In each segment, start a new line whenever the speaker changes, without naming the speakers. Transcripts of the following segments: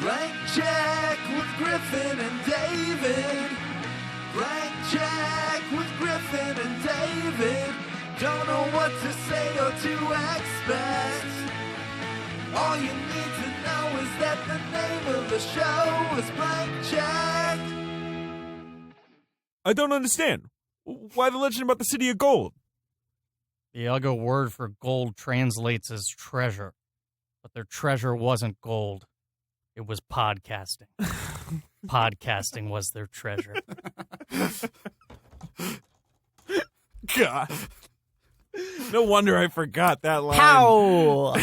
Blank check with Griffin and David. Blank check with Griffin and David. Don't know what to say or to expect. All you need to know is that the name of the show is Blank Check.
I don't understand. Why the legend about the city of gold?
The Uggo word for gold translates as treasure, but their treasure wasn't gold. It was podcasting. Podcasting was their treasure.
God. No wonder I forgot that line.
Pow!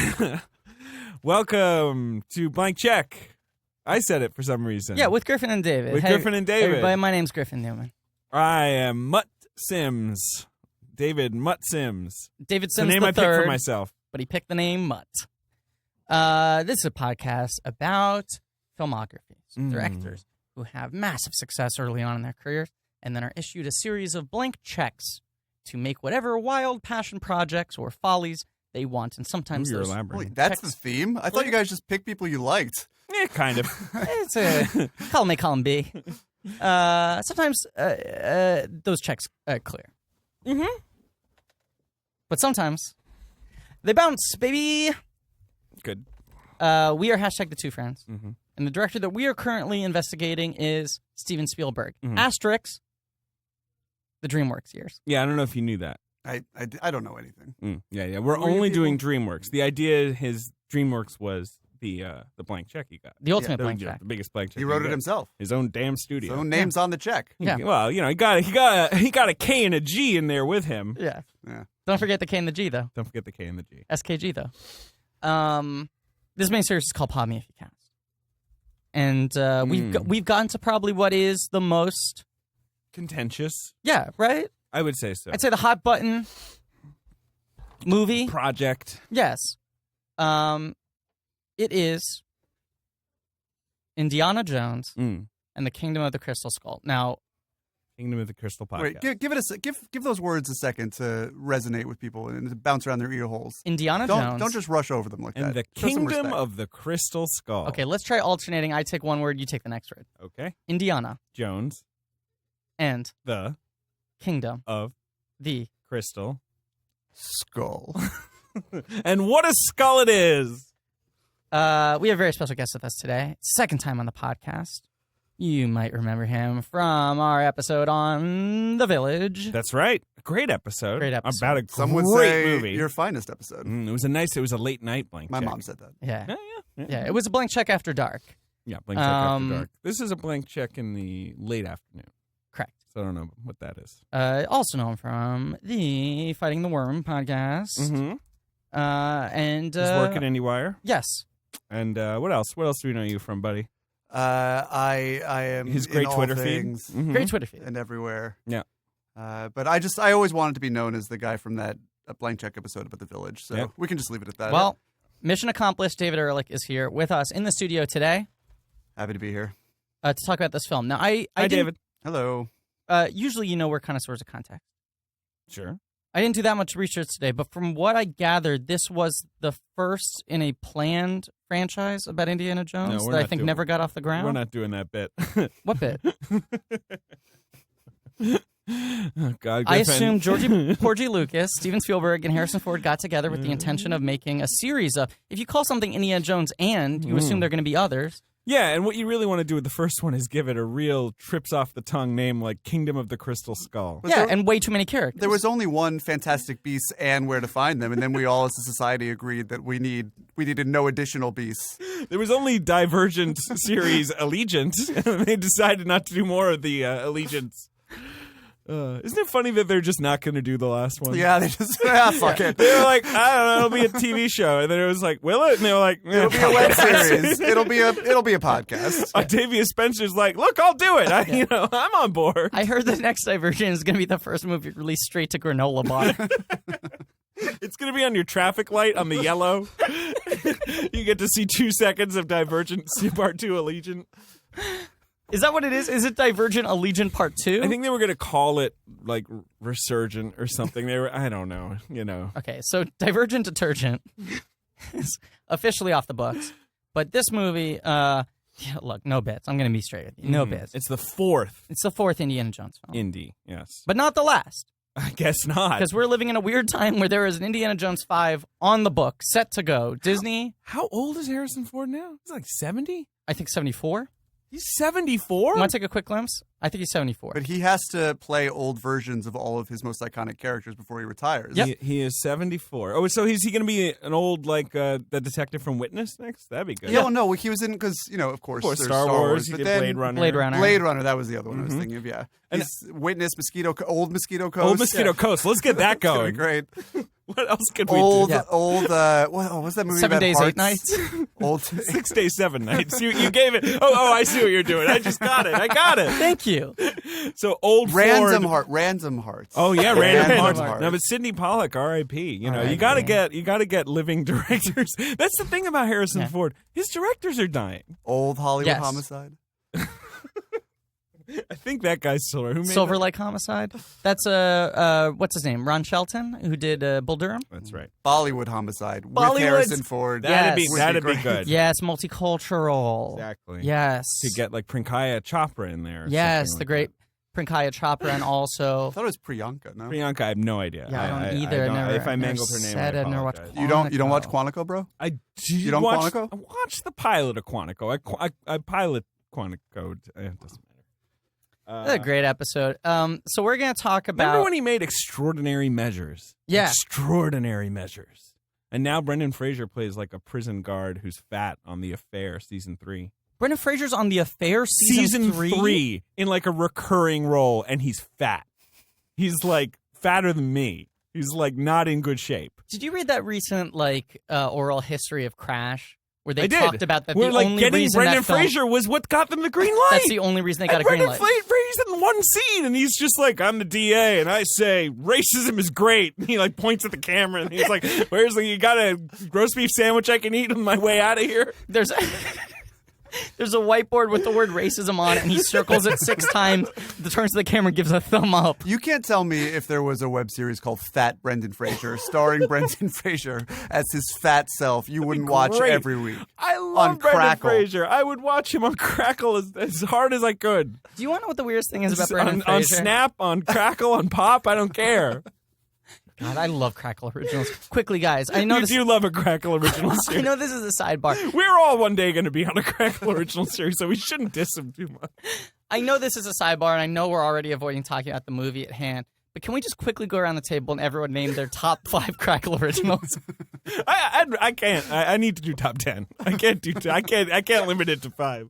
Welcome to Blank Check. I said it for some reason.
Yeah, with Griffin and David.
With Griffin and David.
Everybody, my name's Griffin Newman.
I am Mutt Sims. David Mutt Sims.
David Sims
the name
the
I
third,
picked for myself.
but he picked the name Mutt. This is a podcast about filmographies, directors who have massive success early on in their careers and then are issued a series of blank checks to make whatever wild passion projects or follies they want. And sometimes
You're
those
elaborating.
Wait, that's the theme? I thought you guys just picked people you liked.
Yeah, kind of.
it's a column A, column B. Sometimes those checks clear.
Mm-hmm.
But sometimes they bounce, baby.
Good.
We are hashtag the two friends.
Mm-hmm.
And the director that we are currently investigating is Steven Spielberg.
Mhm.
Asterisk, the DreamWorks years.
Yeah, I don't know if you knew that.
I don't know anything.
Yeah. We're
Who are you
only
people?
doing DreamWorks. The idea his DreamWorks was the blank check he got.
The ultimate
The-
blank
the,
check.
the biggest blank check.
He wrote it
got.
himself.
His own damn studio.
So name's on the check.
Yeah.
Well, you know, he got a K and a G in there with him.
Yeah.
Yeah.
Don't forget the K and the G, though.
Don't forget the K and the G.
SKG, though. This main series is called Pod Me If You Cast. And we've gotten to probably what is the most...
Contentious.
Yeah, right?
I would say so.
I'd say the hot button movie.
Project.
Yes. It is Indiana Jones and the Kingdom of the Crystal Skull. Now,
Kingdom of the Crystal Podcast.
Wait, give those words a second to resonate with people and to bounce around their ear holes.
Indiana Jones.
Don't just rush over them like
and
that.
the
Show some
Kingdom
respect.
of the Crystal Skull.
Okay, let's try alternating. I take one word, you take the next word.
Okay.
Indiana
Jones,
and
the
Kingdom
of
the
Crystal.
Skull.
And what a skull it is!
We have a very special guest with us today. Second time on the podcast. You might remember him from our episode on The Village.
That's right. A great episode.
Great episode.
About a
Some would
great
say
movie.
your finest episode.
It was a late night blank
My
check.
mom said that.
Yeah.
Yeah.
It was a blank check after dark.
Yeah, blank check after
Um,
dark. This is a blank check in the late afternoon.
Correct.
So I don't know what that is.
Also known from the Fighting the Worm podcast.
Mm-hmm.
And
He's working IndieWire.
yes.
And what else? What else do we know you from, buddy?
I am
His
in
great
all
Twitter
things
feed. Mhm.
Great Twitter feed.
and everywhere.
Yeah.
But I always wanted to be known as the guy from that blank check episode about the village. So
Yeah.
we can just leave it at that.
Well, mission accomplished. David Ehrlich is here with us in the studio today
Happy to be here.
to talk about this film. Now, I
Hi,
didn't-
David.
Hello.
Usually, we're connoisseurs of context.
Sure.
I didn't do that much research today, but from what I gathered, this was the first in a planned franchise about Indiana Jones
we're
that I
not
think
doing-
never got off the ground.
We're not doing that bit.
What bit?
Oh, God,
I
Griffin.
assume Porgy Lucas, Steven Spielberg, and Harrison Ford got together with the intention of making a series of. If you call something Indiana Jones and you assume there are going to be others.
Yeah, and what you really want to do with the first one is give it a real trips off the tongue name like Kingdom of the Crystal Skull.
Yeah, and way too many characters.
There was only one Fantastic Beasts and Where to Find Them, and then we all as a society agreed that we needed no additional beasts.
There was only Divergent series Allegiance, and they decided not to do more of the Allegiance. Isn't it funny that they're just not going to do the last one?
Yeah, they just fuck it.
They were like, I don't know, it'll be a TV show, and then it was like, will it? And they were like,
It'll be a web series. It'll be a podcast.
Octavia Spencer's like, look, I'll do it. I'm on board.
I heard the next Divergent is going to be the first movie released straight to granola bar.
It's going to be on your traffic light on the yellow. You get to see 2 seconds of Divergent Part 2 Allegiant.
Is that what it is? Is it Divergent Allegiant Part 2?
I think they were going to call it like Resurgent or something. I don't know,
Okay, so Divergent Detergent is officially off the books. But this movie Yeah, look, no bits. I'm going to be straight with you. No bits.
It's the fourth
It's the fourth Indiana Jones film.
Indy, yes.
But not the last.
I guess not.
Because we're living in a weird time where there is an Indiana Jones 5 on the book, set to go. Disney,
How old is Harrison Ford now? He's like 70?
I think 74.
He's 74?
Want to take a quick glimpse? I think he's 74.
But he has to play old versions of all of his most iconic characters before he retires.
Yep.
He is 74. Oh, so is he going to be an old, like, the detective from Witness next? That'd be good.
Yeah, well, no, he was in, because, of course, there's
Star Wars. He
but
did
then
Blade Runner.
Blade Runner.
That was the other one I was thinking of, yeah.
And-
He's Witness, Old Mosquito Coast.
Old Mosquito Coast. Let's get that
It's gonna be
going.
great.
What else could we
Old,
do?
what's that movie
7
about
Days,
hearts?
8 Nights.
Old
6 days, 7 nights. You gave it. Oh, I see what you're doing. I just got it. I got it.
Thank you.
So old
Random
Ford.
Hearts.
Oh yeah,
Random
Random
Hearts.
No, but Sidney Pollack, R.I.P. You
R.I.P.
got to get living directors. That's the thing about Harrison Ford. His directors are dying.
Old Hollywood
Yes.
Homicide.
I think that guy's still around. Who made
Silver
that?
Lake Homicide. That's what's his name? Ron Shelton, who did Bull Durham.
That's right.
Bollywood Homicide with
Bollywood.
Harrison Ford.
Yes.
That'd be
great.
good.
Yes, multicultural.
Exactly.
Yes.
To get like Prinkaya Chopra in there. Or
Yes,
something
the
like
great Prinkaya Chopra, and
I
also
thought it was Priyanka, no?
that. Priyanka, I have no idea.
Yeah, I don't either.
I don't-
Never-
if I
never
mangled her name,
said
I
it, never watched
apologize.
You don't watch Quantico, bro?
I
You don't
watch,
Quantico?
I watched the pilot of Quantico. I pilot Quantico. It doesn't matter.
a great episode. So we're gonna talk
Remember
about
when he made Extraordinary Measures?
Yeah.
Extraordinary Measures. And now Brendan Fraser plays like a prison guard who's fat on The Affair, season 3.
Brendan Fraser's on The Affair
Season 3 in like a recurring role, and he's fat. He's like fatter than me. He's like not in good shape.
Did you read that recent oral history of Crash, where they
I did.
talked about that
Where
the
like
only
getting
reason
Brendan
that film,
Fraser was what got them the green light.
that's the only reason they got
And
a green
Brendan
light.
Fraser's in one scene, and he's just like, "I'm the DA, and I say racism is great." And he like points at the camera, and he's like, "Where's the? You got a roast beef sandwich I can eat on my way out of here?"
There's a whiteboard with the word racism on it, and he circles it 6 times, turns to the camera and gives a thumb up.
You can't tell me if there was a web series called Fat Brendan Fraser, starring Brendan Fraser as his fat self, you wouldn't watch
great.
every week.
I love
On
Brendan
Crackle.
Fraser. I would watch him on Crackle as hard as I could.
Do you want to know what the weirdest thing is about Brendan
on
Fraser?
Snap, on Crackle, on Pop. I don't care.
God, I love Crackle Originals. Quickly, guys, I know
You
this.
do love a Crackle original
I
series.
know this is a sidebar.
We're all one day going to be on a Crackle original series, so we shouldn't diss him too much.
I know this is a sidebar, and I know we're already avoiding talking about the movie at hand. But can we just quickly go around the table and everyone name their top 5 Crackle Originals?
I can't. I need to do top 10. I can't do. I can't limit it to 5.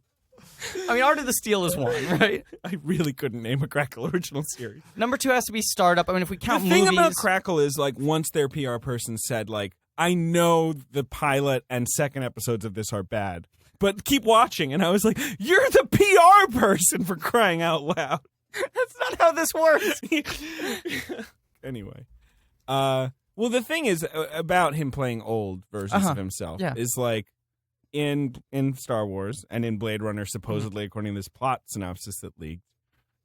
I mean, Art of the Steal is one, right?
I really couldn't name a Crackle original series.
Number 2 has to be Startup. I mean, if we count
The thing
movies,
about Crackle is, like, once their PR person said, like, I know the pilot and second episodes of this are bad, but keep watching. And I was like, you're the PR person, for crying out loud.
that's not how this works.
Anyway. Well, the thing is about him playing old versions of himself is, like, in Star Wars and in Blade Runner, supposedly, according to this plot synopsis that leaked,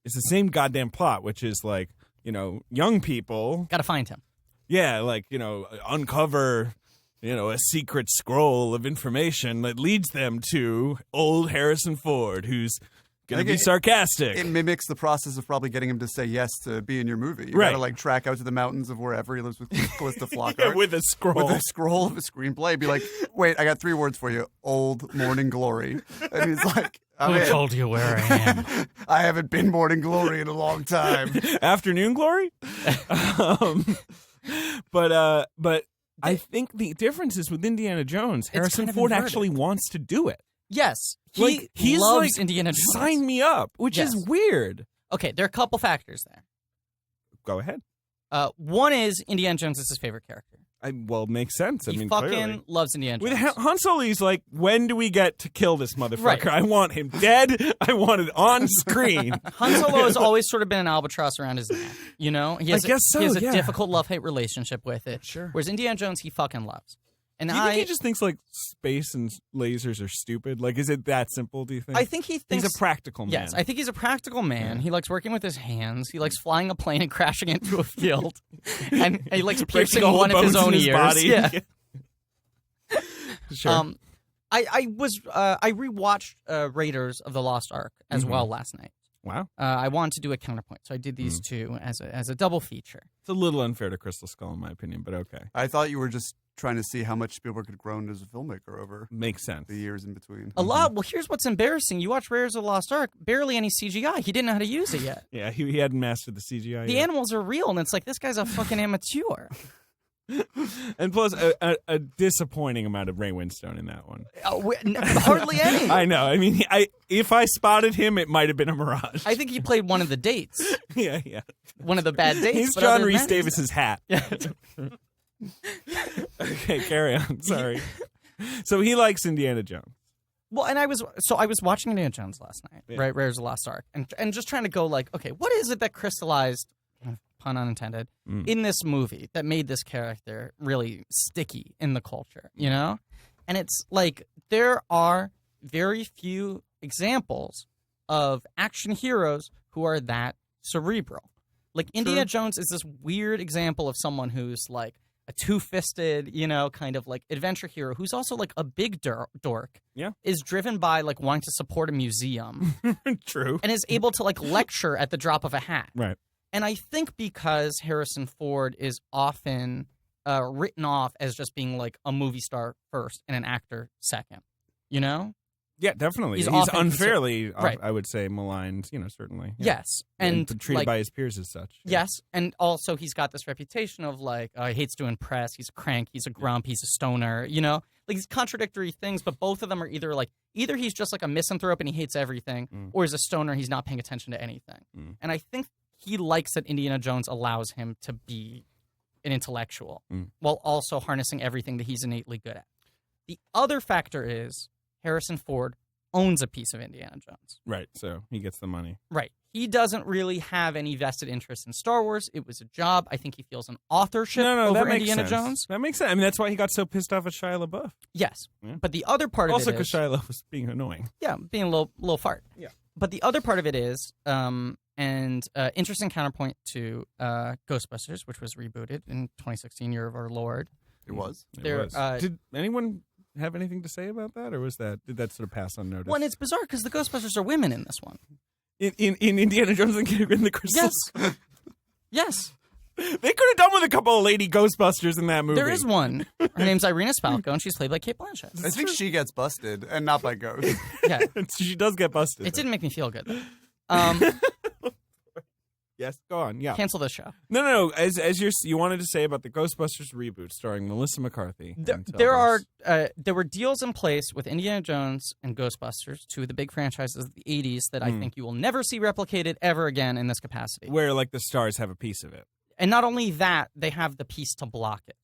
it's the same goddamn plot, which is like, young people,
Gotta find him.
uncover, a secret scroll of information that leads them to old Harrison Ford, who's going to be sarcastic.
It mimics the process of probably getting him to say yes to be in your movie. You
Right.
gotta like track out to the mountains of wherever he lives with Calista Flockhart.
with a scroll.
With a scroll of a screenplay. Be like, wait, I got 3 words for you. Old Morning Glory. And he's like, I'm
Who
in.
told you where I am?
I haven't been Morning Glory in a long time.
Afternoon Glory? But I think the difference is with Indiana Jones, Harrison
kind of
Ford
inverted.
actually wants to do it.
Yes.
He's
loves
like,
Indiana Jones.
sign me up, which
Yes.
is weird.
Okay, there are a couple factors there.
Go ahead.
One is Indiana Jones is his favorite character.
Well, it makes sense.
He
I mean,
fucking
clearly.
loves Indiana Jones.
With Han Solo, he's like, when do we get to kill this motherfucker?
Right.
I want him dead. I want it on screen.
Han Solo has always sort of been an albatross around his neck. He has
I guess so,
he has a
yeah.
difficult love-hate relationship with it.
Sure.
Whereas Indiana Jones, he fucking loves. And
Do you think he just thinks like space and lasers are stupid? Like, is it that simple? Do you think?
I think he thinks
he's a practical man.
Yes, I think he's a practical man. He likes working with his hands. He likes flying a plane and crashing into a field, and he likes piercing
all the
one of his
bones in
own
his
ears.
body.
Yeah.
Sure.
I rewatched Raiders of the Lost Ark as well last night.
Wow.
I wanted to do a counterpoint, so I did these two as a double feature.
It's a little unfair to Crystal Skull, in my opinion, but okay.
I thought you were just trying to see how much Spielberg had grown as a filmmaker over
Makes sense.
the years in between.
A lot. Well, here's what's embarrassing. You watch Raiders of the Lost Ark, barely any CGI. He didn't know how to use it yet.
Yeah, he hadn't mastered the CGI
The
yet.
animals are real, and it's like, this guy's a fucking amateur.
And plus, a disappointing amount of Ray Winstone in that one.
Hardly any.
I know. I mean, if I spotted him, it might have been a mirage.
I think he played one of the dates.
Yeah.
One of the bad dates.
He's
but
John
other than
Rhys
that,
Davis's hat.
Yeah.
Okay, carry on. Sorry. So he likes Indiana Jones.
Well, and I was watching Indiana Jones last night, right? Raiders of the Lost Ark, and just trying to go like, okay, what is it that crystallized, pun unintended, in this movie that made this character really sticky in the culture, you know? And it's like there are very few examples of action heroes who are that cerebral. Like Indiana Jones is this weird example of someone who's like a two-fisted, you know, kind of like adventure hero who's also like a big dork.
Yeah.
Is driven by like wanting to support a museum.
True.
And is able to like lecture at the drop of a hat.
Right.
And I think because Harrison Ford is often written off as just being like a movie star first and an actor second, you know?
Yeah, definitely. He's unfairly, I would say, maligned, you know, certainly. Yeah.
Yes. And
treated
like,
by his peers as such.
Yeah. Yes. And also he's got this reputation of like, he hates to impress. He's a crank. He's a grump. He's a stoner, you know? Like these contradictory things, but both of them are either he's just like a misanthrope and he hates everything, or he's a stoner, he's not paying attention to anything. And I think he likes that Indiana Jones allows him to be an intellectual while also harnessing everything that he's innately good at. The other factor is Harrison Ford owns a piece of Indiana Jones.
Right, so he gets the money.
Right. He doesn't really have any vested interest in Star Wars. It was a job. I think he feels an authorship over Indiana Jones.
That makes sense. I mean, that's why he got so pissed off at Shia LaBeouf.
Yes.
Yeah.
But the other part of it is...
Also because Shia LaBeouf was being annoying.
Yeah, being a little fart.
Yeah.
But the other part of it is, interesting counterpoint to Ghostbusters, which was rebooted in 2016, Year of Our Lord.
It was.
Did anyone have anything to say about that, or did that sort of pass unnoticed?
Well, and it's bizarre because the Ghostbusters are women in this one.
In Indiana Jones and the Crystal Skull?
Yes.
They could have done with a couple of lady Ghostbusters in that movie.
There is one. Her name's Irina Spalko, and she's played by Cate Blanchett.
I think she gets busted, and not by ghosts.
Yeah.
She does get busted.
It didn't make me feel good, though.
Yes, go on. Yeah,
cancel this show.
No. As you wanted to say about the Ghostbusters reboot starring Melissa McCarthy.
There were deals in place with Indiana Jones and Ghostbusters, two of the big franchises of the '80s that I think you will never see replicated ever again in this capacity.
Where like the stars have a piece of it,
and not only that, they have the piece to block it.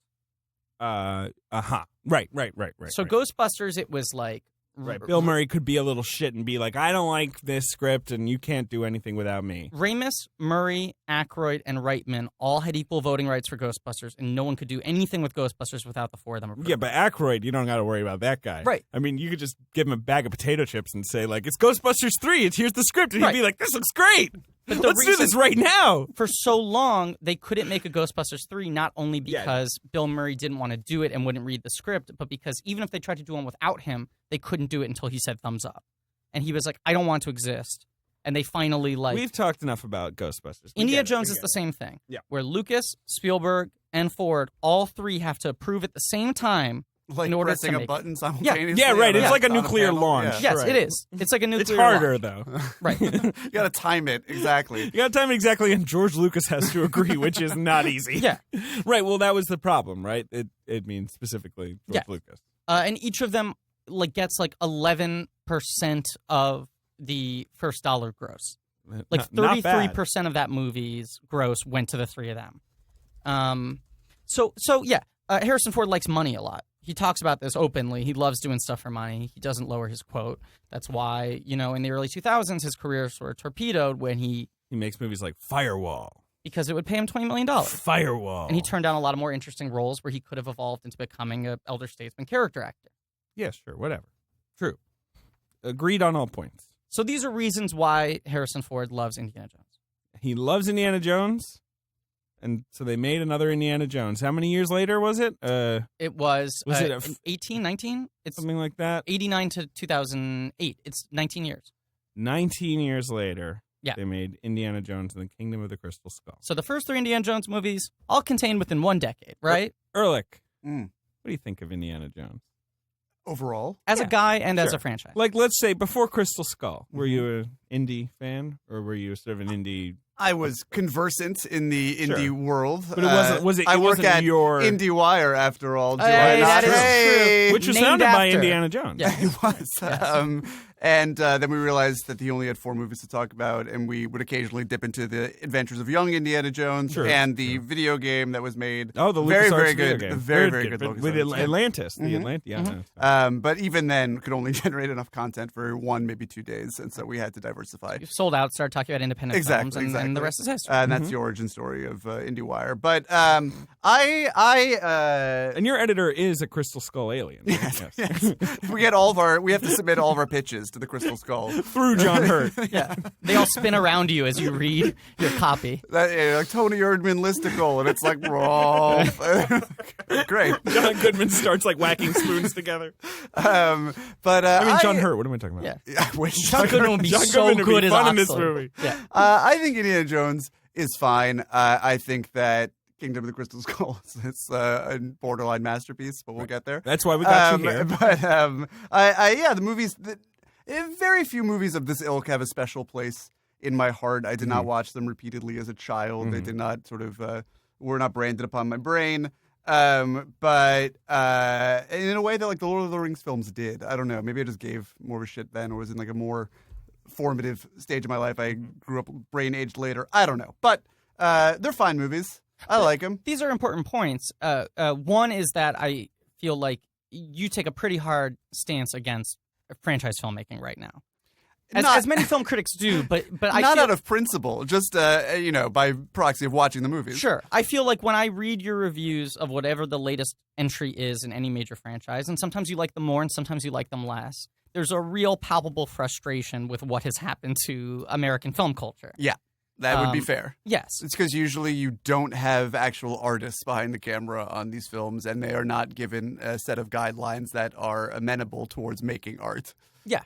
Right.
So Ghostbusters, it was like.
Right, Bill Murray could be a little shit and be like, I don't like this script and you can't do anything without me.
Ramis, Murray, Aykroyd, and Reitman all had equal voting rights for Ghostbusters, and no one could do anything with Ghostbusters without the four of them approving.
Yeah, but Aykroyd, you don't got to worry about that guy.
Right.
I mean, you could just give him a bag of potato chips and say, like, it's Ghostbusters 3, here's the script, and he'd be like, this looks great. But let's do this right now.
For so long, they couldn't make a Ghostbusters 3, not only because Bill Murray didn't want to do it and wouldn't read the script, but because even if they tried to do one without him, they couldn't do it until he said thumbs up. And he was like, I don't want to exist. And they finally
We've talked enough about Ghostbusters.
Indiana Jones is the same thing.
Yeah.
Where Lucas, Spielberg, and Ford, all three have to approve at the same time.
Like
in order
pressing
to
a button simultaneously.
Yeah, right. It's like a nuclear launch.
Yes,
right.
it is. It's like a nuclear
It's harder,
launch.
though.
Right.
You got to time it exactly.
And George Lucas has to agree, which is not easy.
Yeah.
Right, well, that was the problem, right? It means specifically George Lucas.
And each of them gets 11% of the first dollar gross. 33% of that movie's gross went to the three of them. Harrison Ford likes money a lot. He talks about this openly. He loves doing stuff for money. He doesn't lower his quote. That's why, in the early 2000s, his career sort of torpedoed when he
makes movies like Firewall.
Because it would pay him $20 million.
Firewall.
And he turned down a lot of more interesting roles where he could have evolved into becoming an elder statesman character actor.
Yeah, sure, whatever. True. Agreed on all points.
So these are reasons why Harrison Ford loves Indiana Jones.
He loves Indiana Jones. and so they made another Indiana Jones. How many years later was it?
It was
it
18, 19? It's
something like that?
89 to 2008. It's 19 years.
19 years later,
yeah.
They made Indiana Jones and the Kingdom of the Crystal Skull.
So the first 3 Indiana Jones movies, all contained within 1 decade, right?
Ehrlich, what do you think of Indiana Jones?
Overall?
As a guy and as a franchise.
Like, let's say, before Crystal Skull, were you an indie fan? Or were you sort of an indie...
I was conversant in the indie world.
But it wasn't... Was it,
I work at
your...
IndieWire, after all.
That is true.
Which was founded by Indiana Jones.
Yeah.
It was.
Yes.
And then we realized that he only had 4 movies to talk about, and we would occasionally dip into the Adventures of Young Indiana Jones and the video game that was made.
Oh, the
very,
LucasArts
very
video
good,
game.
very good.
With Atlantis, the Atlantis.
But even then, could only generate enough content for 1, maybe 2 days, and so we had to diversify.
You sold out, started talking about independent films, and the rest is history.
And that's the origin story of IndieWire. But
and your editor is a Crystal Skull alien.
Yes. We have to submit all of our pitches to the Crystal Skull.
Through John Hurt.
Yeah. They all spin around you as you read your copy.
Like Tony Erdmann listicle, and it's like, great.
John Goodman starts like whacking spoons together.
But
John Hurt, what am I talking about?
Yeah.
John Goodman would be so good as
fun
Oxley.
in this movie.
Yeah.
I think Indiana Jones is fine. I think that Kingdom of the Crystal Skull is a borderline masterpiece, but we'll get there.
That's why we got you here.
But the movies... Very few movies of this ilk have a special place in my heart. I did not watch them repeatedly as a child. They did not were not branded upon my brain. But in a way that like the Lord of the Rings films did. I don't know. Maybe I just gave more of a shit then, or was in like a more formative stage of my life. I grew up brain aged later. I don't know. But they're fine movies. I like them.
These are important points. One is that I feel like you take a pretty hard stance against franchise filmmaking right now, as many film critics do, but I
not
feel,
out of principle, just by proxy of watching the movies.
Sure, I feel like when I read your reviews of whatever the latest entry is in any major franchise, and sometimes you like them more, and sometimes you like them less. There's a real palpable frustration with what has happened to American film culture.
Yeah. That would be fair.
Yes.
It's because usually you don't have actual artists behind the camera on these films, and they are not given a set of guidelines that are amenable towards making art.
Yeah.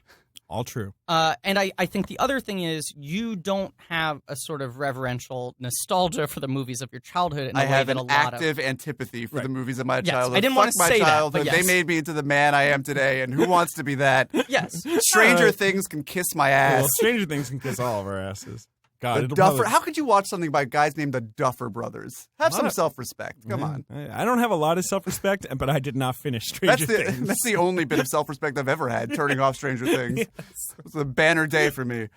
All true.
And I think the other thing is you don't have a sort of reverential nostalgia for the movies of your childhood. In a
I
way
have
that
an active antipathy for the movies of my childhood.
I didn't want to say
childhood.
that, but yes.
They made me into the man I am today, and who wants to be that?
Yes.
Stranger Things can kiss my ass.
Well, Stranger Things can kiss all of our asses. God,
How could you watch something by guys named the Duffer Brothers? Have some self-respect. Come on.
I don't have a lot of self-respect, but I did not finish Stranger Things.
That's the only bit of self-respect I've ever had, turning off Stranger Things. Yes. It was a banner day for me.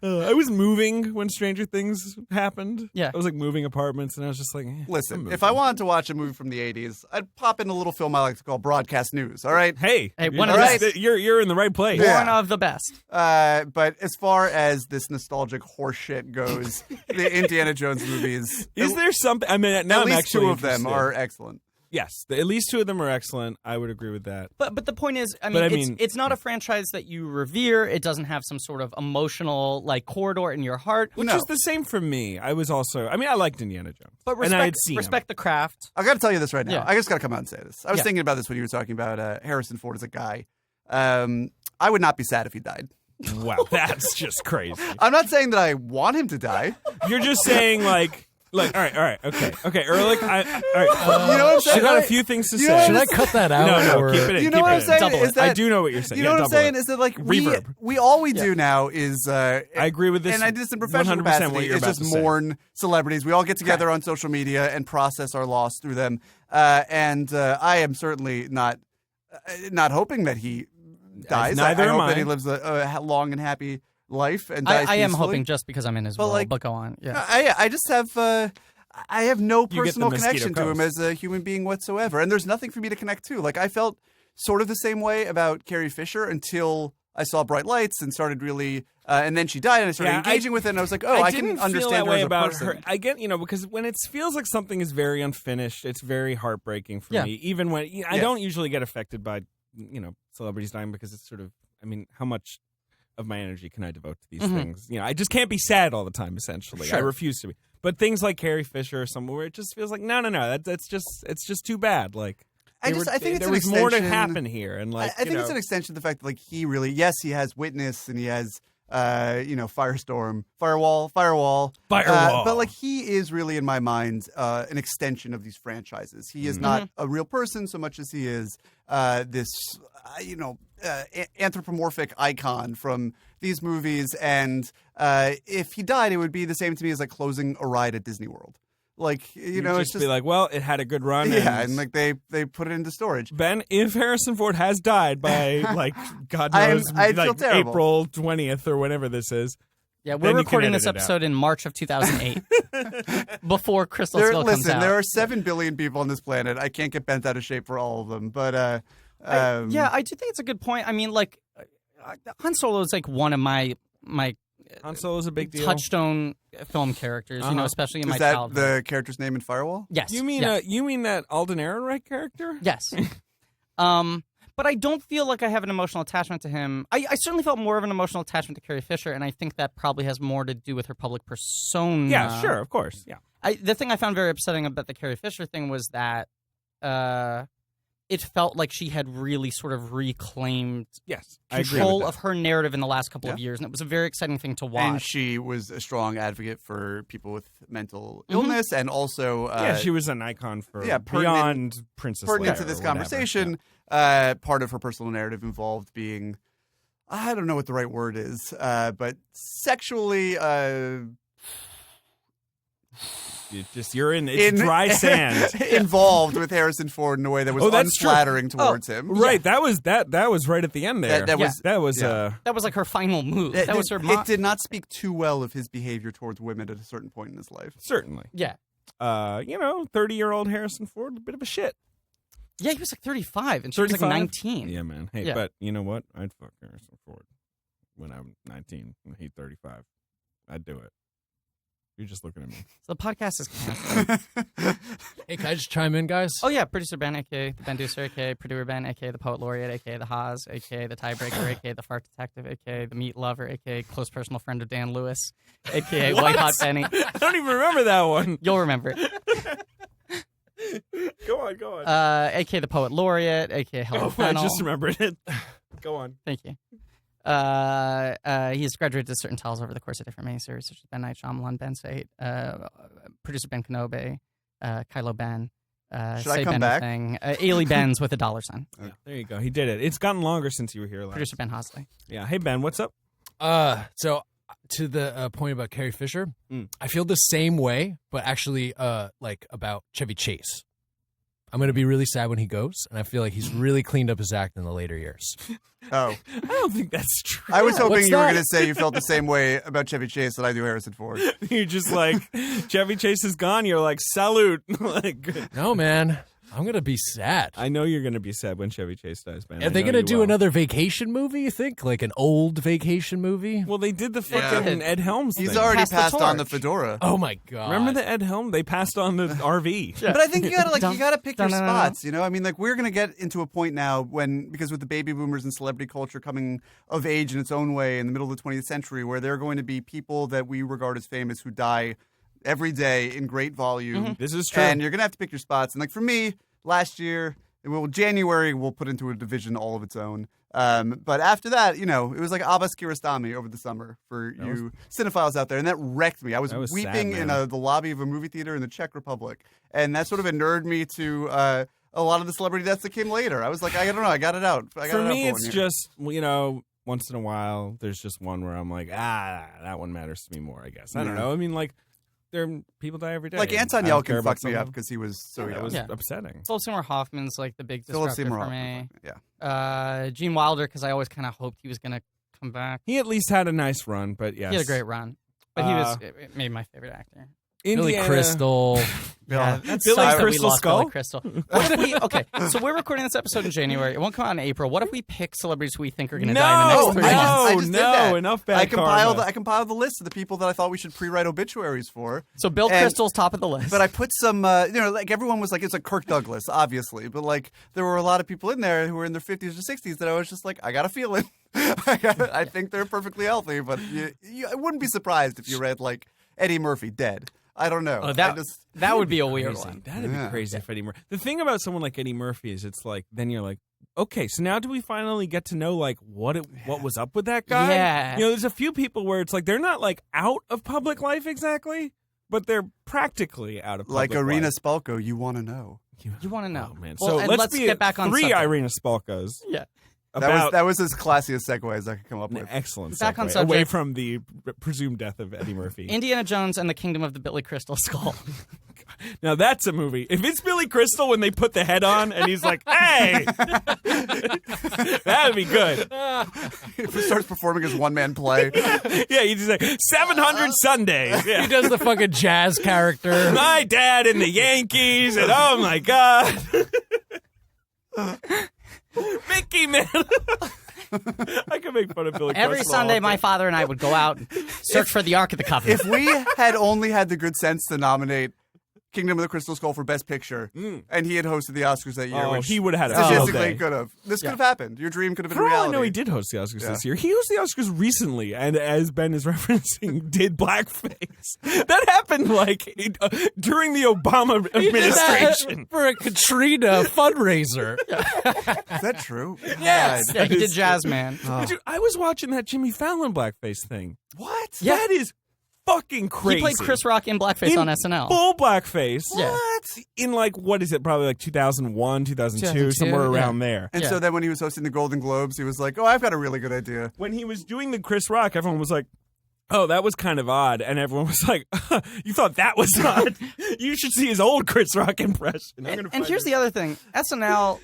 I was moving when Stranger Things happened.
Yeah.
I was like moving apartments, and I was just like,
listen, if I wanted to watch a movie from the 80s, I'd pop in a little film I like to call broadcast news, all right?
Hey, you're in the right place.
One of the best.
But as far as this nostalgic horseshit goes, the Indiana Jones movies.
Is there something? I mean, now
at least
actually
2 of them are excellent.
Yes, at least 2 of them are excellent. I would agree with that.
But the point is, it's not a franchise that you revere. It doesn't have some sort of emotional corridor in your heart.
Which is the same for me. I was also, I liked Indiana Jones.
But respect the craft.
I got to tell you this right now.
Yeah.
I just got to come out and say this. I was thinking about this when you were talking about Harrison Ford as a guy. I would not be sad if he died.
Wow, that's just crazy.
I'm not saying that I want him to die.
You're just saying all right, okay, Ehrlich. All right,
you know what I'm saying?
I got a few things to say.
Should I cut that out?
No, keep it in.
You know what I'm saying?
Double
is that,
I do know what you're saying.
You know what I'm saying? Is that
reverb.
we do now is
I agree with this.
And I just in professional capacity, it's just mourn celebrities. We all get together on social media and process our loss through them. And I am certainly not hoping that he dies.
Neither
I
am
hope that he lives a long and happy life and dies
I am
peacefully.
hoping just because I'm in his world, but go on. Yeah.
I just have I have no personal
mosquito
connection to him as a human being whatsoever, and there's nothing for me to connect to. I felt sort of the same way about Carrie Fisher until I saw Bright Lights and started really, and then she died, and I started engaging with it, and I was like, I can understand her as a person.
I get, because when it feels like something is very unfinished, it's very heartbreaking for me. Even when I don't usually get affected by, celebrities dying because it's sort of, how much of my energy can I devote to these things? You know, I just can't be sad all the time. Essentially, I refuse to be. But things like Carrie Fisher or somewhere where it just feels like no, it's just too bad. Like
I think
there was more to happen here, and like
I think it's an extension of the fact that like he really he has Witness and he has Firestorm, Firewall. But like he is really in my mind an extension of these franchises. He is not a real person so much as he is this anthropomorphic icon from these movies. And if he died, it would be the same to me as like closing a ride at Disney World. Like it's just
be like, well, it had a good run.
Yeah, and like they put it into storage.
Ben, if Harrison Ford has died by like God knows,
I'd feel terrible.
April 20th or whenever this is.
Yeah, we're recording this episode in March of 2008, before Crystal Skull comes out.
Listen, there are 7 billion people on this planet. I can't get bent out of shape for all of them, but
I do think it's a good point. I mean, like Han Solo is like one of my
Han Solo's a big deal.
Touchstone film characters, especially in my childhood.
Is that the character's name in Firewall?
Yes.
You mean that Alden Ehrenreich character?
Yes. But I don't feel like I have an emotional attachment to him. I certainly felt more of an emotional attachment to Carrie Fisher, and I think that probably has more to do with her public persona.
Yeah, sure, of course. Yeah.
The thing I found very upsetting about the Carrie Fisher thing was that it felt like she had really sort of reclaimed control of her narrative in the last couple of years, and it was a very exciting thing to watch.
And she was a strong advit for people with mental illness, and also
she was an icon for beyond Princess Leia.
Pertinent to this conversation, part of her personal narrative involved being, I don't know what the right word is, but sexually.
You're in dry sand.
Involved with Harrison Ford in a way that was unflattering towards him.
Right, that was right at the end there.
That was like her final move. That was her.
It did not speak too well of his behavior towards women at a certain point in his life.
Certainly.
Yeah.
30-year-old Harrison Ford, a bit of a shit.
Yeah, he was like 35, and she was like 19.
Yeah, man. Hey, but you know what? I'd fuck Harrison Ford when I'm 19 and he's 35. I'd do it. You're just looking at me.
So the podcast is canceled.
Hey, can I just chime in, guys?
Oh, yeah. Producer Ben, a.k.a. the Ben-Deucer, a.k.a. Producer Ben, a.k.a. the Poet Laureate, a.k.a. the Haas, a.k.a. the Tiebreaker, a.k.a. the Fart Detective, a.k.a. the Meat Lover, a.k.a. close personal friend of Dan Lewis, a.k.a. White Hot Benny.
I don't even remember that one.
You'll remember it.
Go on.
A.k.a. the Poet Laureate, a.k.a. Helen Fennell.
I just remembered it. Go on.
Thank you. He's graduated to certain titles over the course of different miniseries, such as Ben Night Shyamalan, Ben Sate, producer Ben Kenobe, Kylo Ben.
Should I come back?
Ailey Benz with a $.
Yeah, there you go. He did it. It's gotten longer since you were here last.
Producer Ben Hosley.
Yeah. Hey, Ben, what's up?
So to the point about Carrie Fisher, I feel the same way, but actually like about Chevy Chase. I'm going to be really sad when he goes, and I feel like he's really cleaned up his act in the later years.
Oh.
I don't think that's true.
I was hoping you were going to say you felt the same way about Chevy Chase that I do Harrison Ford.
You're just like, Chevy Chase is gone. You're like, salute.
No, man. I'm going to be sad.
I know you're going to be sad when Chevy Chase dies, man.
Are they going to do another vacation movie, you think? Like an old vacation movie?
Well, they did the fucking Ed Helms thing.
He's already passed on the fedora.
Oh, my God.
Remember the Ed Helms? They passed on the RV.
Yeah. But I think you gotta pick your spots, you know? I mean, like, we're going to get into a point now because with the baby boomers and celebrity culture coming of age in its own way in the middle of the 20th century, where there are going to be people that we regard as famous who die every day in great volume.
This is true.
And you're going to have to pick your spots. And like for me, last year, January will put into a division all of its own. But after that, it was like Abbas Kiarostami over the summer for you cinephiles out there. And that wrecked me. I was weeping
sad,
in the lobby of a movie theater in the Czech Republic. And that sort of inured me to a lot of the celebrity deaths that came later. I was like, I don't know, I got it out.
For me, it's just, once in a while, there's just one where I'm like, that one matters to me more, I guess. I don't know. I mean, like, people die every day.
Like Anton Yelchin fucked me up because he was so young.
It was upsetting.
Philip Seymour Hoffman's like the big disruptor for me.
Yeah.
Gene Wilder, because I always kind of hoped he was going to come back.
He at least had a nice run, but yes.
He had a great run. But it made my favorite actor.
Billy Crystal.
Yeah, that
Billy
sucks that we
Crystal
lost
Skull?
Billy Crystal. What if we? Okay, so we're recording this episode in January. It won't come out in April. What if we pick celebrities who we think are going to die in the next 3 months?
I just did that.
Enough bad
I compiled
karma.
I compiled the list of the people that I thought we should pre-write obituaries for.
So Bill Crystal's top of the list.
But I put some, like everyone was like, it's like Kirk Douglas, obviously. But like there were a lot of people in there who were in their 50s or 60s that I was just like, I got a feeling. I think they're perfectly healthy. But I wouldn't be surprised if you read like Eddie Murphy dead. I don't know.
Oh, that would be a weird one.
That'd be crazy if Eddie Murphy. The thing about someone like Eddie Murphy is it's like, then you're like, okay, so now do we finally get to know like what was up with that guy?
Yeah.
You know, there's a few people where it's like they're not like out of public life exactly, but they're practically out of public
like Irina
life.
Spalko, you want to know.
You want to know.
Oh, man.
Well,
So
and
let's
get back on
3
subject.
Irina Spalkos.
Yeah.
That was as classy a segue as I could come up with.
Excellent
Back on
segue,
subject.
away from the presumed death of Eddie Murphy.
Indiana Jones and the Kingdom of the Billy Crystal Skull.
Now that's a movie. If it's Billy Crystal when they put the head on and he's like, "Hey," that'd be good.
If he starts performing his one-man play.
Yeah, he's just like 700 Sundays. Yeah.
He does the fucking jazz character.
My dad in the Yankees, and oh my god, Mickey man. I can make fun of Billy.
Every
Crystal
Sunday,
all
my
day.
father and I would go out and search for the Ark of the Covenant.
If we had only had the good sense to nominate Kingdom of the Crystal Skull for Best Picture, and he had hosted the Oscars that year,
Oh,
which
he would have had a field
statistically
day.
could have. This could have happened. Your dream could have been
For all I
reality.
know, he did host the Oscars
Yeah.
this year. He hosted the Oscars recently, and as Ben is referencing, did blackface. That happened during the Obama
He did that
administration.
for a Katrina fundraiser.
Is that true?
Yes.
God.
Yeah, he did Jazz Man.
But dude, I was watching that Jimmy Fallon blackface thing.
What?
Yeah.
That is fucking crazy.
He played Chris Rock in blackface
In
on SNL.
Full blackface.
Yeah.
What? In what is it? Probably like 2001, 2002,
2002,
somewhere
yeah.
around there.
And
Yeah.
so then when he was hosting the Golden Globes, he was like, oh, I've got a really good idea.
When he was doing the Chris Rock, everyone was like, oh, that was kind of odd. And everyone was like, you thought that was odd? You should see his old Chris Rock impression.
And here's the other thing. SNL.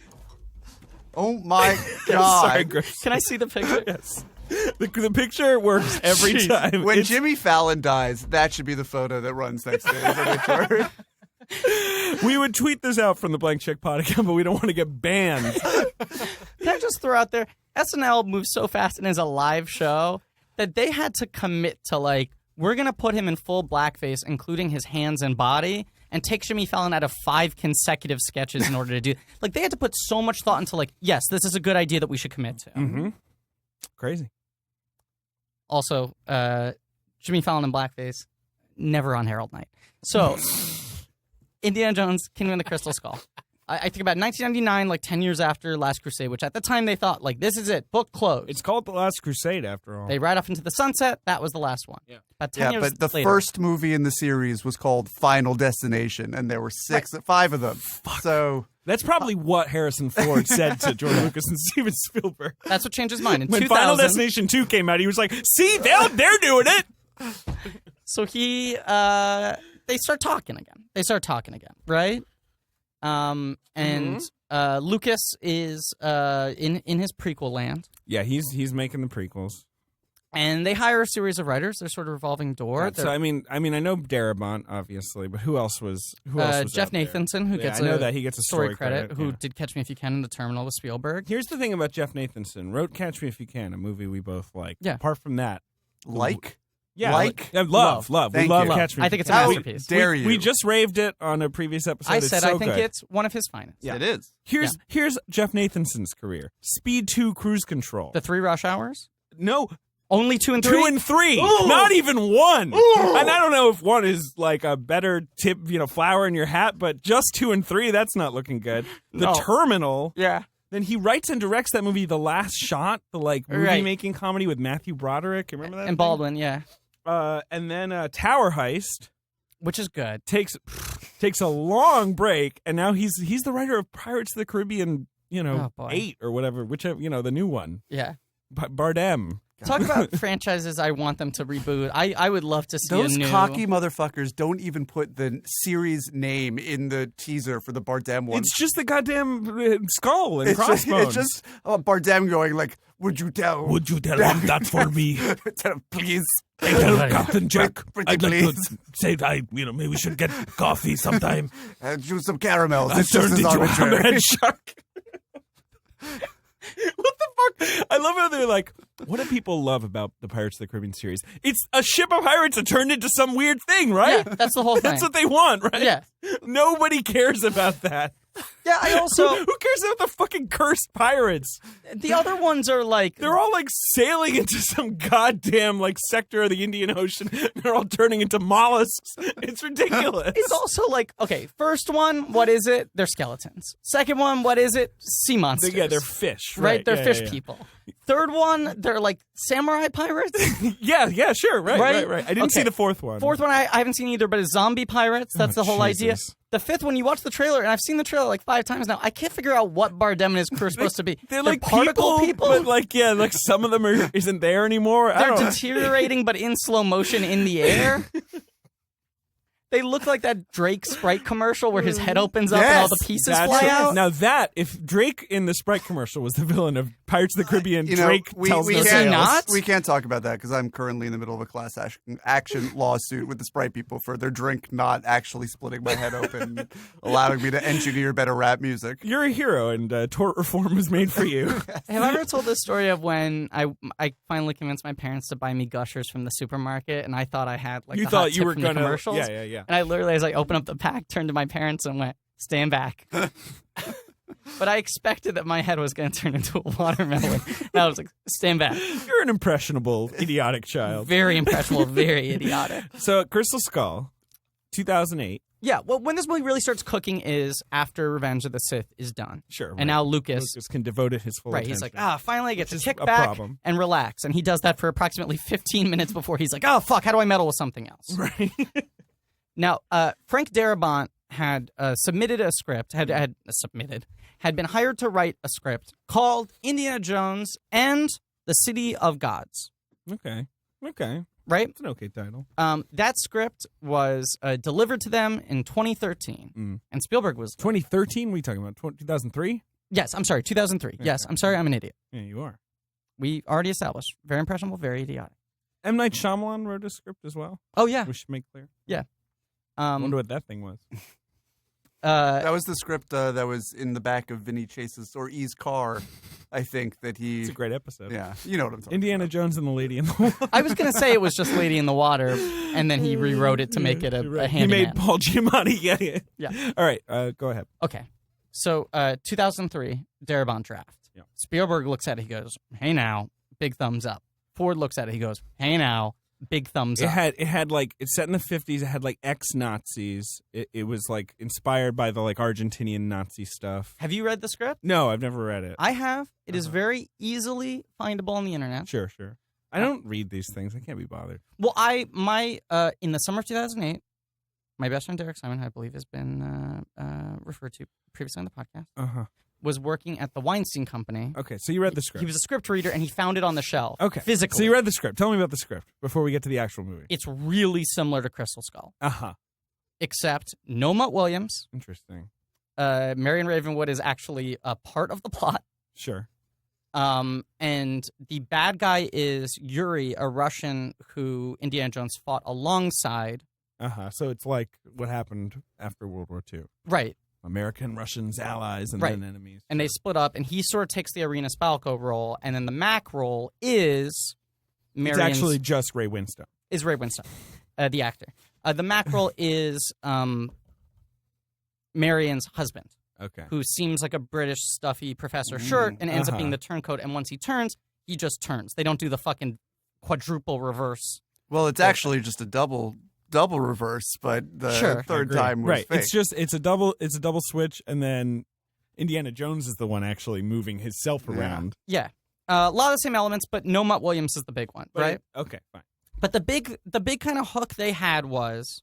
Oh, my God.
Sorry, Chris.
Can I see the picture?
Yes. The picture works every
Jeez.
time.
When
It's-
Jimmy Fallon dies, that should be the photo that runs next to his obituary.
we would tweet this out from the Blank Check Pod account, but we don't want to get banned.
Can I just throw out there? SNL moves so fast and is a live show that they had to commit to we're going to put him in full blackface, including his hands and body, and take Jimmy Fallon out of 5 consecutive sketches in order to do. They had to put so much thought into yes, this is a good idea that we should commit to.
Mm-hmm. Crazy.
Also, Jimmy Fallon in blackface, never on Herald Night. So, Indiana Jones, Kingdom of the Crystal Skull. I think about 1999, 10 years after Last Crusade, which at the time they thought, this is it, book closed.
It's called The Last Crusade, after all.
They ride off into the sunset. That was the last one.
Yeah.
About 10
Yeah,
years
but the
later,
first movie in the series was called Final Destination, and there were 5 of them. So
That's probably what Harrison Ford said to George Lucas and Steven Spielberg.
That's what changed his mind. In
When
2000,
Final Destination 2 came out, he was like, see, they're doing it.
So they start talking again, right? And Lucas is in his prequel land.
Yeah, he's making the prequels.
And they hire a series of writers. They're sort of revolving door.
So I mean, I know Darabont, obviously, but who else was?
Jeff
out there?
Nathanson, who gets
I know that he gets a
story credit, who
yeah.
did Catch Me If You Can in the Terminal with Spielberg.
Here's the thing about Jeff Nathanson: wrote Catch Me If You Can, a movie we both like.
Yeah.
Apart from that,
Yeah,
love. We
Thank
love
you.
Catch Me.
I
If
think
You
it's a
Can.
masterpiece.
Dare you?
We just raved it on a previous episode.
I
It's
said
so
I think
good.
it's one of his finest.
Yeah.
It is.
Here's Jeff Nathanson's career: Speed 2, Cruise Control.
The 3 Rush Hours?
No.
Only 2 and 3?
2 and 3, not even 1. And I don't know if 1 is a better tip, flower in your hat, but just 2 and 3, that's not looking good. The
No.
Terminal.
Yeah.
Then he writes and directs that movie, The Last Shot, the movie making comedy with Matthew Broderick. You remember that?
And Baldwin, yeah.
And then Tower Heist
Which is good.
takes a long break, and now he's the writer of Pirates of the Caribbean,
Oh, boy.
8 or whatever, whichever, the new one.
Yeah.
Bardem.
Talk about franchises I want them to reboot. I would love to see
Those
a new...
cocky motherfuckers don't even put the series name in the teaser for the Bardem one.
It's just the goddamn skull and crossbones.
It's just Bardem going like, would you tell
him that for me?
Tell him, please.
Tell Captain Jack.
Pretty
I'd like
please.
to say maybe we should get coffee sometime.
Choose some caramels.
I
It's just
turned
as
into a
arbitrary.
hammerhead shark. What the fuck? I love how they're like, what do people love about the Pirates of the Caribbean series? It's a ship of pirates that turned into some weird thing, right?
Yeah, that's the whole thing.
That's what they want, right?
Yeah.
Nobody cares about that.
Yeah, I also...
Who cares about the fucking cursed pirates?
The other ones are like...
They're all like sailing into some goddamn like sector of the Indian Ocean. They're all turning into mollusks. It's ridiculous.
It's also like, okay, first one, what is it? They're skeletons. Second one, what is it? Sea monsters.
Yeah, they're fish.
Right? They're
Yeah,
fish
yeah.
people. Third one, they're like samurai pirates.
Yeah, sure. Right. I didn't see
Okay.
the fourth one.
Fourth one, I haven't seen either, but it's zombie pirates. That's the whole idea.
Jesus.
The fifth one, you watch the trailer, and I've seen the trailer like 5 times now. I can't figure out what Bardem and his crew are supposed to be.
They're like
particle people.
but like like some of them isn't there anymore. I
They're
don't know.
deteriorating, but in slow motion in the air. They look like that Drake Sprite commercial where his head opens up and all the pieces fly out.
Now if Drake in the Sprite commercial was the villain of Pirates of the Caribbean, Drake tells
we
no
can't,
tales.
We can't talk about that because I'm currently in the middle of a class action lawsuit with the Sprite people for their drink not actually splitting my head open, allowing me to engineer better rap music.
You're a hero, and tort reform was made for you.
Have I ever told this story of when I finally convinced my parents to buy me Gushers from the supermarket, and I thought I had like
You
the
thought
hot
you
tip
were
from the
gonna,
commercials?
yeah.
And I literally, as I opened up the pack, turned to my parents and went, "Stand back." But I expected that my head was going to turn into a watermelon. And I was like, "Stand back."
You're an impressionable, idiotic child.
Very impressionable, very idiotic.
So, Crystal Skull, 2008.
Yeah, well, when this movie really starts cooking is after Revenge of the Sith is done.
Sure.
And now Lucas
can devote it his full
right,
attention.
he's like, finally I get to
is
kick
a
back
problem.
and relax. And he does that for approximately 15 minutes before he's like, oh, fuck, how do I meddle with something else?
Right.
Now, Frank Darabont had submitted a script, had been hired to write a script called Indiana Jones and the City of Gods.
Okay.
Right?
It's an okay title.
That script was delivered to them in 2013. And Spielberg was...
2013? What are you talking about? 2003?
Yes, I'm sorry, 2003.
Okay.
Yes, I'm sorry, I'm an idiot.
Yeah, you are.
We already established. Very impressionable, very idiotic.
M. Night Shyamalan wrote a script as well.
Oh, yeah.
We should make clear.
Yeah.
I wonder what that thing was.
That was the script that was in the back of Vinny Chase's or E's car, I think, that he...
It's a great episode.
Yeah, you know what I'm talking
Indiana
about.
Jones and the Lady in the Water.
I was going to say it was just Lady in the Water, and then he rewrote it to make it a handyman.
He made Paul Giamatti. Yeah. All right, go ahead.
Okay. So, 2003, Darabont draft.
Yeah.
Spielberg looks at it, he goes, hey now, big thumbs up. Ford looks at it, he goes, hey now, big thumbs up.
It had like, it's set in the 50s, it had like ex-Nazis. It was like inspired by the like Argentinian Nazi stuff.
Have you read the script?
No, I've never read it.
I have. It is very easily findable on the internet.
Sure. I don't read these things. I can't be bothered.
Well, in the summer of 2008, my best friend Derek Simon, I believe has been referred to previously on the podcast, was working at the Weinstein Company.
Okay, so you read the script.
He was a script reader, and he found it on the shelf.
Okay.
Physically.
So you read the script. Tell me about the script before we get to the actual movie.
It's really similar to Crystal Skull.
Uh-huh.
Except no Mutt Williams.
Interesting.
Marion Ravenwood is actually a part of the plot.
Sure.
And the bad guy is Yuri, a Russian who Indiana Jones fought alongside.
So it's like what happened after World War II.
Right.
American, Russians, allies, and then enemies.
And they split up, and he sort of takes the Irina Spalko role, and then the Mac role is Marion's...
It's actually just Ray Winstone.
Is Ray Winstone, the actor. The Mac role is Marion's husband.
Okay.
Who seems like a British stuffy professor shirt and ends up being the turncoat, and once he turns, he just turns. They don't do the fucking quadruple reverse.
Well, it's actually just a double reverse, but the third time was fake.
It's a double switch, and then Indiana Jones is the one actually moving himself around.
Yeah. A lot of the same elements, but no Mutt Williams is the big one, right?
Okay, fine.
But the big kind of hook they had was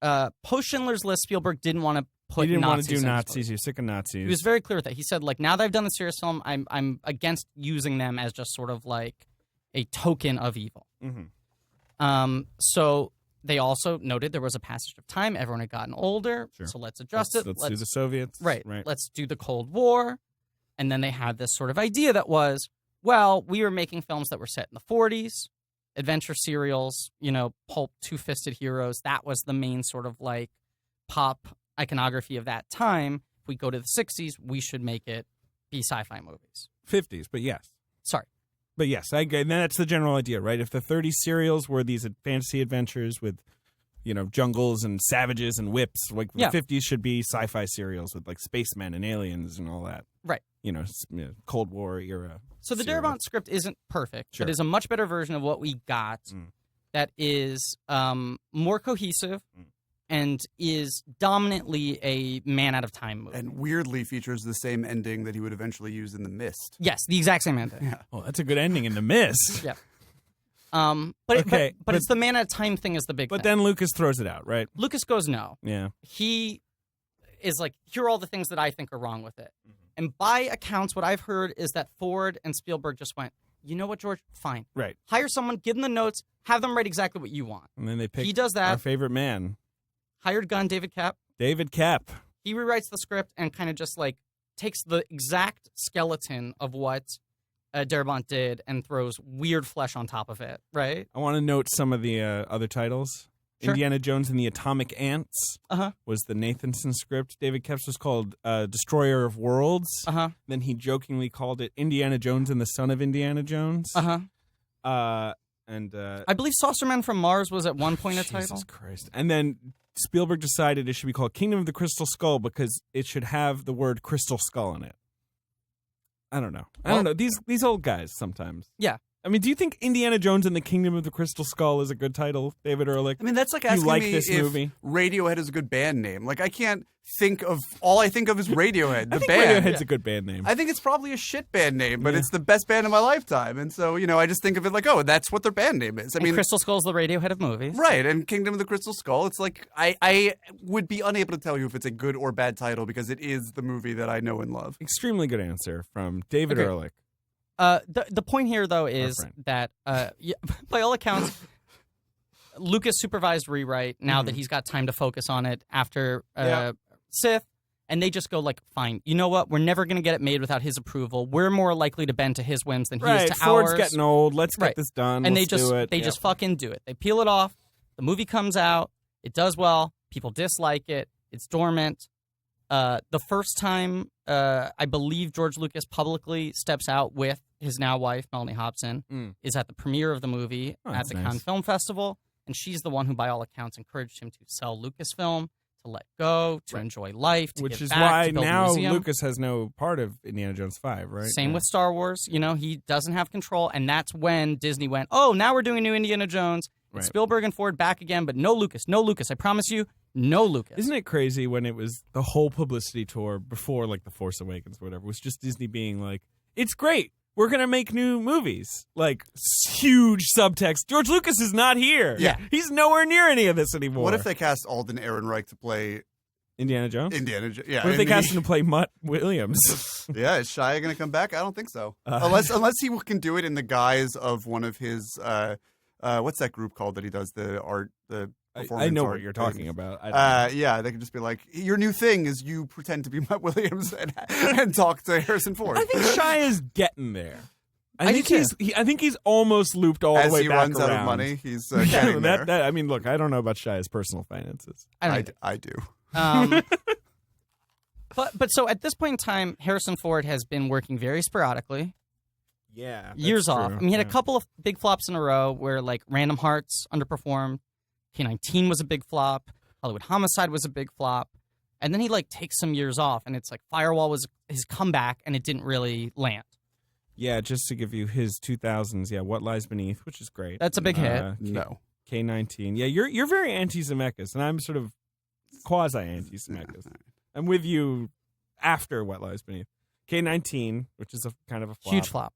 post Schindler's List, Spielberg didn't want to put Nazis.
He didn't want to do
in
Nazis. He was sick of Nazis.
He was very clear with that. He said, like, now that I've done the serious film, I'm against using them as just sort of like a token of evil.
Mm-hmm.
So they also noted there was a passage of time. Everyone had gotten older, so let's adjust it.
Let's do the Soviets.
Right. Let's do the Cold War. And then they had this sort of idea that was, well, we were making films that were set in the 40s, adventure serials, pulp, two-fisted heroes. That was the main sort of like pop iconography of that time. If we go to the 60s, we should make it be sci-fi movies.
50s, but yes.
Sorry.
But yes, and that's the general idea, right? If the 30s serials were these fantasy adventures with, jungles and savages and whips, like the 50s should be sci-fi serials with like spacemen and aliens and all that.
Right.
Cold War era.
So the Darabont script isn't perfect, but is a much better version of what we got that is more cohesive and is dominantly a man-out-of-time movie.
And weirdly features the same ending that he would eventually use in The Mist.
Yes, the exact same ending.
Yeah.
Oh, that's a good ending in The Mist.
Yeah. But it's the man-out-of-time thing is the big thing.
But then Lucas throws it out, right?
Lucas goes, no.
Yeah.
He is like, here are all the things that I think are wrong with it. And by accounts, what I've heard is that Ford and Spielberg just went, you know what, George? Fine.
Right.
Hire someone, give them the notes, have them write exactly what you want.
And then they pick
he does that.
Our favorite man.
Hired gun, David Kapp.
David Kapp.
He rewrites the script and kind of just like takes the exact skeleton of what Darabont did and throws weird flesh on top of it, right?
I want to note some of the other titles.
Sure.
Indiana Jones and the Atomic Ants was the Nathanson script. David Kapp's was called Destroyer of Worlds. Then he jokingly called it Indiana Jones and the Son of Indiana Jones. And
I believe Saucerman from Mars was at one point a title.
Jesus Christ. And then Spielberg decided it should be called Kingdom of the Crystal Skull because it should have the word crystal skull in it. I don't know. These old guys sometimes.
Yeah.
I mean, do you think Indiana Jones and the Kingdom of the Crystal Skull is a good title, David Ehrlich?
I mean, that's like asking me
this
if
movie?
Radiohead is a good band name. Like, I can't think of... All I think of is Radiohead, the
I think
band.
Radiohead's a good band name.
I think it's probably a shit band name, but it's the best band of my lifetime. And so, I just think of it like, oh, that's what their band name is. I mean,
Crystal Skull's the Radiohead of movies.
Right, and Kingdom of the Crystal Skull, it's like, I would be unable to tell you if it's a good or bad title because it is the movie that I know and love.
Extremely good answer from David Ehrlich.
The point here, though, is that, by all accounts, Lucas supervised rewrite now that he's got time to focus on it after Sith, and they just go like, fine, you know what? We're never going to get it made without his approval. We're more likely to bend to his whims than he is to
Ford's
ours.
Getting old. Let's get this done.
And
Let's do it.
They just fucking do it. They peel it off. The movie comes out. It does well. People dislike it. It's dormant. The first time, I believe George Lucas publicly steps out with his now wife, Melanie Hobson, is at the premiere of the movie at the Cannes Film Festival. And she's the one who, by all accounts, encouraged him to sell Lucasfilm, to let go, to enjoy life, to
Which
give
is
back,
why
to build a
now
museum.
Lucas has no part of Indiana Jones 5, right?
Same with Star Wars. He doesn't have control. And that's when Disney went, oh, now we're doing a new Indiana Jones. It's Spielberg and Ford back again, but no Lucas. No Lucas. I promise you, no Lucas.
Isn't it crazy when it was the whole publicity tour before, like, The Force Awakens or whatever, was just Disney being like, it's great. We're going to make new movies. Like, huge subtext. George Lucas is not here.
Yeah.
He's nowhere near any of this anymore.
What if they cast Alden Ehrenreich to play...
Indiana Jones?
Yeah.
What if they cast him to play Mutt Williams?
Yeah, is Shia going to come back? I don't think so. Unless he can do it in the guise of one of his... what's that group called that he does the art...
I know what you're talking about.
Yeah, they could just be like, your new thing is you pretend to be Mutt Williams and talk to Harrison Ford.
I think Shia is getting there. I think he's almost looped all the way back around.
As he runs out of money, he's getting there.
I mean, look, I don't know about Shia's personal finances.
I do.
But so at this point in time, Harrison Ford has been working very sporadically.
Yeah.
Years off.
True.
I mean, he had a couple of big flops in a row where, like, Random Hearts underperformed. K-19 was a big flop. Hollywood Homicide was a big flop. And then he, like, takes some years off, and it's like Firewall was his comeback, and it didn't really land.
Yeah, just to give you his 2000s, What Lies Beneath, which is great.
That's a big hit.
No.
K-19. Yeah, you're very anti-Zemeckis, and I'm sort of quasi-anti-Zemeckis. I'm with you after What Lies Beneath. K-19, which is a kind of a flop.
Huge flop.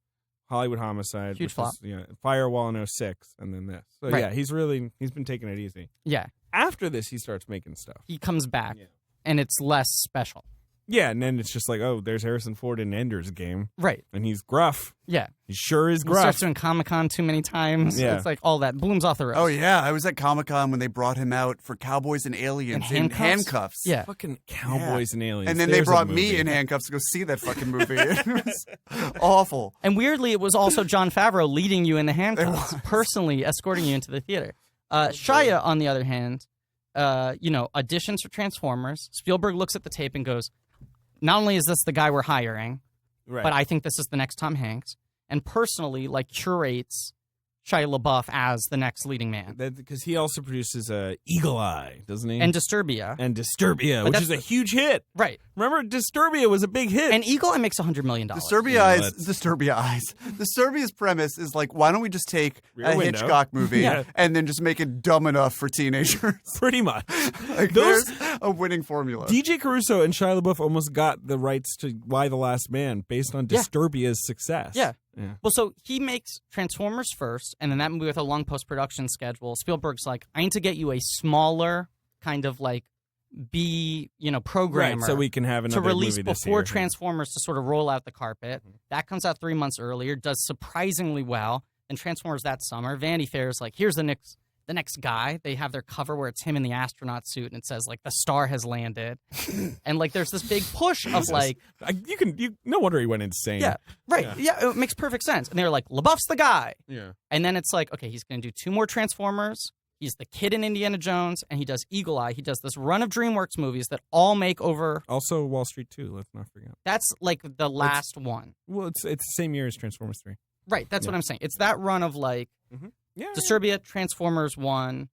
Hollywood Homicide.
Huge flop.
Firewall in 06, and then this. So,
right.
he's been taking it easy.
Yeah.
After this, he starts making stuff.
He comes back, and it's less special.
Yeah, and then it's just like, oh, there's Harrison Ford in Ender's Game.
Right.
And he's gruff.
Yeah.
He sure is
He
gruff.
starts doing Comic-Con too many times.
Yeah.
It's like all that blooms off the rose.
Oh, yeah. I was at Comic-Con when they brought him out for Cowboys and Aliens
in handcuffs. Yeah.
Fucking Cowboys and Aliens.
And then they brought me in handcuffs to go see that fucking movie. It was awful.
And weirdly, it was also Jon Favreau leading you in the handcuffs, personally escorting you into the theater. Shia, on the other hand, auditions for Transformers. Spielberg looks at the tape and goes, not only is this the guy we're hiring, but I think this is the next Tom Hanks. And personally, curates Shia LaBeouf as the next leading man.
Because he also produces Eagle Eye, doesn't he?
And Disturbia.
Which is a huge hit.
Right.
Remember, Disturbia was a big hit.
And Eagle Eye makes $100 million.
Disturbia's premise is like, why don't we just take a Hitchcock movie and then just make it dumb enough for teenagers?
Pretty much.
There's a winning formula.
DJ Caruso and Shia LaBeouf almost got the rights to Why the Last Man based on Disturbia's success.
Yeah. Well, so he makes Transformers first, and then that movie with a long post-production schedule. Spielberg's like, I need to get you a smaller kind of programmer,
right, so we can have another
to release
movie this
before
year.
Transformers to sort of roll out the carpet. That comes out 3 months earlier, does surprisingly well. And Transformers that summer, Vanity Fair is like, here's the next guy. They have their cover where it's him in the astronaut suit, and it says the star has landed, and there's this big push of
no wonder he went insane.
Yeah, right. Yeah, it makes perfect sense. And they're like, LaBeouf's the guy.
Yeah.
And then it's like, okay, he's going to do 2 more Transformers. He's the kid in Indiana Jones, and he does Eagle Eye. He does this run of DreamWorks movies that all make over.
Also, Wall Street 2. Let's not forget.
That's the last one.
Well, it's the same year as Transformers 3.
Right. That's what I'm saying. It's that run of Disturbia, Transformers 1,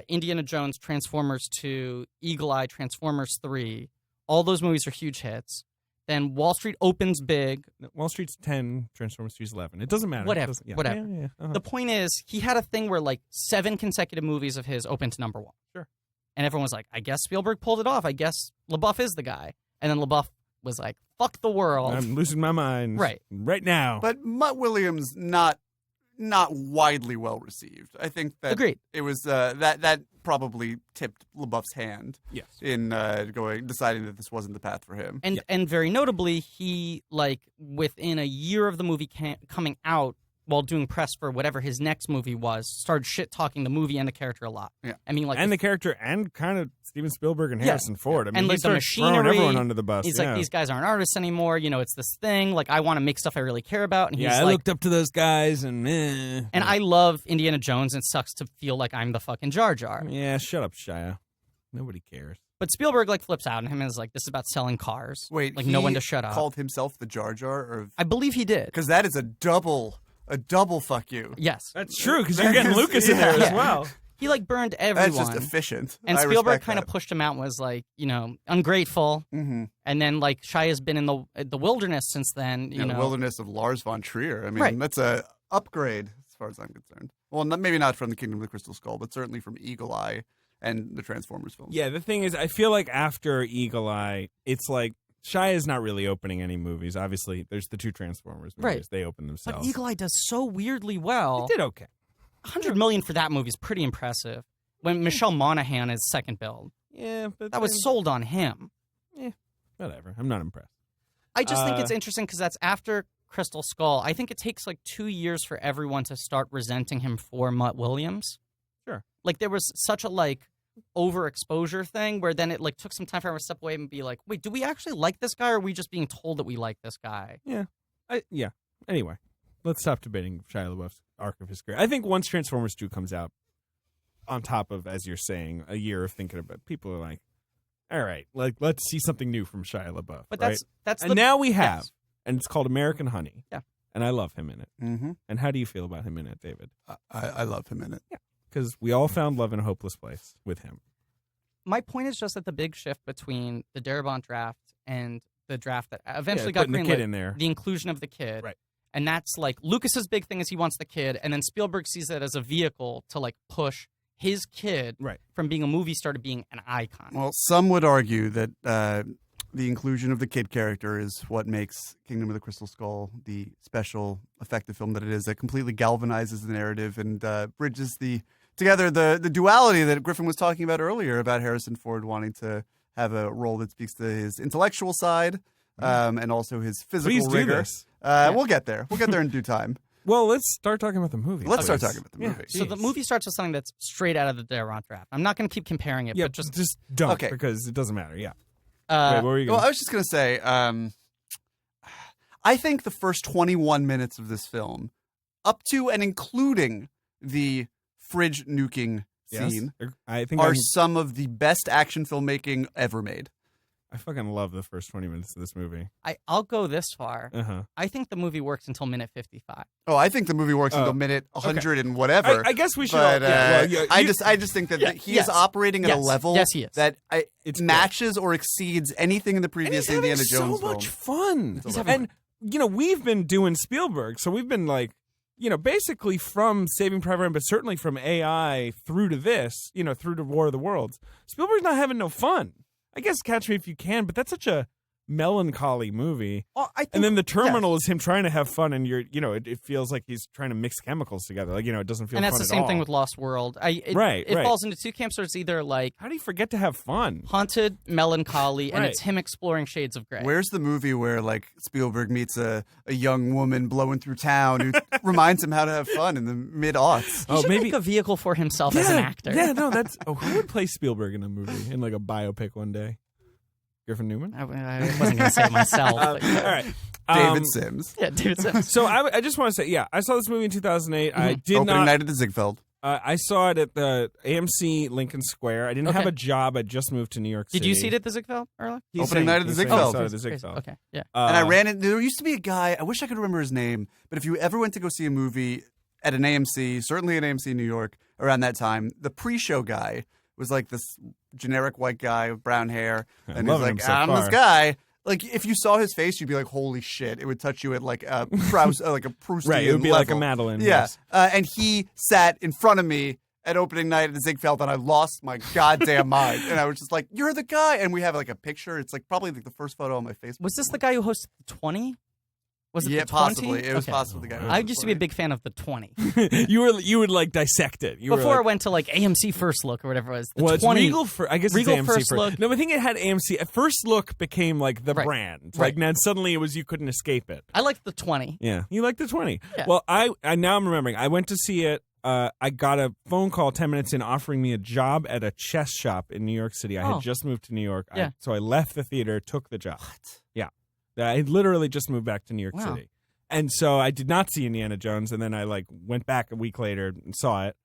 Indiana Jones, Transformers 2, Eagle Eye, Transformers 3. All those movies are huge hits. Then Wall Street opens big.
Wall Street's 10, Transformers 3's 11. It doesn't matter.
Whatever. Whatever.
Yeah. Uh-huh.
The point is, he had a thing where 7 consecutive movies of his opened to number 1.
Sure.
And everyone was like, I guess Spielberg pulled it off. I guess LaBeouf is the guy. And then LaBeouf was like, fuck the world.
I'm losing my mind.
Right
now.
But Mutt Williams, not widely well received. I think that
Agreed.
It was that probably tipped LaBeouf's hand.
Yes.
In deciding that this wasn't the path for him.
And very notably, he within a year of the movie coming out, while doing press for whatever his next movie was, started shit-talking the movie and the character a lot.
Yeah.
I mean,
and the character and kind of Steven Spielberg and Harrison Ford. I mean,
and
he
the
started
machinery,
throwing everyone under the bus.
He's like, these guys aren't artists anymore. It's this thing. I want to make stuff I really care about. And he's
I looked up to those guys and meh.
And I love Indiana Jones, and it sucks to feel like I'm the fucking Jar Jar.
Yeah, shut up, Shia. Nobody cares.
But Spielberg flips out on him and is like, this is about selling cars.
Wait,
no one to shut up.
Called himself the Jar Jar?
I believe he did.
Because that is a double fuck you.
Yes.
That's true, because you're getting Lucas in there as well.
He burned everyone.
That's just efficient.
And Spielberg kind of pushed him out and was like, ungrateful.
Mm-hmm.
And then Shia's been in the wilderness since then. You know,
the wilderness of Lars von Trier. I mean, that's a upgrade as far as I'm concerned. Well, maybe not from the Kingdom of the Crystal Skull, but certainly from Eagle Eye and the Transformers films.
Yeah, the thing is, I feel like after Eagle Eye, it's like Shia is not really opening any movies. Obviously, there's the 2 Transformers movies.
Right.
They open themselves.
But Eagle Eye does so weirdly well.
It did okay.
$100 million for that movie is pretty impressive. When Michelle Monaghan is second build.
Yeah, but
that was sold on him.
Whatever. I'm not impressed.
I just think it's interesting because that's after Crystal Skull. I think it takes 2 years for everyone to start resenting him for Mutt Williams.
Sure.
There was such a overexposure thing where then it took some time for everyone to step away and be like, wait, do we actually like this guy, or are we just being told that we like this guy?
Yeah. Anyway, let's stop debating Shia LaBeouf's arc of his career. I think once Transformers 2 comes out, on top of, as you're saying, a year of thinking about it, people are like, all right, let's see something new from Shia LaBeouf.
But
right?
that's
and now we have, and it's called American Honey.
Yeah.
And I love him in it.
Mm-hmm.
And how do you feel about him in it, David?
I love him in it.
Yeah. Because we all found love in a hopeless place with him.
My point is just that the big shift between the Darabont draft and the draft that eventually got
greenlit, the kid in there,
the inclusion of the kid,
right?
And that's Lucas's big thing is he wants the kid, and then Spielberg sees it as a vehicle to push his kid from being a movie star to being an icon.
Well, some would argue that the inclusion of the kid character is what makes Kingdom of the Crystal Skull the special effective film that it is. That completely galvanizes the narrative and bridges together the duality that Griffin was talking about earlier about Harrison Ford wanting to have a role that speaks to his intellectual side and also his physical rigor.
This.
We'll get there. We'll get there in due time.
Well, let's start talking about the movie.
Let's start talking about the movie.
So the movie starts with something that's straight out of the Darabont draft. I'm not going to keep comparing it, but just
don't,
okay.
because it doesn't matter. Yeah.
Wait,
what were you going
Well, I was just going to say, I think the first 21 minutes of this film, up to and including the fridge nuking scene,
I think
are some of the best action filmmaking ever made.
I fucking love the first 20 minutes of this movie.
I'll go this far.
Uh-huh.
I think the movie works until minute 55.
Oh, I think the movie works until minute 100 and whatever.
I guess we should.
But, I just think that he is operating at a level that it matches or exceeds anything in the previous Indiana Jones film.
So much fun. And we've been doing Spielberg, so we've been like, basically from Saving Private Ryan, but certainly from AI through to this, through to War of the Worlds. Spielberg's not having no fun. I guess Catch Me If You Can, but that's such a melancholy movie. And then The Terminal is him trying to have fun, and it feels like he's trying to mix chemicals together. Like, it doesn't feel fun at all. And that's the same
thing with Lost World. It falls into two camps, so it's either like...
How do you forget to have fun?
Haunted, melancholy, and it's him exploring shades of gray.
Where's the movie where, like, Spielberg meets a young woman blowing through town who reminds him how to have fun in the mid-aughts?
He should make a vehicle for himself as an actor.
Yeah, no, that's... who would play Spielberg in a movie, in like a biopic one day? Griffin Newman?
I wasn't going to say it myself. But,
all right.
David Sims.
Yeah, David Sims.
So I just want to say, I saw this movie in 2008. I did
Opening night at the Ziegfeld.
I saw it at the AMC Lincoln Square. I didn't have a job. I just moved to New York City.
Did you see it at the Ziegfeld, Ehrlich?
Opening night at the Ziegfeld.
I saw it at the Ziegfeld.
Okay, yeah.
And I ran it. There used to be a guy, I wish I could remember his name, but if you ever went to go see a movie at an AMC, certainly at AMC New York, around that time, the pre-show guy was like this generic white guy with brown hair. And he's like, I'm this guy. Like, if you saw his face, you'd be like, holy shit. It would touch you at like a Proustian
right, it would be
level.
like a Madeline.
Yeah. Yes. And he sat in front of me at opening night at the Ziegfeld, and I lost my goddamn mind. And I was just like, you're the guy. And we have like a picture. It's like probably like the first photo on my Facebook.
Was this the guy who hosted the 20? Was it the 20?
Possibly. It was possibly the guy.
I used to be a big fan of the 20.
You would like dissect it.
Before I went to like AMC First Look or whatever it was. The 20,
it's Regal. I guess
Regal
it's AMC
First Look.
No, I think it had AMC. First Look became like the brand. Like now suddenly it was you couldn't escape it.
I liked the 20.
Yeah, you liked the 20.
Yeah.
Well, I now I'm remembering. I went to see it. I got a phone call 10 minutes in offering me a job at a chess shop in New York City. I had just moved to New York.
Yeah.
So I left the theater, took the job.
What?
Yeah. I literally just moved back to New York City. And so I did not see Indiana Jones, and then I went back a week later and saw it.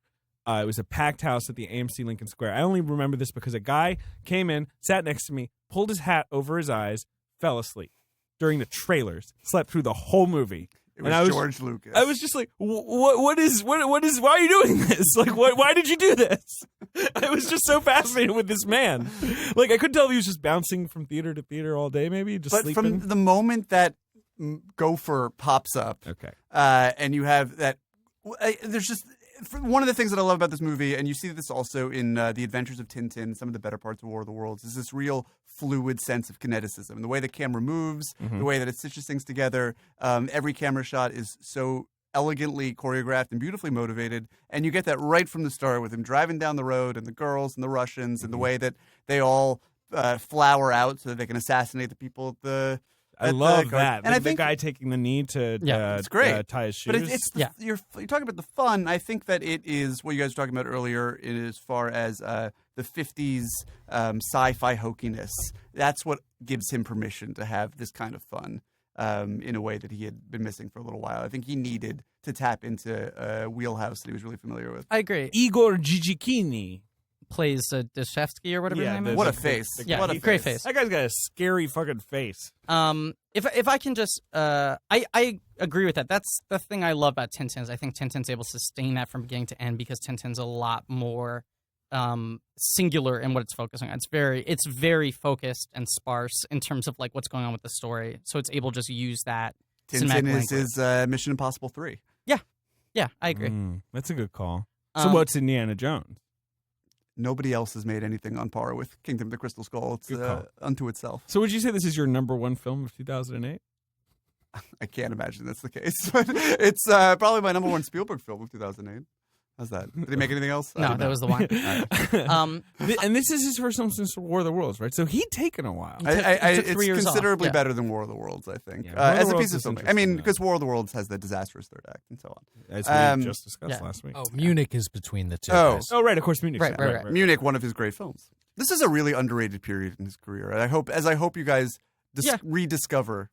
It was a packed house at the AMC Lincoln Square. I only remember this because a guy came in, sat next to me, pulled his hat over his eyes, fell asleep during the trailers, slept through the whole movie.
It was George Lucas.
I was just like, what is, why are you doing this? Like, why did you do this? I was just so fascinated with this man. Like, I couldn't tell if he was just bouncing from theater to theater all day, maybe, just sleeping.
But from the moment that Gopher pops up, and you have that, there's just one of the things that I love about this movie, and you see this also in The Adventures of Tintin, some of the better parts of War of the Worlds, is this real fluid sense of kineticism. The way the camera moves, the way that it stitches things together. Every camera shot is so elegantly choreographed and beautifully motivated, and you get that right from the start with him driving down the road and the girls and the Russians and the way that they all flower out so that they can assassinate the people at the...
I love that. And I think the guy taking the knee to
it's great.
tie his shoes.
But you're talking about the fun. I think that it is what you guys were talking about earlier as far as the 50s sci-fi hokiness. That's what gives him permission to have this kind of fun in a way that he had been missing for a little while. I think he needed to tap into a wheelhouse that he was really familiar with.
I agree.
Igor Gigichini
plays Dashevsky or whatever his name is.
What a face.
What a great face.
That guy's got a scary fucking face.
If I can just I agree with that. That's the thing I love about Tintin is I think Tintin's able to sustain that from beginning to end because Tintin's a lot more singular in what it's focusing on. It's very focused and sparse in terms of like what's going on with the story. So it's able to just use that.
Tintin is his Mission Impossible 3.
Yeah, I agree.
That's a good call. So what's Indiana Jones?
Nobody else has made anything on par with Kingdom of the Crystal Skull. It's unto itself.
So would you say this is your number one film of 2008?
I can't imagine that's the case. But it's probably my number one Spielberg film of 2008. How's that? Did he make anything else?
No, that was the one.
And this is his first film since War of the Worlds, right? So he'd taken a while.
It took 3 years
considerably
off.
better than War of the Worlds, I think.
Yeah, War of
as
the
a
Worlds
piece of
is
filming. I
interesting,
mean,
though.
because War of the Worlds has the disastrous third act and so on.
As we just discussed last week.
Oh, Munich is between the two.
Oh.
guys.
Oh, right, of course, Munich.
Right.
Munich, one of his great films. This is a really underrated period in his career. And I hope you guys rediscover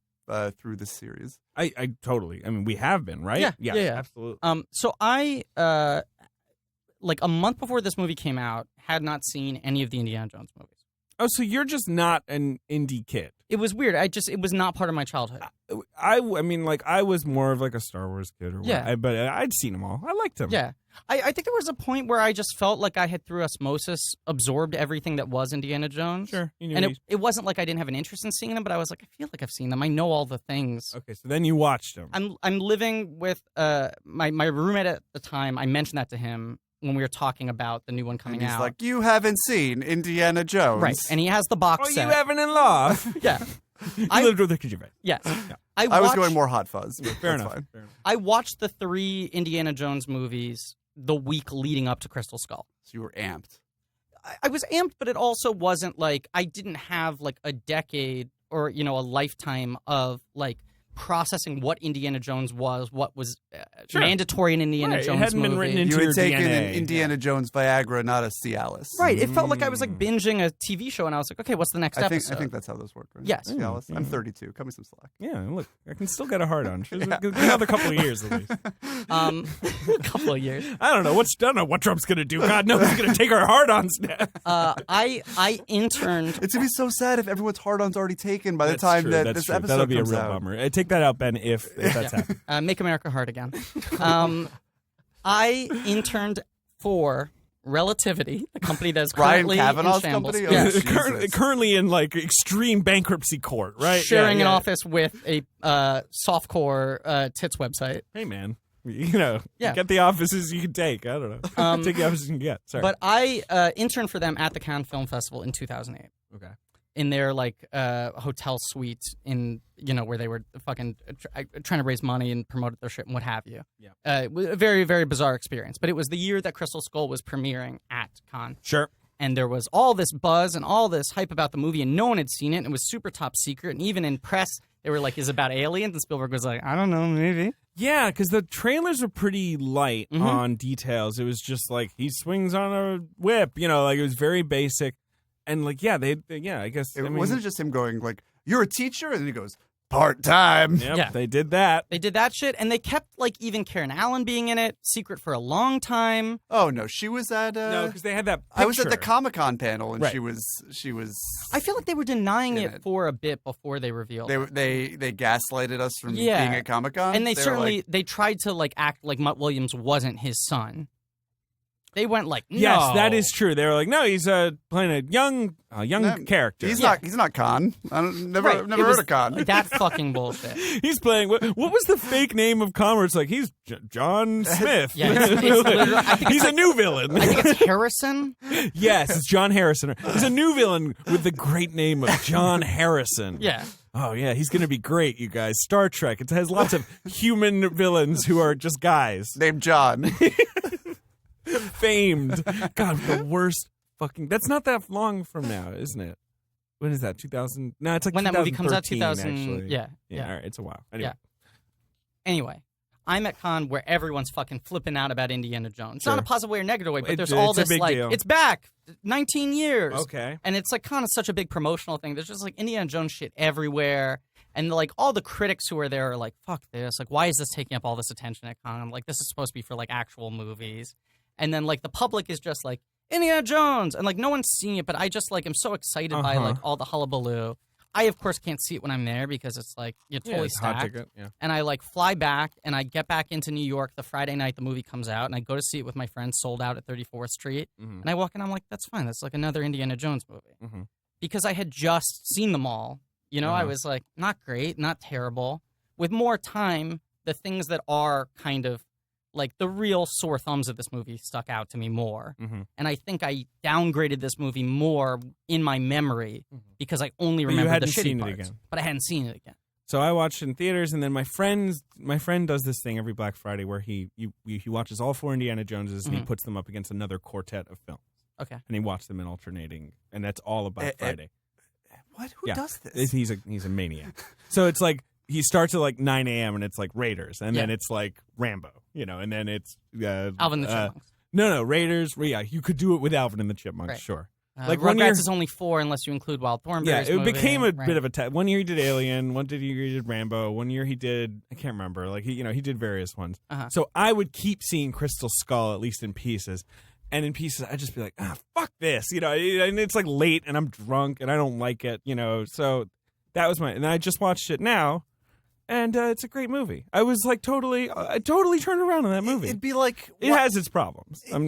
through this series.
I totally. I mean, we have been, right?
Yeah,
absolutely.
So I, like a month before this movie came out, had not seen any of the Indiana Jones movies.
Oh, so you're just not an indie kid.
It was weird. It was not part of my childhood.
I mean, like, I was more of like a Star Wars kid, but I'd seen them all. I liked them.
Yeah. I think there was a point where I just felt like I had, through osmosis, absorbed everything that was Indiana Jones.
Sure.
And it wasn't like I didn't have an interest in seeing them, but I was like, I feel like I've seen them. I know all the things.
Okay, so then you watched them.
I'm living with my roommate at the time. I mentioned that to him when we were talking about the new one coming
and he's
out.
like, you haven't seen Indiana Jones.
Right, and he has the box set.
You haven't in law.
Yeah.
You lived with her because you're right.
Yes.
Yeah.
I was going more Hot Fuzz. But
Fair
that's
enough.
fine.
I watched the 3 Indiana Jones movies the week leading up to Crystal Skull.
So you were amped.
I was amped, but it also wasn't like I didn't have like a decade or, a lifetime of like processing what Indiana Jones was, what was mandatory in Indiana Jones
it hadn't
movie.
been written into
You
your
had taken
DNA.
an Indiana Jones Viagra, not a Cialis.
Right. It felt like I was like binging a TV show, and I was like, okay, what's the next episode?
I think that's how those work, right?
Yes.
Cialis. I'm 32. Cut me some slack.
Yeah, look, I can still get a hard on. Another couple of years at least.
A couple of years.
I don't know what Trump's gonna do. God knows he's gonna take our hard-ons now.
I interned.
It's gonna be so sad if everyone's hard-on's already taken by the
That's
time
true,
that
that's
this
true.
episode
That'll be a
comes
real
out.
bummer. Take that out, Ben, if that's happening.
Make America hard again. I interned for Relativity, a company that's
Ryan
currently
Kavanaugh's
in shambles.
company?
Yeah.
Oh, Jesus.
Currently in like extreme bankruptcy court, right?
Sharing
Yeah.
an office with a softcore tits website.
Hey, man.
Yeah.
Get the offices you can take. I don't know. Take the offices you can get. Sorry.
But I interned for them at the Cannes Film Festival in 2008.
Okay.
In their like hotel suite in where they were fucking trying to raise money and promote their shit and what have you.
Yeah.
It was a very, very bizarre experience. But it was the year that Crystal Skull was premiering at Cannes.
Sure.
And there was all this buzz and all this hype about the movie, and no one had seen it. And it was super top secret. And even in press, they were like, "Is it about aliens?" And Spielberg was like, "I don't know, maybe."
Yeah, because the trailers were pretty light on details. It was just like he swings on a whip, like it was very basic. And like, I guess
Wasn't it just him going like, "You're a teacher," and then he goes, "Part-time."
Yep,
Yeah.
they did that.
They did that shit, and they kept like even Karen Allen being in it secret for a long time.
Oh no, she was at.
No, because they had that.
I was at the
picture.
Comic-Con panel, and
Right.
she was.
I feel like they were denying
In
it
it.
for a bit before they revealed it.
They gaslighted us from
Yeah.
being at Comic-Con,
And they
were
certainly
like,
they tried to like act like Mutt Williams wasn't his son. They went like, no.
Yes, that is true. They were like, no, he's playing a young character.
He's not Khan. Never
Right. It
heard
was
of Khan.
That fucking bullshit.
He's playing. What was the fake name of Conrad? It's like he's John Smith.
Yeah, it's literally- I think
he's
it's
a
like-
new villain.
I think it's Harrison.
Yes, it's John Harrison. He's a new villain with the great name of John Harrison.
Yeah.
Oh yeah, he's gonna be great, you guys. Star Trek. It has lots of human villains who are just guys.
Named John.
Famed. God, the worst fucking. That's not that long from now, isn't it? When is that? 2000? No, it's like
When that movie comes out,
2013,
2000.
Actually.
Yeah.
All right, it's a while. Anyway.
Yeah. Anyway, I'm at Con where everyone's fucking flipping out about Indiana Jones.
Sure.
Not a positive way or negative way, but there's
It's
all
a
this
big
like,
deal.
it's back, 19 years.
Okay.
And it's like kind of such a big promotional thing. There's just like Indiana Jones shit everywhere. And like all the critics who are there are like, fuck this. Like, why is this taking up all this attention at Con? I'm like, this is supposed to be for like actual movies. And then like the public is just like, Indiana Jones. And like no one's seeing it, but I just like am so excited by like all the hullabaloo. I, of course, can't see it when I'm there because it's like you're totally
it's hot
stacked.
ticket. Yeah.
And I like fly back and I get back into New York the Friday night the movie comes out and I go to see it with my friends sold out at 34th Street. And I walk in, I'm like, that's fine. That's like another Indiana Jones movie. Because I had just seen them all. I was like, not great, not terrible. With more time, the things that are kind of like the real sore thumbs of this movie stuck out to me more. And I think I downgraded this movie more in my memory because I only
But you
remember the
hadn't
shitty
seen it
parts.
again.
But I hadn't seen it again.
So I watched it in theaters, and then my friend does this thing every Black Friday where he watches all 4 Indiana Joneses and he puts them up against another quartet of films.
Okay.
And he watched them in alternating, and that's all about Friday.
What? Who does this?
He's a maniac. So it's like he starts at like 9 a.m. and it's like Raiders, and then it's like Rambo, and then it's
Alvin the Chipmunks.
No, Raiders. Yeah, you could do it with Alvin and the Chipmunks,
right.
Sure.
Like Rugrats is only 4 unless you include Wild Thornberry's
it
movie,
became a bit of a one year he did Alien, one year he did Rambo, one year he did I can't remember. Like he did various ones. So I would keep seeing Crystal Skull at least in pieces. And in pieces, I'd just be like, fuck this, and it's like late, and I'm drunk, and I don't like it, So that was and I just watched it now, and it's a great movie. I was like I totally turned around in that movie.
It'd be like
it has its problems. I'm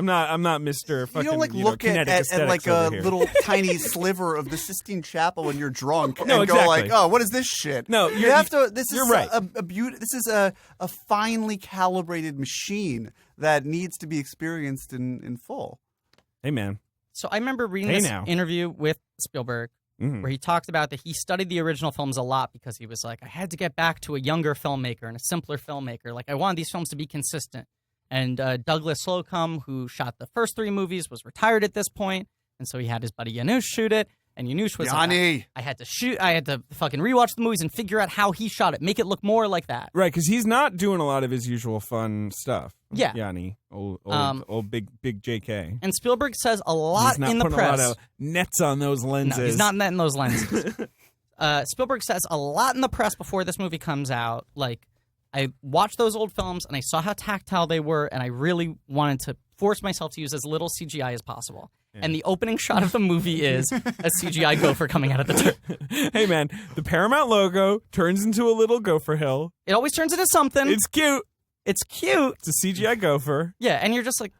not Mr. Fucking,
you don't look at like a little tiny sliver of the Sistine Chapel when you're drunk and go like, oh, what is this shit?
No,
you have to. This is
right.
This is a finely calibrated machine that needs to be experienced in full.
Hey, man.
So I remember reading this interview with Spielberg where he talked about that he studied the original films a lot because he was like, I had to get back to a younger filmmaker and a simpler filmmaker. Like, I wanted these films to be consistent. And Douglas Slocum, who shot the first 3 movies, was retired at this point, and so he had his buddy Janusz shoot it. And Janusz was like, I had to fucking rewatch the movies and figure out how he shot it, make it look more like that.
Right, because he's not doing a lot of his usual fun stuff.
Yeah.
Yanni, old big JK.
And Spielberg says a lot in the press.
He's not putting a lot of nets on those lenses.
No, he's not netting those lenses. Spielberg says a lot in the press before this movie comes out. Like, I watched those old films and I saw how tactile they were, and I really wanted to force myself to use as little CGI as possible. Yeah. And the opening shot of the movie is a CGI gopher coming out of the dirt.
Hey, man, the Paramount logo turns into a little gopher hill.
It always turns into something.
It's cute.
It's cute.
It's a CGI gopher.
Yeah, and you're just like,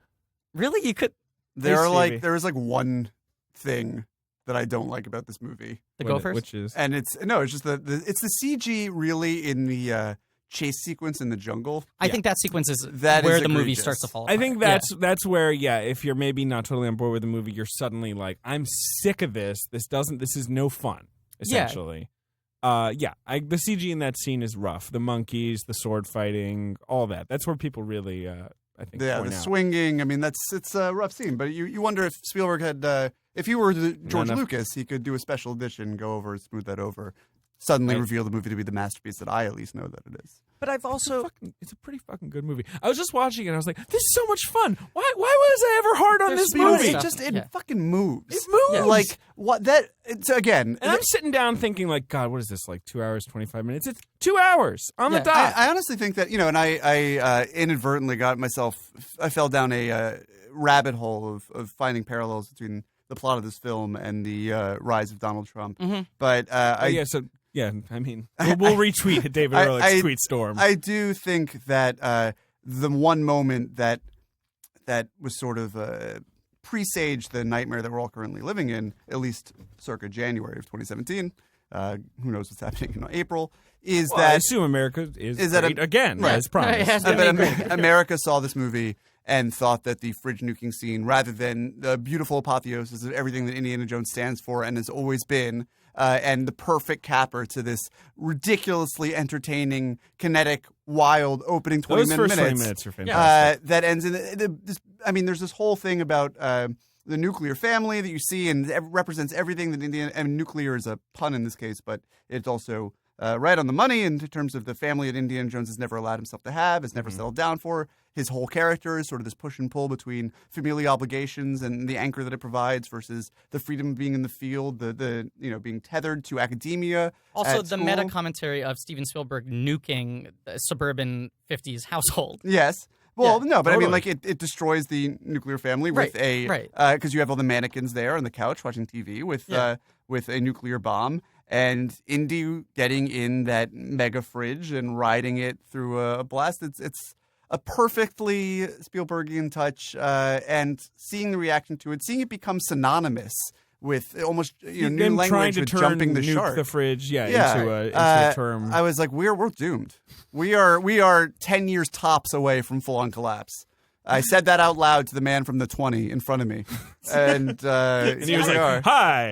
really? You could...
There is like one thing that I don't like about this movie.
The gophers?
Which is?
And it's just it's the CG really in the... chase sequence in the jungle.
I think that sequence is where the movie starts to fall apart.
I think that's where, if you're maybe not totally on board with the movie, you're suddenly like, I'm sick of this. This is no fun, essentially. The CG in that scene is rough. The monkeys, the sword fighting, all that. That's where people really, I think, point out.
Swinging. I mean, it's a rough scene, but you wonder if Spielberg had, if he were George Lucas, he could do a special edition, go over, smooth that over. Suddenly reveal the movie to be the masterpiece that I at least know that it is.
But I've also... It's a pretty fucking good movie. I was just watching it and I was like, this is so much fun. Why was I ever hard on this movie?
It fucking moves.
It moves.
Yeah. Like, what that... It's, again...
And I'm sitting down thinking like, God, what is this, like 2 hours, 25 minutes? It's 2 hours on the dot.
I honestly think that, and I inadvertently got myself... I fell down a rabbit hole of finding parallels between the plot of this film and the rise of Donald Trump. Mm-hmm. But
Yeah, I mean, we'll retweet David Ehrlich's tweet storm.
I do think that the one moment that was sort of presaged the nightmare that we're all currently living in, at least circa January of 2017, who knows what's happening in April, is that... I
assume America is great again, as promised.
America saw this movie and thought that the fridge nuking scene, rather than the beautiful apotheosis of everything that Indiana Jones stands for and has always been... and the perfect capper to this ridiculously entertaining, kinetic, wild opening 20 minutes.
Those first 20 minutes are fantastic.
That ends in there's this whole thing about the nuclear family that you see, and it represents everything that Indiana. I mean, nuclear is a pun in this case, but it's also right on the money in terms of the family that Indiana Jones has never allowed himself to have, has never settled down for. His whole character is sort of this push and pull between familial obligations and the anchor that it provides versus the freedom of being in the field, the being tethered to academia.
Also, the meta commentary of Steven Spielberg nuking the suburban 50s household.
Yes. Well, no, but totally. I mean, like, it destroys the nuclear family with because you have all the mannequins there on the couch watching TV with a nuclear bomb. And Indy getting in that mega fridge and riding it through a blast. It's a perfectly Spielbergian touch, and seeing the reaction to it, seeing it become synonymous with almost new language with jumping the shark.
The fridge, into a term.
I was like, we're doomed. We are 10 years tops away from full on collapse. I said that out loud to the man from the 20 in front of me. And
he was like, hi.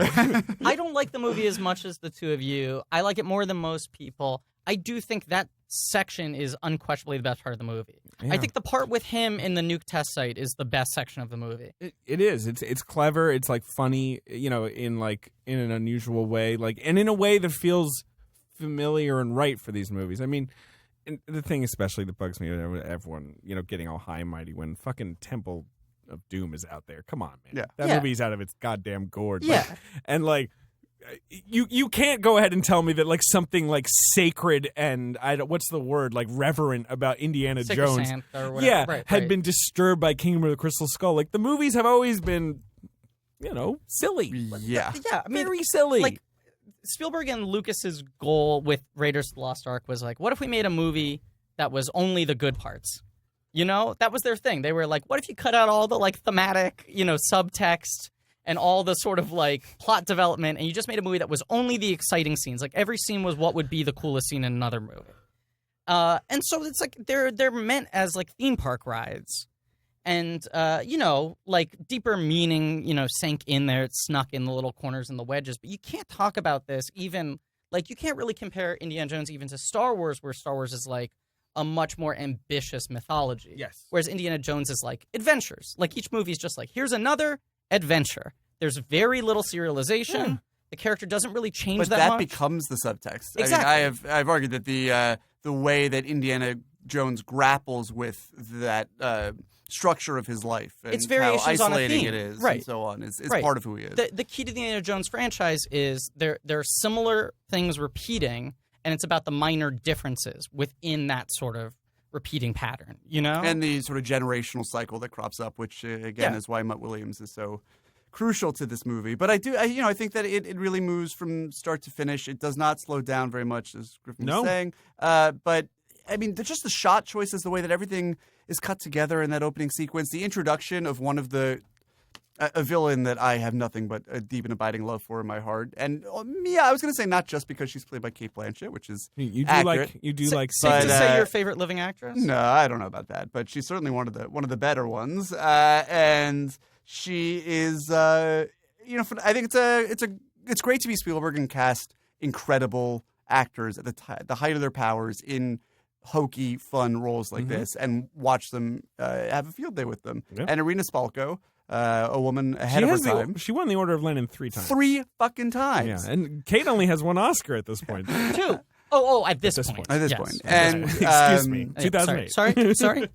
I don't like the movie as much as the two of you. I like it more than most people. I do think that section is unquestionably the best part of the movie. Yeah. I think the part with him in the nuke test site is the best section of the movie.
It is. It's clever. It's like funny, in an unusual way, and in a way that feels familiar and right for these movies. I mean, and the thing especially that bugs me, everyone, getting all high and mighty when fucking Temple of Doom is out there. Come on, man.
Yeah.
That movie's out of its goddamn gourd.
Yeah.
You can't go ahead and tell me that something sacred and what's the word, reverent about Indiana Jones had been disturbed by Kingdom of the Crystal Skull. The movies have always been silly.
Yeah.
I mean,
very silly.
Spielberg and Lucas's goal with Raiders of the Lost Ark was what if we made a movie that was only the good parts? That was their thing. They were what if you cut out all the thematic, subtext and all the sort of plot development, and you just made a movie that was only the exciting scenes. Every scene was what would be the coolest scene in another movie. And so it's they're meant as theme park rides. And, deeper meaning, sank in there. It snuck in the little corners and the wedges. But you can't talk about this even, you can't really compare Indiana Jones even to Star Wars, where Star Wars is, a much more ambitious mythology.
Yes.
Whereas Indiana Jones is, adventures. Each movie is just, here's another adventure. There's very little serialization. Yeah. The character doesn't really change that much.
But that becomes the subtext.
Exactly.
I mean, I've argued that the way that Indiana Jones grapples with that structure of his life and
it's
how
variations on a
isolating
theme.
it is
Right.
and so on is
right.
part of who he is.
The key to the Indiana Jones franchise is there are similar things repeating, and it's about the minor differences within that sort of repeating pattern,
And the sort of generational cycle that crops up, which, again, is why Mutt Williams is so crucial to this movie. But I think that it really moves from start to finish. It does not slow down very much, as Griffin was saying. But, I mean, just the shot choices, the way that everything is cut together in that opening sequence, the introduction of one of a villain that I have nothing but a deep and abiding love for in my heart. And I was going to say not just because she's played by Cate Blanchett, which is accurate.
Safe to say your favorite living actress?
No, I don't know about that, but she's certainly one of the better ones. And she is, I think it's great to be Spielberg and cast incredible actors at the height of their powers in hokey, fun roles like this, and watch them have a field day with them. Yep. And Irina Spalko, a woman ahead of her time.
She won the Order of Lenin 3 times.
3 fucking times.
Yeah, and Kate only has 1 Oscar at this point.
2. At this point.
At this
yes.
point. And
excuse me, 2008.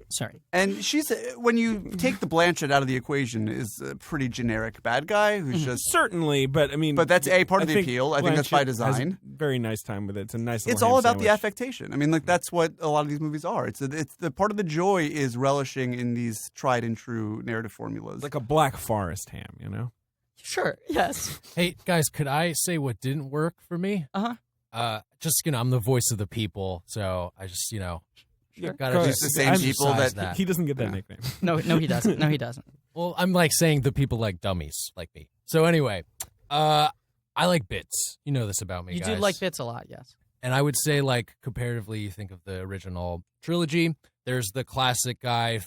Sorry.
And she's when you take the Blanchett out of the equation, is a pretty generic bad guy who's just
certainly, but I mean,
but that's part of the appeal. I think that's by design.
Has a very nice time with it. It's a nice.
It's all about the affectation. I mean, that's what a lot of these movies are. It's the part of the joy is relishing in these tried and true narrative formulas,
like a Black Forest ham,
Sure. Yes.
Hey guys, could I say what didn't work for me? Just I'm the voice of the people, so I just gotta
just the same people
that
he doesn't get that nickname.
No, he doesn't. No, he doesn't.
Well, I'm saying the people like dummies like me. So anyway, I like bits. You know this about me.
You
guys.
do like bits a lot, yes.
And I would say, comparatively, you think of the original trilogy. There's the classic guy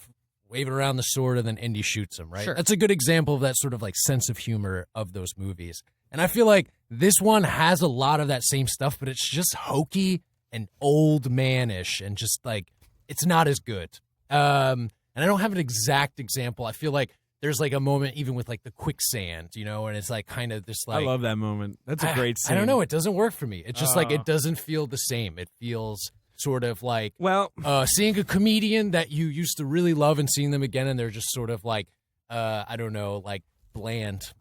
waving around the sword, and then Indy shoots him. Right.
Sure.
That's a good example of that sort of sense of humor of those movies. And I feel like this one has a lot of that same stuff, but it's just hokey and old man-ish and just it's not as good. And I don't have an exact example. I feel like there's a moment even with the quicksand, and it's kind of this
I love that moment. That's a great scene.
I don't know. It doesn't work for me. It's just it doesn't feel the same. It feels sort of seeing a comedian that you used to really love and seeing them again, and they're just sort of I don't know, bland.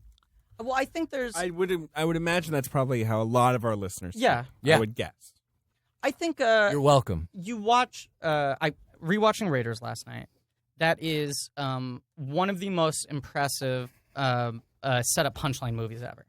Well, I think there's.
I would imagine that's probably how a lot of our listeners.
Yeah.
I would guess.
I think.
You're welcome.
You watch. I rewatching Raiders last night. That is one of the most impressive setup punchline movies ever.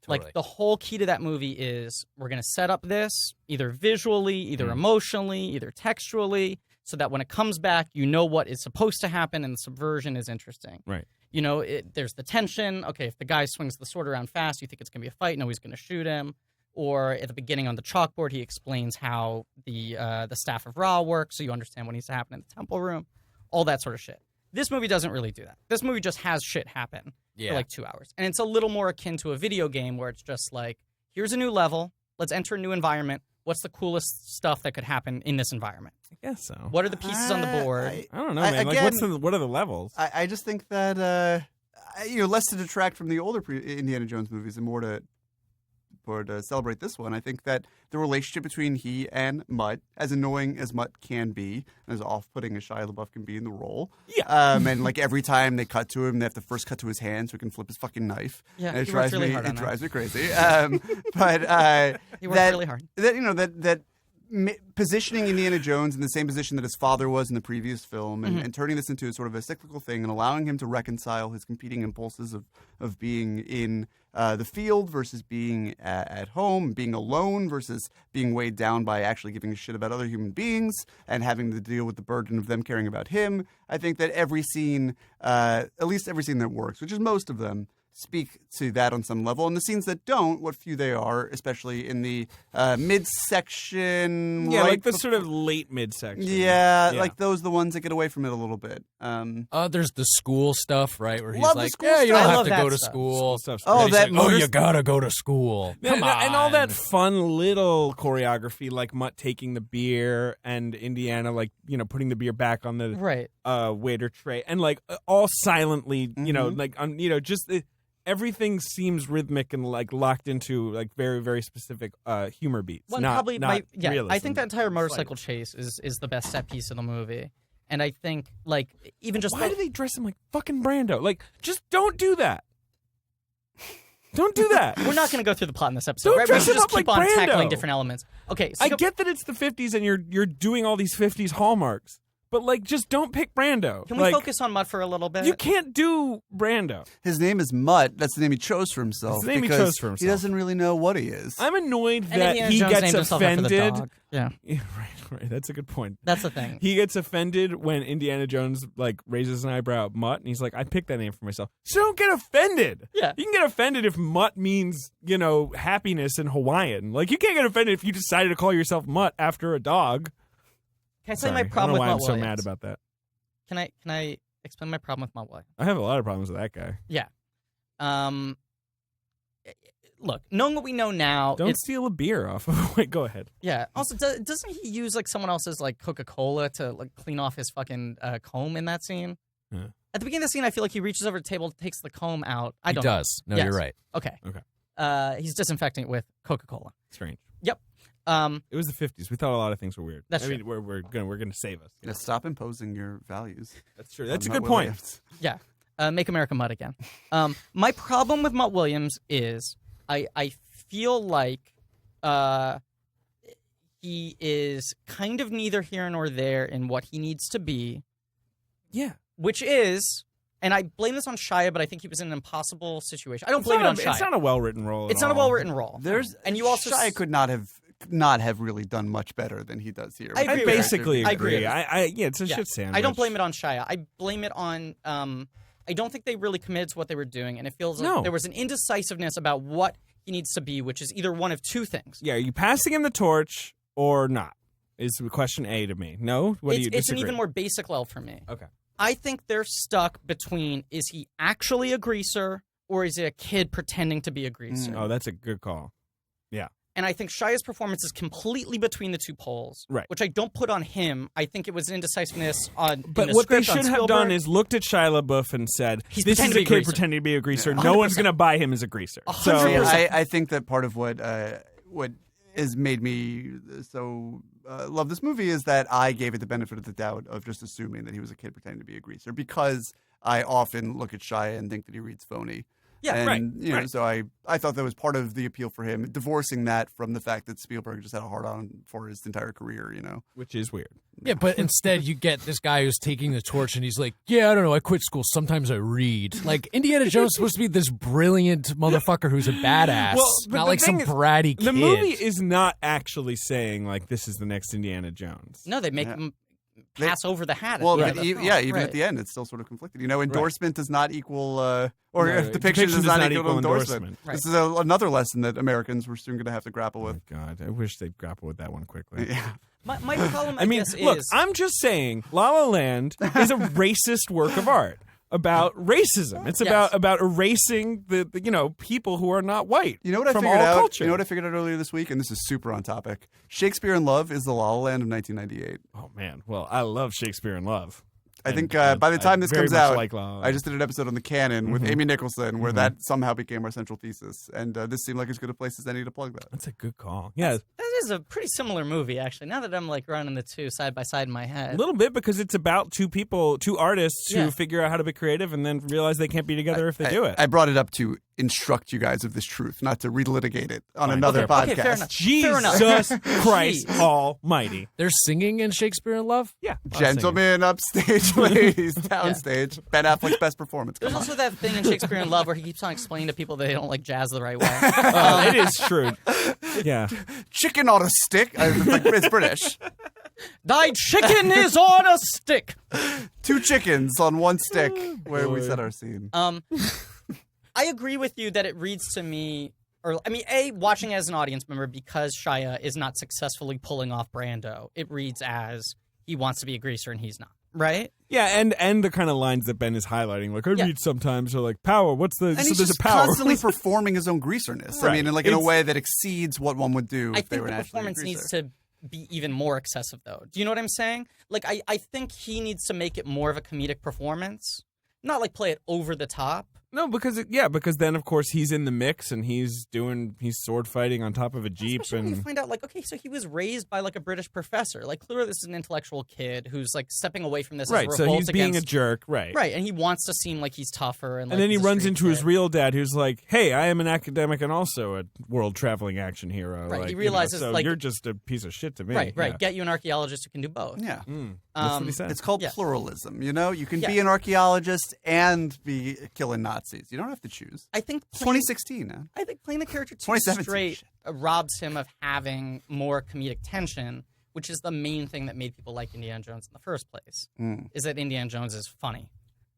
Totally.
The whole key to that movie is we're going to set up this either visually, either emotionally, either textually, so that when it comes back, you know what is supposed to happen, and the subversion is interesting.
Right.
There's the tension. Okay, if the guy swings the sword around fast, you think it's going to be a fight. No, he's going to shoot him. Or at the beginning on the chalkboard, he explains how the Staff of Ra works, so you understand what needs to happen in the temple room. All that sort of shit. This movie doesn't really do that. This movie just has shit happen for like 2 hours. And it's a little more akin to a video game where it's just like, here's a new level. Let's enter a new environment. What's the coolest stuff that could happen in this environment?
I guess so.
What are the pieces on the board?
I don't know, man.
Again,
What are the levels?
I just think that less to detract from the older Indiana Jones movies and more to celebrate this one. I think that the relationship between he and Mutt, as annoying as Mutt can be, and as off-putting as Shia LaBeouf can be in the role, and like every time they cut to him, they have to first cut to his hand so he can flip his fucking knife.
Yeah,
and it
he
drives
works really
me.
hard on
It
that.
drives me crazy. But
He worked really hard.
That positioning Indiana Jones in the same position that his father was in the previous film, and turning this into sort of a cyclical thing, and allowing him to reconcile his competing impulses of being in the field versus being at home, being alone versus being weighed down by actually giving a shit about other human beings and having to deal with the burden of them caring about him. I think that every scene, at least every scene that works, which is most of them, speak to that on some level. And the scenes that don't, what few they are, especially in the midsection.
Yeah,
right
like the sort of late midsection.
Yeah, like those are the ones that get away from it a little bit.
There's the school stuff, right? Where he's
Love the
like,
school
yeah, you
stuff.
don't
I
have
love
to
that
go to
stuff.
school.
Stuff's
Oh,
great.
that
He's like,
motor-
you gotta go to school. Come on.
And all that fun little choreography, like Mutt taking the beer and Indiana, like, putting the beer back on the
Right.
waiter tray, and like all silently, like just everything seems rhythmic and like locked into like very, very specific humor beats.
Well,
not
probably
not realism.
I think that entire motorcycle chase is the best set piece of the movie. And I think, like, even just...
Why do they dress him like fucking Brando? Like, just don't do that. Don't do that.
We're not going to go through the plot in this episode,
Don't
right?
dress
We
him
just
up
keep
like
on
Brando.
tackling different elements. Okay, so
I get that it's the 50s and you're doing all these 50s hallmarks, but like, just don't pick Brando.
Can we
like,
focus on Mutt for a little bit?
You can't do Brando.
His name is Mutt. That's the name he chose for himself.
That's the name he
because
chose for himself.
He doesn't really know what he is.
I'm annoyed
And
that
Indiana
he
Jones
gets
named himself after the
offended.
dog. Yeah,
Right. That's a good point.
that's the thing.
He gets offended when Indiana Jones like raises an eyebrow at Mutt, and he's like, "I picked that name for myself." So don't get offended.
Yeah.
You can get offended if Mutt means happiness in Hawaiian. Like you can't get offended if you decided to call yourself Mutt after a dog.
Can I tell you my
Sorry,
problem
I
with
don't know why
Mutt
I'm so
Williams?
mad about that.
Can I explain my problem with Mutt Williams?
I have a lot of problems with that guy.
Yeah. Look, knowing what we know now,
Don't steal a beer off of. Wait, go ahead.
yeah. Also, doesn't he use like someone else's like Coca-Cola to like clean off his fucking comb in that scene?
Yeah.
At the beginning of the scene, I feel like he reaches over the table, takes the comb out. I
He
don't know.
does. No,
Yes.
you're right.
Okay.
Okay.
He's disinfecting it with Coca-Cola.
Strange.
Yep.
It was the 50s. We thought a lot of things were weird.
That's
I mean, we're gonna save us.
Yeah, stop imposing your values.
That's true. That's a
Mutt
good point.
Williams.
Yeah. Make America Mutt again. My problem with Mutt Williams is I feel like he is kind of neither here nor there in what he needs to be.
Yeah.
Which is, and I blame this on Shia, but I think he was in an impossible situation. I don't blame it on Shia.
It's not a well-written role.
It's not a well-written role.
And
you also
Shia could not have really done much better than he does here.
I agree
I
with
basically
that. I agree
agree.
with
Yeah, it's a shit sandwich.
I don't blame it on Shia. I blame it on. I don't think they really committed to what they were doing, and it feels like there was an indecisiveness about what he needs to be, which is either one of two things.
Yeah, are you passing him the torch or not? Is question A to me. No? What do you disagree?
It's an even more basic level for me.
Okay.
I think they're stuck between, is he actually a greaser or is it a kid pretending to be a greaser?
Oh, that's a good call. Yeah.
And I think Shia's performance is completely between the two poles,
Right.
which I don't put on him. I think it was an indecisiveness on
But
in the
what they
script on
should have
Spielberg.
done is looked at Shia LaBeouf and said,
He's
this is
pretending to
a
be a
kid
greaser.
pretending to be a greaser.
Yeah.
No one's
100%.
going to buy him as a greaser.
100%.
I think that part of what has made me so love this movie is that I gave it the benefit of the doubt of just assuming that he was a kid pretending to be a greaser, because I often look at Shia and think that he reads phony.
Yeah,
and,
right,
You know,
right.
so I thought that was part of the appeal for him, divorcing that from the fact that Spielberg just had a hard-on for his entire career, you know?
Which is weird.
Yeah, but instead you get this guy who's taking the torch and he's like, yeah, I don't know, I quit school. Sometimes I read. Like, Indiana Jones is supposed to be this brilliant motherfucker who's a badass,
but
not
the
like some
thing is,
bratty kid.
The movie is not actually saying, like, this is the next Indiana Jones.
No, they make him pass over the hat.
Well,
at the end of the film.
even
Right.
at the end, it's still sort of conflicted. Endorsement does not equal,
No,
depiction does not equal
endorsement.
Right.
This is another lesson that Americans were soon going to have to grapple with.
Oh, God, I wish they'd grapple with that one quickly.
Yeah.
My problem, I
mean,
guess,
look,
is
I'm just saying, La La Land is a racist work of art about racism. It's about erasing the people who are not white.
You know what I
from
figured
all
out?
culture.
You know what I figured out earlier this week, and this is super on topic. Shakespeare in Love is the La La Land of 1998.
Oh man, well, I love Shakespeare in Love.
I think by the time this
very
comes
much
out,
like La La Land.
I just did an episode on the canon with Amy Nicholson, where that somehow became our central thesis, and this seemed like as good a place as any to plug that.
That's a good call. Yeah,
that is a pretty similar movie, actually. Now that I'm like running the two side by side in my head,
a little bit, because it's about two artists who
Yeah.
figure out how to be creative and then realize they can't be together if they do it.
I brought it up to instruct you guys of this truth, not to relitigate it on another podcast.
Okay, fair enough.
Jesus Christ
Jeez.
Almighty!
There's singing in Shakespeare in Love?
Yeah,
Gentlemen upstage, ladies downstage. Ben Affleck's best performance.
There's
Come on.
also that thing in Shakespeare in Love where he keeps on explaining to people they don't like jazz the right way.
It is true. Yeah.
Chicken on a stick. It's British.
Thy chicken is on a stick.
2 chickens on 1 stick. Where we set our scene.
I agree with you that it reads to me, watching as an audience member, because Shia is not successfully pulling off Brando, it reads as he wants to be a greaser and he's not. Right?
Yeah, and the kind of lines that Ben is highlighting, like I read sometimes are like power. What's the
And
so
he's
there's
just
a power
constantly performing his own greaserness.
Right.
I mean, in a way that exceeds what one would do
I
if they
think
were
the
naturally a
performance
greaser.
needs to be even more excessive, though. Do you know what I'm saying? Like, I think he needs to make it more of a comedic performance, not like play it over the top.
No, because then of course he's in the mix and he's sword fighting on top of a jeep,
Especially when
and
you find out, like, okay, so he was raised by like a British professor. Like, clearly this is an intellectual kid who's like stepping away from this.
right.
As a
So
revolt
he's being a
against,
jerk, right?
right, and he wants to seem like he's tougher. And
And then he
he's a
runs
street
into his
kid.
real dad, who's like, "Hey, I am an academic and also a world traveling action hero."
Right,
Like,
he realizes,
so
like-
you're just a piece of shit to me.
Right.
Yeah.
Get you an archaeologist who can do both.
Yeah.
That's what he said.
It's called
Yeah.
pluralism, You can
Yeah.
be an archaeologist and be killing Nazis. You don't have to choose.
I think
It's 2016 now.
I think playing the character too
2017.
straight robs him of having more comedic tension, which is the main thing that made people like Indiana Jones in the first place. Is that Indiana Jones is funny.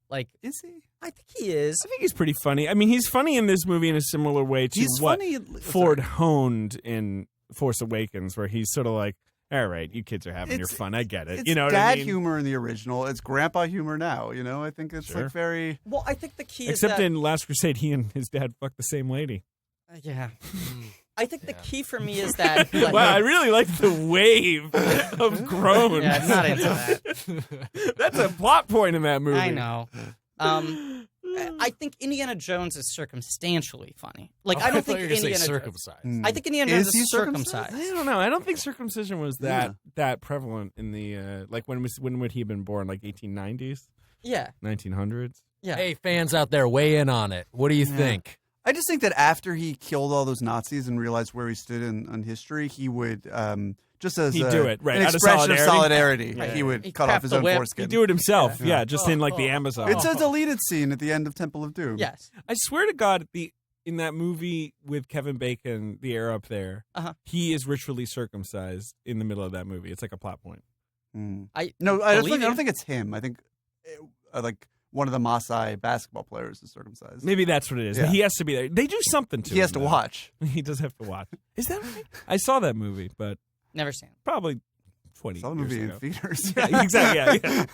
Like,
Is he?
I think he is.
I think he's pretty funny. I mean, he's funny in this movie in a similar way to
He's
what
funny.
Ford honed in Force Awakens, where he's sort of like, all right, you kids are having your fun. I get it.
It's
You know what
dad
I mean?
humor in the original. It's grandpa humor now. I think it's
Sure.
like very.
Well, I think the key
Except
is that,
in Last Crusade, he and his dad fucked the same lady.
yeah. I think the key for me is that like,
Wow, I really like the wave of groans.
yeah, I'm not into that.
That's a plot point in that movie.
I know. I think Indiana Jones is circumstantially funny. Like, I don't think
you were gonna say
Indiana
circumcised.
I think Indiana Jones
Is he
is circumcised.
I don't know. I don't think circumcision was that prevalent in the like when would he have been born? Like 1890s,
Yeah.
1900s.
Yeah.
Hey, fans out there, weigh in on it. What do you think?
I just think that after he killed all those Nazis and realized where he stood in history, he would just as
He'd do it, right,
an
out of
expression of solidarity.
Yeah.
He would
He'd
cut
craft
off his
the
own
whip.
foreskin.
He'd do it himself. Yeah, just in like the Amazon.
It's a deleted scene at the end of Temple of Doom.
Yes.
I swear to God, in that movie with Kevin Bacon, The Air Up There, he is ritually circumcised in the middle of that movie. It's like a plot point.
I
don't think it's him. I think like one of the Maasai basketball players is circumcised.
Maybe that's what it is.
Yeah.
He has to be there. They do something to him.
He has to
though.
watch.
He does have to watch. Is that right? I saw that movie, but
never seen it.
probably 20
Saw the
years
movie
ago.
in theaters.
Yeah, exactly. Yeah.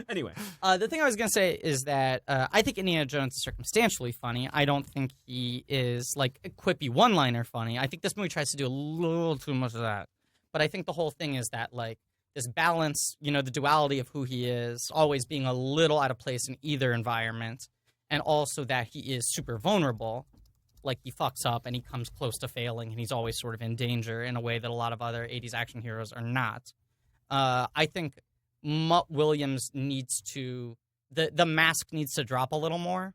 Anyway.
The thing I was going to say is that I think Indiana Jones is circumstantially funny. I don't think he is, like, a quippy one-liner funny. I think this movie tries to do a little too much of that. But I think the whole thing is that, like, this balance, the duality of who he is, always being a little out of place in either environment, and also that he is super vulnerable. Like, he fucks up and he comes close to failing, and he's always sort of in danger in a way that a lot of other 80s action heroes are not. I think Mutt Williams needs to the mask needs to drop a little more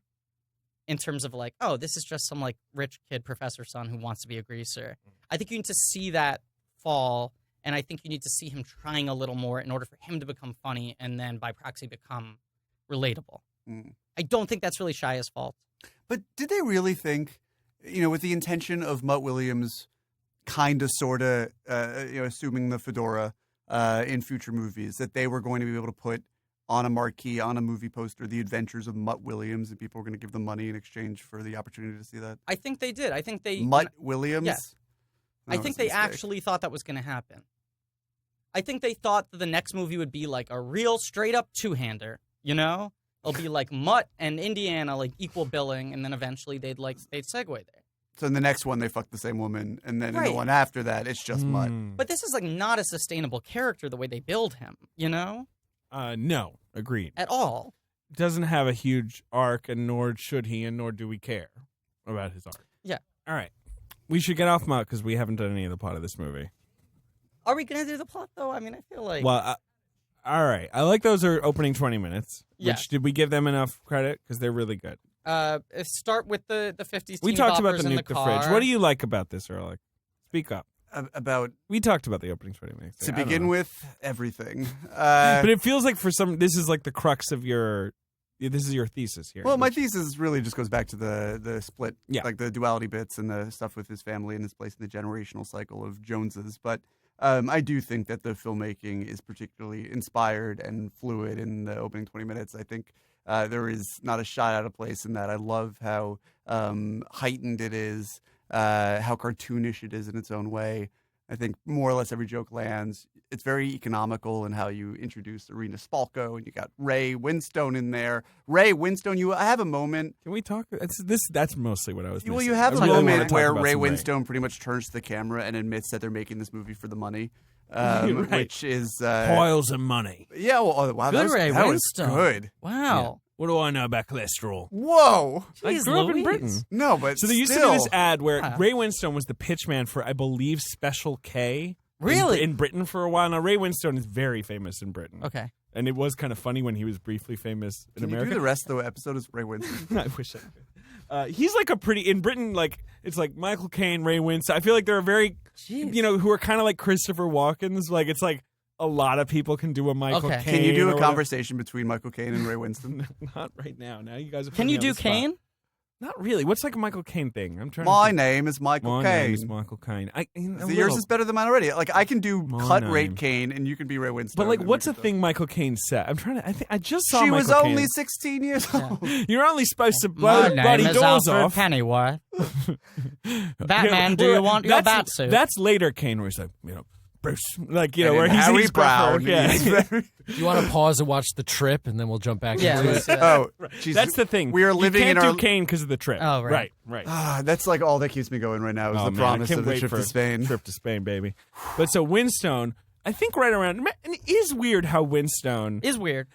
in terms of like, oh, this is just some like rich kid professor son who wants to be a greaser. I think you need to see that fall, and I think you need to see him trying a little more in order for him to become funny and then by proxy become relatable. I don't think that's really Shia's fault.
But did they really think, with the intention of Mutt Williams kind of, sort of, assuming the fedora, in future movies, that they were going to be able to put on a marquee, on a movie poster, the adventures of Mutt Williams, and people were going to give them money in exchange for the opportunity to see that?
I think they did. I think they
Mutt Williams?
Yeah. I think they actually thought that was going to happen. I think they thought that the next movie would be like a real straight-up two-hander, you know? It'll be like Mutt and Indiana, like equal billing, and then eventually they'd segue there.
So in the next one, they fuck the same woman, and then in the one after that, it's just Mutt.
But this is like not a sustainable character the way they build him, you know?
No, agreed.
At all.
Doesn't have a huge arc, and nor should he, and nor do we care about his arc.
Yeah.
All right. We should get off Mutt because we haven't done any of the plot of this movie.
Are we going to do the plot, though? I mean, I feel like...
Well, all right. I like those are opening 20 minutes.
Yeah.
Which, did we give them enough credit? Because they're really good.
Start with the 50s
We
teen
talked about
boppers
the
in
nuke the
car.
fridge. What do you like about this, Ehrlich? Speak up. We talked about the opening 20 minutes.
To begin with, everything.
But it feels like this is like the crux of this is your thesis here.
Well, my thesis really just goes back to the split, like the duality bits and the stuff with his family and his place in the generational cycle of Joneses. But I do think that the filmmaking is particularly inspired and fluid in the opening 20 minutes. I think there is not a shot out of place in that. I love how heightened it is, how cartoonish it is in its own way. I think more or less every joke lands. It's very economical in how you introduce Irina Spalko, and you got Ray Winstone in there. Ray Winstone, I have a moment.
Can we talk? That's mostly what I was missing.
Well, you have a moment where Ray Winstone pretty much turns to the camera and admits that they're making this movie for the money.
Right.
Which is
piles of money.
Yeah, well, wow,
good Ray
that was
Winstone.
Good.
Wow.
Yeah. What do I know about cholesterol?
Whoa.
I grew up in Britain.
No, but
so they used to do this ad where Ray Winstone was the pitchman for, I believe, Special K.
Really?
In Britain for a while. Now, Ray Winstone is very famous in Britain.
Okay.
And it was kind of funny when he was briefly famous in America.
Can you do the rest of the episode as Ray Winstone?
I wish I could. He's like in Britain, like, it's like Michael Caine, Ray Winstone. I feel like there are very, who are kind of like Christopher Walken's. Like, it's like a lot of people can do a Michael Caine.
Can you do a conversation between Michael Caine and Ray Winston?
Not right now. Now you guys are
Can you do Caine?
Not really. What's like a Michael Caine thing? I'm trying.
My name is Michael Caine.
My name is Michael Caine.
Yours is better than mine already. Like I can do cut rate Caine, and you can be Ray Winston.
But like, what's a thing Michael Caine said? I'm trying to. I just saw.
She
Michael
was
Caine.
only 16 years old.
You're only supposed to
blow
bloody doors off.
Pennyworth. Batman, do you want your bat suit?
That's later Caine, where he's like, Bruce, like where
Harry Brown.
You want to pause and watch The Trip, and then we'll jump back into it?
That's the thing.
We are living
you can't
in
do Caine because of The Trip.
Oh, right.
That's like all that keeps me going right now is the promise of the trip to Spain.
Trip to Spain, baby. But so Winstone, I think right around, and it is weird how Winstone
is weird.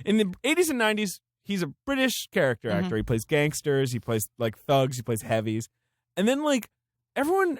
In the 80s and 90s, he's a British character actor. He plays gangsters, he plays like thugs, he plays heavies, and then like.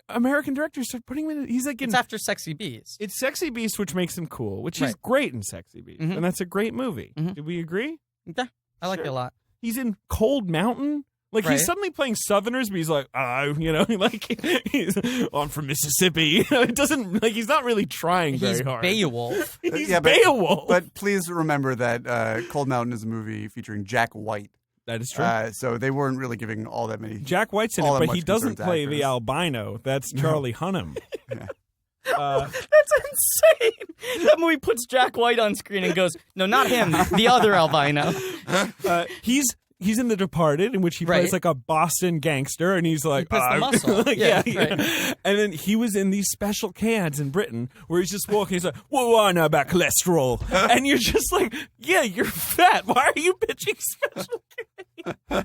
American directors start putting him in. He's like
it's after Sexy Beast.
It's Sexy Beast, which makes him cool, which he's great in Sexy Beast, and that's a great movie. Did we agree?
Yeah, I like it a lot.
He's in Cold Mountain. Like he's suddenly playing Southerners, but he's like, like he's I'm from Mississippi. It doesn't like he's not really trying very hard.
Beowulf.
He's Beowulf.
But please remember that Cold Mountain is a movie featuring Jack White.
That is true.
So they weren't really giving all that many.
Jack White's in it, but he doesn't play the albino. That's Charlie Hunnam.
That's insane. That movie puts Jack White on screen and goes, no, not him, the other albino.
He's in The Departed, in which he plays like a Boston gangster, and he's like,
he puts the muscle.
Like, And then he was in these Special K ads in Britain, where he's just walking. He's like, "What do I know about cholesterol?" And you're just like, "Yeah, you're fat. Why are you pitching Special K?"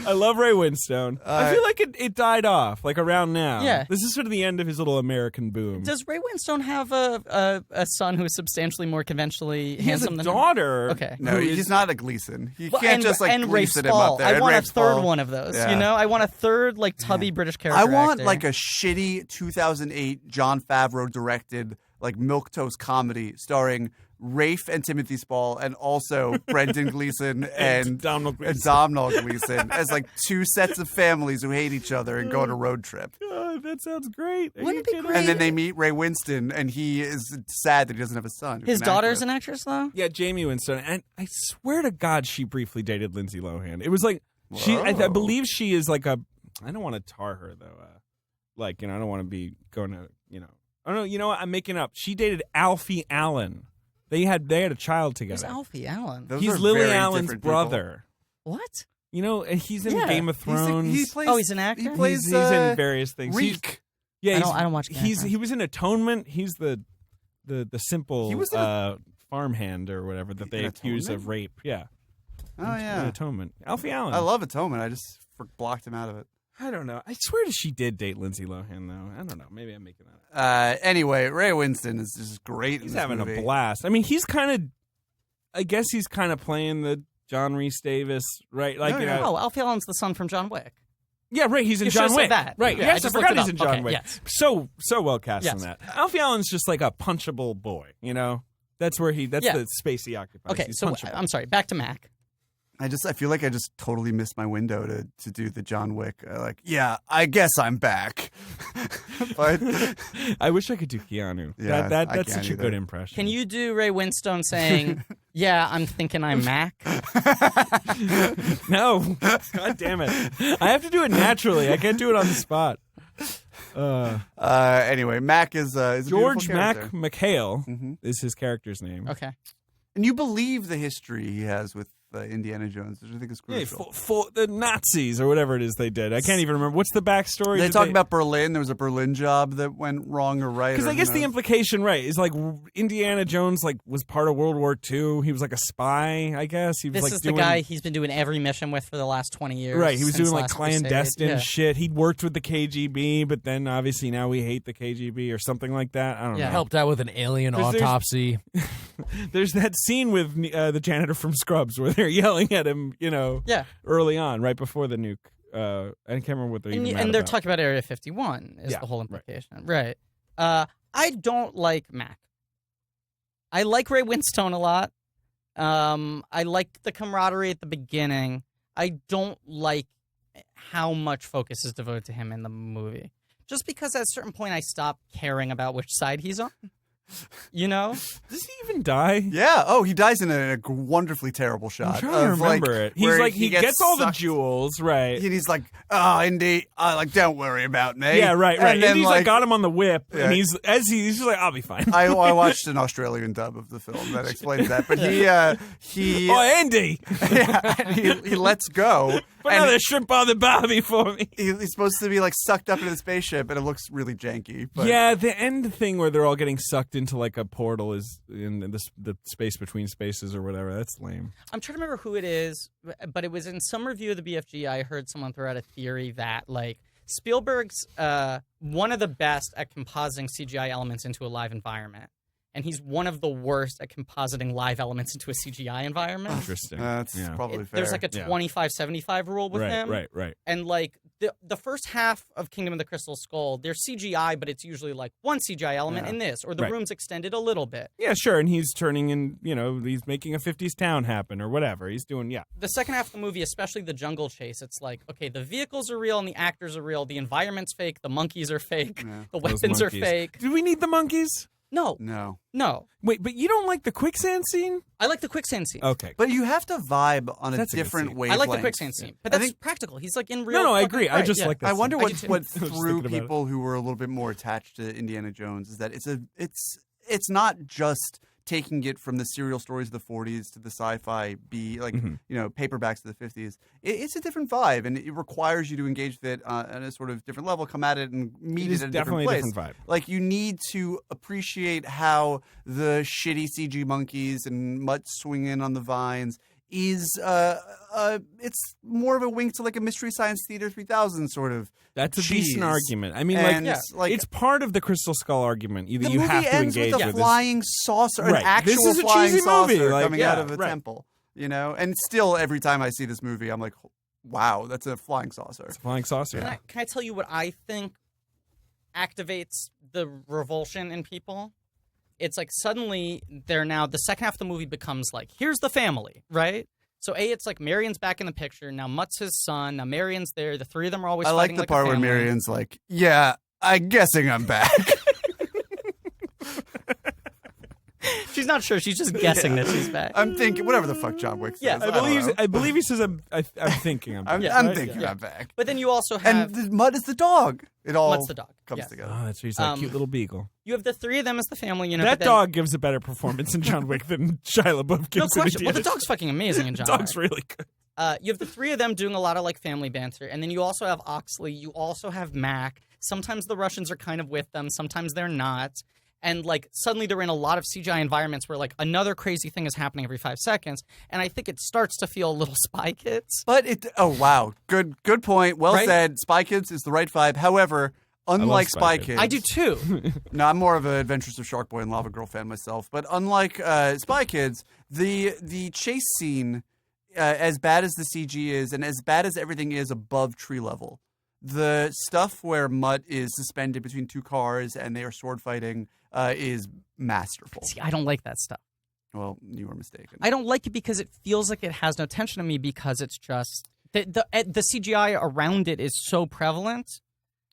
I love Ray Winstone. I feel like it died off, like around now.
Yeah.
This is sort of the end of his little American boom.
Does Ray Winstone have a son who is substantially more conventionally handsome than him?
He has a daughter.
Okay.
No, he's not a Gleason. You can't just like Gleason him up there.
I want a third
Spall.
one of those, I want a third like tubby British character
I want
actor.
like a shitty 2008 Jon Favreau directed like milquetoast comedy starring Rafe and Timothy Spall, and also Brendan Gleeson and
Domhnall
Gleeson as like two sets of families who hate each other and go on a road trip.
God, that sounds great.
Wouldn't it be great?
And then they meet Ray Winston, and he is sad that he doesn't have a son.
His daughter's an actress, though?
Yeah, Jamie Winstone. And I swear to God, she briefly dated Lindsay Lohan. It was like, I believe she is like I don't want to tar her, though. I don't want to be going to, Oh no, you know what? I'm making up. She dated Alfie Allen. They had a child together.
Who's Alfie Allen?
He's Lily Allen's brother.
What?
You know, he's in Game of Thrones.
He's an actor.
He plays.
He's in various things.
Reek.
I don't watch.
He was in Atonement. He's the simple
He was
farmhand or whatever that they accuse of rape. Yeah.
Oh yeah.
Atonement. Alfie Allen.
I love Atonement. I just blocked him out of it.
I don't know. I swear she did date Lindsay Lohan though. I don't know. Maybe I'm making that up.
Anyway, Ray Winstone is just great.
He's
in this
having
movie.
a blast. I mean, I guess he's kind of playing the John Rhys Davis, right? Like,
Alfie Allen's the son from John Wick.
Yeah, right. He's in
You
John
should've
Wick.
said that.
Right.
Yeah,
Yes, I forgot he's in John Wick.
Yes.
So well cast in
Yes.
that. Alfie Allen's just like a punchable boy. You know, that's where the space he occupies.
Okay,
He's
so
punchable.
I'm sorry. Back to Mac.
I feel like I just totally missed my window to do the John Wick. I guess I'm back. But
I wish I could do Keanu.
Yeah,
that's
I
such
can't
a good
either.
impression.
Can you do Ray Winstone saying, "Yeah, I'm thinking I'm Mac"?
No. God damn it. I have to do it naturally. I can't do it on the spot.
anyway, Mac is a
George
beautiful
Mac
character.
McHale is his character's name.
Okay.
And you believe the history he has with Indiana Jones, which I think is
Yeah,
crucial.
for the Nazis or whatever it is they did. I can't even remember. What's the backstory?
They talk about Berlin. There was a Berlin job that went wrong or right.
Because I guess the implication, right, is like Indiana Jones was part of World War II. He was like a spy, I guess. He was
This is the guy he's been doing every mission with for the last 20 years.
Right, he was
since
doing like
Last Crusade.
clandestine shit. He'd worked with the KGB, but then obviously now we hate the KGB or something like that. I don't know.
Helped out with an alien autopsy.
There's that scene with the janitor from Scrubs where they're yelling at him, early on, right before the nuke. I can't remember what they're even mad
And they're
about.
talking about Area 51 is the whole implication. Right. I don't like Mac. I like Ray Winstone a lot. I like the camaraderie at the beginning. I don't like how much focus is devoted to him in the movie. Just because at a certain point I stop caring about which side he's on. You know?
Does he even die?
Yeah. Oh, he dies in a wonderfully terrible shot.
I'm trying to remember it. He's
where
like he gets all the
sucked.
jewels, right?
And he's like, "Oh, Indy, don't worry about me."
Yeah, right.
And then,
And he's like got him on the whip,
Yeah.
and he's just like, "I'll be fine."
I watched an Australian dub of the film that explains that, but he
Oh, Andy,
he lets go.
put
and
another shrimp on the barbie for me.
he's supposed to be like sucked up into the spaceship, and it looks really janky. But
Yeah, the end thing where they're all getting sucked into like a portal is in the space between spaces or whatever. That's lame.
I'm trying to remember who it is, but it was in some review of the BFG. I heard someone throw out a theory that like Spielberg's one of the best at compositing CGI elements into a live environment, and he's one of the worst at compositing live elements into a CGI environment.
Interesting.
that's probably fair.
There's like a 25-75 rule with him.
Right.
And like the first half of Kingdom of the Crystal Skull, there's CGI, but it's usually like one CGI element in this, or the room's extended a little bit.
Yeah, sure. And he's turning in, he's making a 50s town happen or whatever. He's doing,
The second half of the movie, especially the jungle chase, it's like, okay, the vehicles are real and the actors are real. The environment's fake. The monkeys are fake. The weapons are fake.
Do we need the monkeys?
No.
Wait, but you don't like the quicksand scene?
I like the quicksand scene.
Okay.
But you have to vibe on a
That's a good
different
scene.
wavelength.
I like the quicksand scene, but that's practical. He's like in real.
No, I
fucking-
agree. I
right,
just
yeah.
like that
I wonder
scene.
what
I do
what
I was
threw
thinking about it.
people who were a little bit more attached to Indiana Jones is that it's not just taking it from the serial stories of the 40s to the sci-fi paperbacks of the 50s. It's a different vibe, and it requires you to engage with it on a sort of different level, come at it and meet
It is
it at a
definitely
different
a
place.
different vibe.
Like, you need to appreciate how the shitty CG monkeys and Mutt swinging on the vines is it's more of a wink to like a Mystery Science Theater 3000 sort of.
That's a
cheese.
decent argument. I mean,
And,
it's part of the Crystal Skull argument. Either
the
you
movie
have to
ends
engage
with a
with
flying saucer, an
Right.
actual
This is a
flying
cheesy
saucer
movie, like,
coming out of a
right.
temple. And still every time I see this movie, I'm like, wow, that's a flying saucer.
It's a flying saucer.
Can I tell you what I think activates the revulsion in people? It's like suddenly they're now the second half of the movie becomes like, here's the family, right? So it's like Marion's back in the picture. Now Mutt's his son. Now Marion's there. The three of them are always
I like
fighting
the
like
part
a
where
family.
Marion's like, yeah, I'm guessing I'm back.
She's not sure. She's just guessing that she's back.
I'm thinking whatever the fuck John Wick says.
Yeah,
I believe he says I'm thinking I'm back.
I'm thinking I'm back.
But then you also have...
And Mutt is the dog. It all
Mutt's the dog.
comes together.
Oh, that's right. He's that cute little beagle.
You have the three of them as the family unit.
That dog gives a better performance in John Wick than Shia LaBeouf gives
No
in
question. Well, the dog's fucking amazing in John
The dog's really good.
You have the three of them doing a lot of like family banter, and then you also have Oxley. You also have Mac. Sometimes the Russians are kind of with them. Sometimes they're not. And like suddenly they're in a lot of CGI environments where like another crazy thing is happening every 5 seconds, and I think it starts to feel a little Spy Kids.
But oh wow, good point. Well said. Spy Kids is the right vibe. However, unlike Spy Kids,
I do too.
No, I'm more of an Adventures of Shark Boy and Lava Girl fan myself. But unlike Spy Kids, the chase scene, as bad as the CG is, and as bad as everything is above tree level, the stuff where Mutt is suspended between two cars and they are sword fighting is masterful.
See, I don't like that stuff.
Well, you were mistaken.
I don't like it because it feels like it has no tension to me because it's just the CGI around it is so prevalent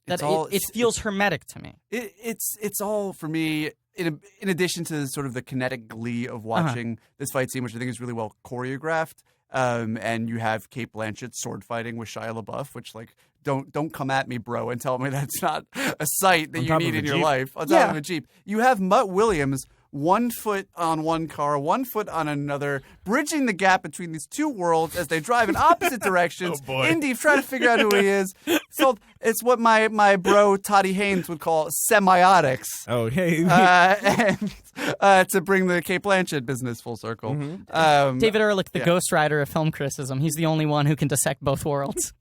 that it feels hermetic to me.
It's all for me. In addition to sort of the kinetic glee of watching this fight scene, which I think is really well choreographed, and you have Cate Blanchett sword fighting with Shia LaBeouf, which like don't come at me, bro, and tell me that's not a sight that you need in your life. On top of a Jeep, you have Mutt Williams, 1 foot on one car, 1 foot on another, bridging the gap between these two worlds as they drive in opposite directions.
Oh boy.
Indy trying to figure out who he is. So it's what my bro Toddy Haynes would call semiotics.
Oh, hey.
And to bring the Cate Blanchett business full circle.
Mm-hmm.
David Ehrlich, the ghostwriter of film criticism, he's the only one who can dissect both worlds.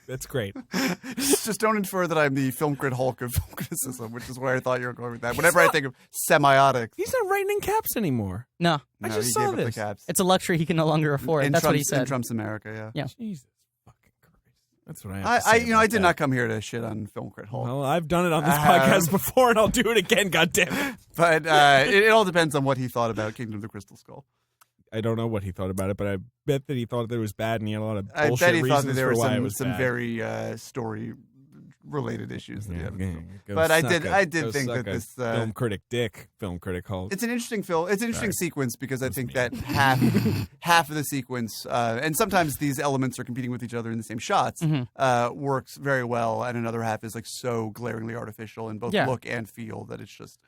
That's great.
Just don't infer that I'm the film crit Hulk of film criticism, which is where I thought you were going with that. Whenever I think of semiotics.
He's not writing in caps anymore.
No.
I just
he
saw
gave up
this.
the caps.
It's a luxury he can no longer afford. That's what he said.
In Trump's America, yeah.
Jesus fucking Christ. That's what I have to say
I did not come here to shit on film crit Hulk.
Well, I've done it on this podcast before, and I'll do it again, goddammit.
But it all depends on what he thought about Kingdom of the Crystal Skull.
I don't know what he thought about it, but I bet that he thought that it was bad, and he had a lot of
I
bullshit
bet he thought that
reasons
there
for why it
were
was
some
bad.
very story-related issues. That he had.
Go
But I
suck
did think
suck
that
a
this
film critic Hulk.
it's an interesting film. It's an interesting sequence because I think that half of the sequence, and sometimes these elements are competing with each other in the same shots, works very well, and another half is like so glaringly artificial in both look and feel that it's just.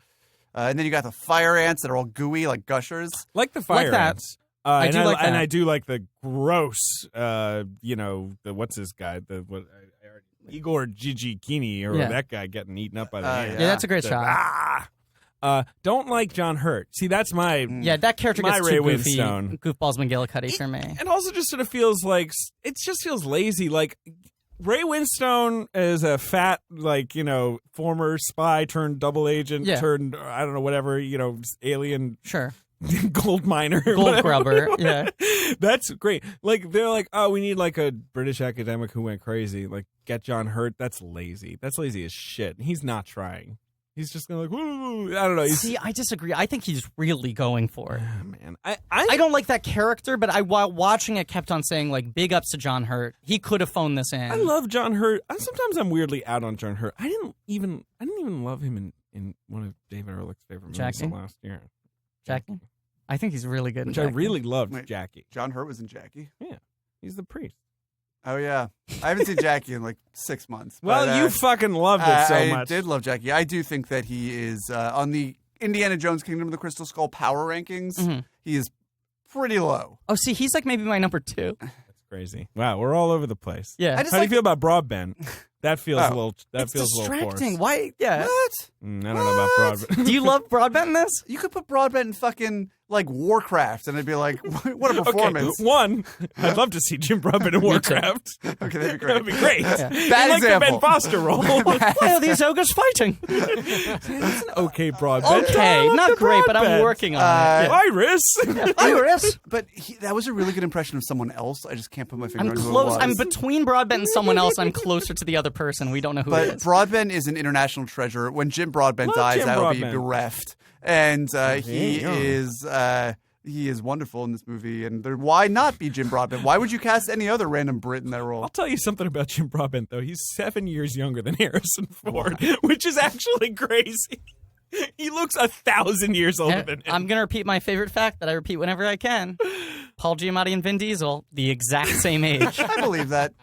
And then you got the fire ants that are all gooey like gushers.
Like the fire ants.
I do like that.
And I do like the gross, the what's his guy? Igor Gigikini, or that guy getting eaten up by the ants.
Yeah, that's a great shot.
Don't like John Hurt. See, that's my
that character gets
Ray
too goofy.
Winstone.
Goofballs McGillicuddy for me.
And also just sort of feels like it just feels lazy. Like Ray Winstone is a fat, former spy turned double agent turned I don't know whatever alien.
Sure.
Gold miner,
gold grubber. Yeah,
that's great. Like they're like, oh, we need like a British academic who went crazy. Like get John Hurt. That's lazy. That's lazy as shit. He's not trying. He's just gonna woo. I don't know.
See, I disagree. I think he's really going for it.
Man,
I don't like that character, but while watching it, kept on saying like big ups to John Hurt. He could have phoned this in.
I love John Hurt. Sometimes I'm weirdly out on John Hurt. I didn't even love him in one of David Ehrlich's favorite movies of last year.
Jackie? I think he's really good in
Jackie.
Jackie.
I really loved Jackie.
John Hurt was in Jackie?
Yeah. He's the priest.
Oh, yeah. I haven't seen Jackie in like 6 months.
Well,
but,
you fucking loved it so much.
I did love Jackie. I do think that he is, on the Indiana Jones Kingdom of the Crystal Skull power rankings, he is pretty low.
Oh, see, he's like maybe my number 2.
That's crazy. Wow, we're all over the place.
Yeah.
How do you feel about Broadbent? That feels a little. That feels a little
distracting.
forced.
Why? Yeah.
What?
I don't know about Broadbent.
Do you love Broadbent in this?
You could put Broadbent in fucking like Warcraft, and it'd be like, what a performance!
Okay, one, I'd love to see Jim Broadbent in Warcraft.
Okay, that'd be great.
That'd be great.
Yeah.
Bad
example.
Like the Ben Foster role.
Why are these ogres fighting?
That's an okay Broadbent.
Okay, not great, but I'm working on it.
Iris.
Iris.
But that was a really good impression of someone else. I just can't put my finger
I'm
on who it
close.
was.
I'm between Broadbent and someone else. I'm closer to the other person. We don't know who it
But
is.
Broadbent is an international treasure. When Jim Broadbent dies, I will be bereft. And he is wonderful in this movie. And why not be Jim Broadbent? Why would you cast any other random Brit in that role?
I'll tell you something about Jim Broadbent, though. He's 7 years younger than Harrison Ford, which is actually crazy. He looks 1,000 years older than him.
I'm going to repeat my favorite fact that I repeat whenever I can. Paul Giamatti and Vin Diesel, the exact same age.
I believe that.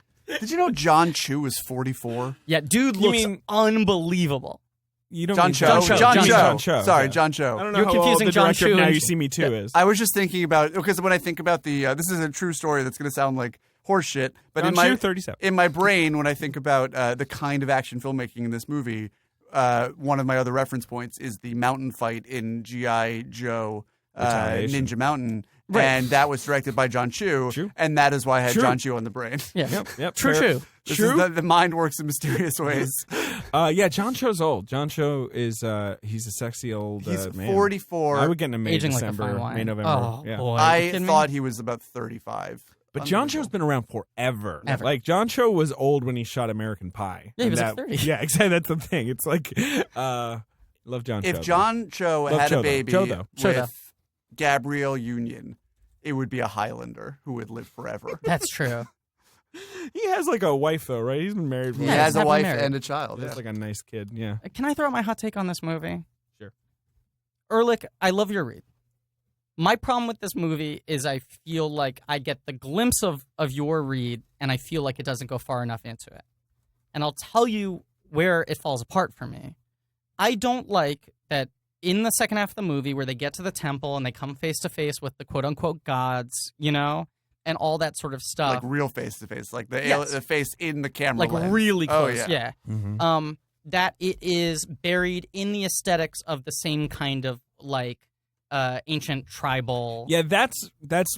Did you know John Chu is 44?
Yeah, dude looks unbelievable.
You don't
John
mean
Cho.
John Cho.
Sorry,
Yeah.
John Cho.
I don't know
You're
how
confusing
old the
John
director
Chu
of Now
and-
You See Me Too is.
I was just thinking about, because when I think about this is a true story that's going to sound like horseshit, but
John
in my
Chu, 37.
in my brain, when I think about the kind of action filmmaking in this movie, one of my other reference points is the mountain fight in G.I. Joe
Retaliation.
Ninja Mountain.
Right.
And that was directed by John Chu, and that is why I had
True.
John Chu on the brain.
Yeah.
Yep.
True.
This is the mind works in mysterious ways.
Yeah, John Cho's old. John Cho is he's a sexy old
He's
man.
44.
I would get him in May,
Aging like a
December,
fine wine.
May, November.
Oh,
yeah.
boy. Are you
I
kidding
thought
me?
he was about 35.
But John Cho's been around forever.
Ever.
Like, John Cho was old when he shot American Pie.
Yeah, he
And
was
that,
like 30.
Yeah, exactly. That's the thing. It's like, love John Cho.
If John Cho
Love
had
Cho,
a baby
though. Cho, though.
Cho, though.
with Gabrielle Union, it would be a Highlander who would live forever.
That's true.
He has like a wife, though, right? He's been married.
He
Yeah,
has a
happily
wife
married.
and a child.
He's like a nice kid. Yeah.
Can I throw out my hot take on this movie?
Sure.
Ehrlich, I love your read. My problem with this movie is I feel like I get the glimpse of your read, and I feel like it doesn't go far enough into it. And I'll tell you where it falls apart for me. I don't like that in the second half of the movie where they get to the temple and they come face to face with the quote-unquote gods, you know, and all that sort of stuff.
Like real face to face, like the
Yes.
the face in the camera
Like
lens.
really
Oh,
close, yeah.
Mm-hmm.
That it is buried in the aesthetics of the same kind of like ancient tribal
Yeah, that's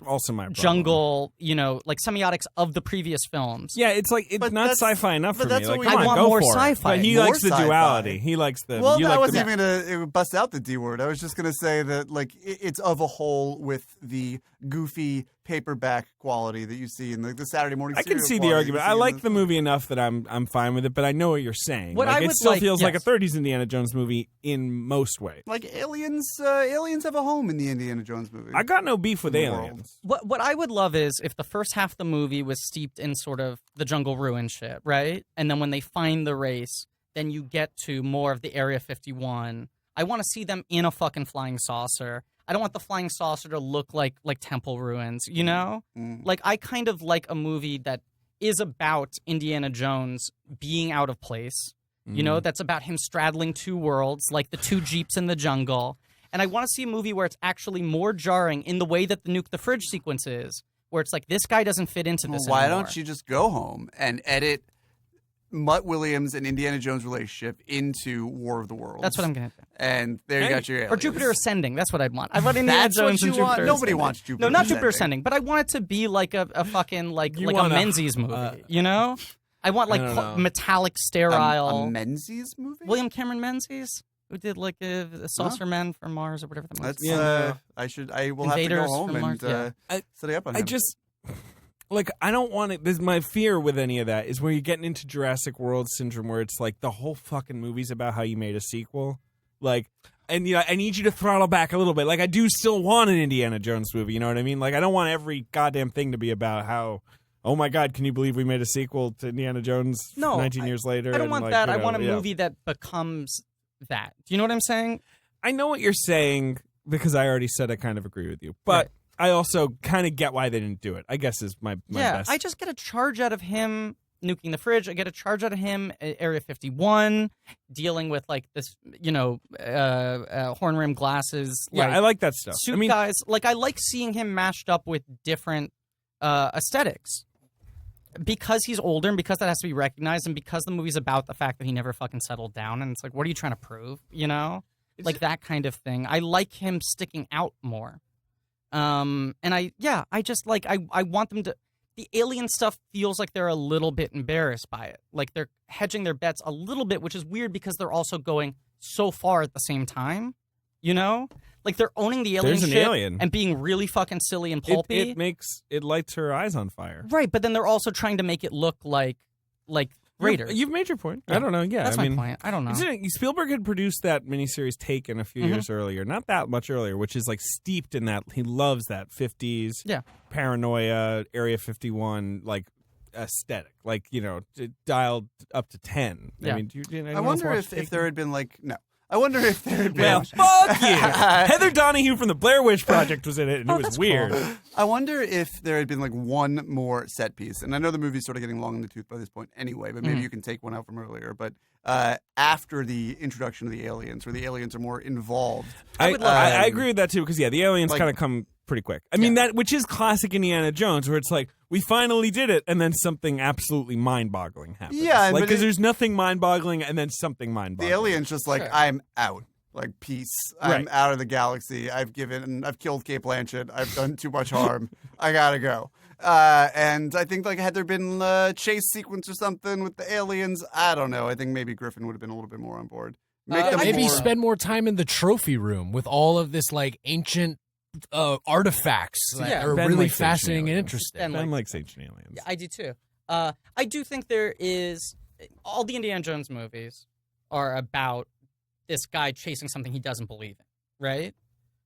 also my problem.
jungle, you know, like semiotics of the previous films.
Yeah, it's like it's
But
not
that's-
sci-fi enough
but
for me.
that's
Like,
what
come
we-
on,
I want
go
more
for it.
sci-fi.
But he
More
likes the
sci-fi.
duality. He likes the.
Well,
you
I
like
wasn't
the,
even going to bust out the D word. I was just going to say that like it's of a whole with the goofy paperback quality that you see in the Saturday morning.
I can
serial
see the
quality
argument.
you see
I
in
like the movie enough that I'm fine with it, but I know what you're saying.
What
like,
I
it
would
still
like-
feels like a
yes.
30s Indiana Jones movie in most ways.
Like aliens have a home in the Indiana Jones movie.
I got no beef with
In the world.
aliens.
What I would love is if the first half of the movie was steeped in sort of the jungle ruin shit, right? And then when they find the race, then you get to more of the Area 51. I want to see them in a fucking flying saucer. I don't want the flying saucer to look like temple ruins, you know? Like, I kind of like a movie that is about Indiana Jones being out of place, you know? That's about him straddling two worlds, like the two jeeps in the jungle. And I want to see a movie where it's actually more jarring in the way that the Nuke the Fridge sequence is, where it's like, this guy doesn't fit into this
Why
anymore.
don't you just go home and edit Mutt Williams and Indiana Jones relationship into War of the Worlds?
That's what I'm going to do.
And there you got your aliens.
Or Jupiter Ascending. That's what I'd want. I want Indiana
That's what
Jones
you
and
want?
Jupiter
Nobody
Ascending.
wants Jupiter
No, not Jupiter
Ascending.
Ascending, but I want it to be like a fucking like
You
a
want a-
Menzies movie, you know? I want like
I don't know.
metallic, sterile.
A Menzies movie?
William Cameron Menzies, who did like a Saucer Men from Mars or whatever the movie.
That's I will have to
Invaders
go home
from
and
Mars, yeah.
set it up on
I
him.
just like I don't want it. This my fear with any of that is where you're getting into Jurassic World syndrome, where it's like the whole fucking movie's about how you made a sequel, like. And you know, I need you to throttle back a little bit. Like I do still want an Indiana Jones movie. You know what I mean? Like I don't want every goddamn thing to be about how. Oh my God! Can you believe we made a sequel to Indiana Jones?
No,
19 years later.
I don't
and,
want
like,
that.
you
I
know,
want a
yeah.
movie that becomes that. Do you know what I'm saying?
I know what you're saying because I already said I kind of agree with you, but I also kind of get why they didn't do it. I guess is my best.
I just get a charge out of him nuking the fridge. I get a charge out of him at Area 51 dealing with like this, you know, horn rim glasses.
yeah,
like,
I like that stuff.
suit
I mean,
guys. Like I like seeing him mashed up with different aesthetics. Because he's older and because that has to be recognized and because the movie's about the fact that he never fucking settled down and it's like, what are you trying to prove? You know? Like that kind of thing. I like him sticking out more. And I just like, I want them to, the alien stuff feels like they're a little bit embarrassed by it. Like they're hedging their bets a little bit, which is weird because they're also going so far at the same time. You know? Like they're owning the alien
There's an
shit
alien.
and being really fucking silly and pulpy.
it lights her eyes on fire.
Right, but then they're also trying to make it look like Raiders.
You've made your point.
Yeah.
I don't know. Yeah,
That's
I
my
mean,
point. I don't know.
Spielberg had produced that miniseries Taken a few years earlier, not that much earlier, which is like steeped in that. He loves that 50s paranoia, Area 51 like aesthetic, like, you know, dialed up to 10.
Yeah.
I mean,
I wonder if there had been like I wonder if there had been...
Well, fuck yeah! Heather Donahue from the Blair Witch Project was in it, and it was weird.
Cool.
I wonder if there had been like one more set piece, and I know the movie's sort of getting long in the tooth by this point anyway, but maybe you can take one out from earlier, but after the introduction of the aliens, where the aliens are more involved.
I agree with that too, because the aliens
like-
kind of come pretty quick. I mean, that which is classic Indiana Jones, where it's like, we finally did it, and then something absolutely mind-boggling happens.
Yeah,
like,
but
because there's nothing mind-boggling, and then something mind-boggling.
The alien's just like, I'm out. Like, peace. I'm out of the galaxy. I've killed Kate Blanchett. I've done too much harm. I gotta go. And I think, like, had there been a chase sequence or something with the aliens, I don't know. I think maybe Griffin would have been a little bit more on board.
Maybe spend more time in the trophy room with all of this, like, ancient artifacts that are
Ben
really
likes
fascinating and
ancient
interesting.
Ben likes ancient aliens.
Yeah, I do too. I do think there is all the Indiana Jones movies are about this guy chasing something he doesn't believe in, right?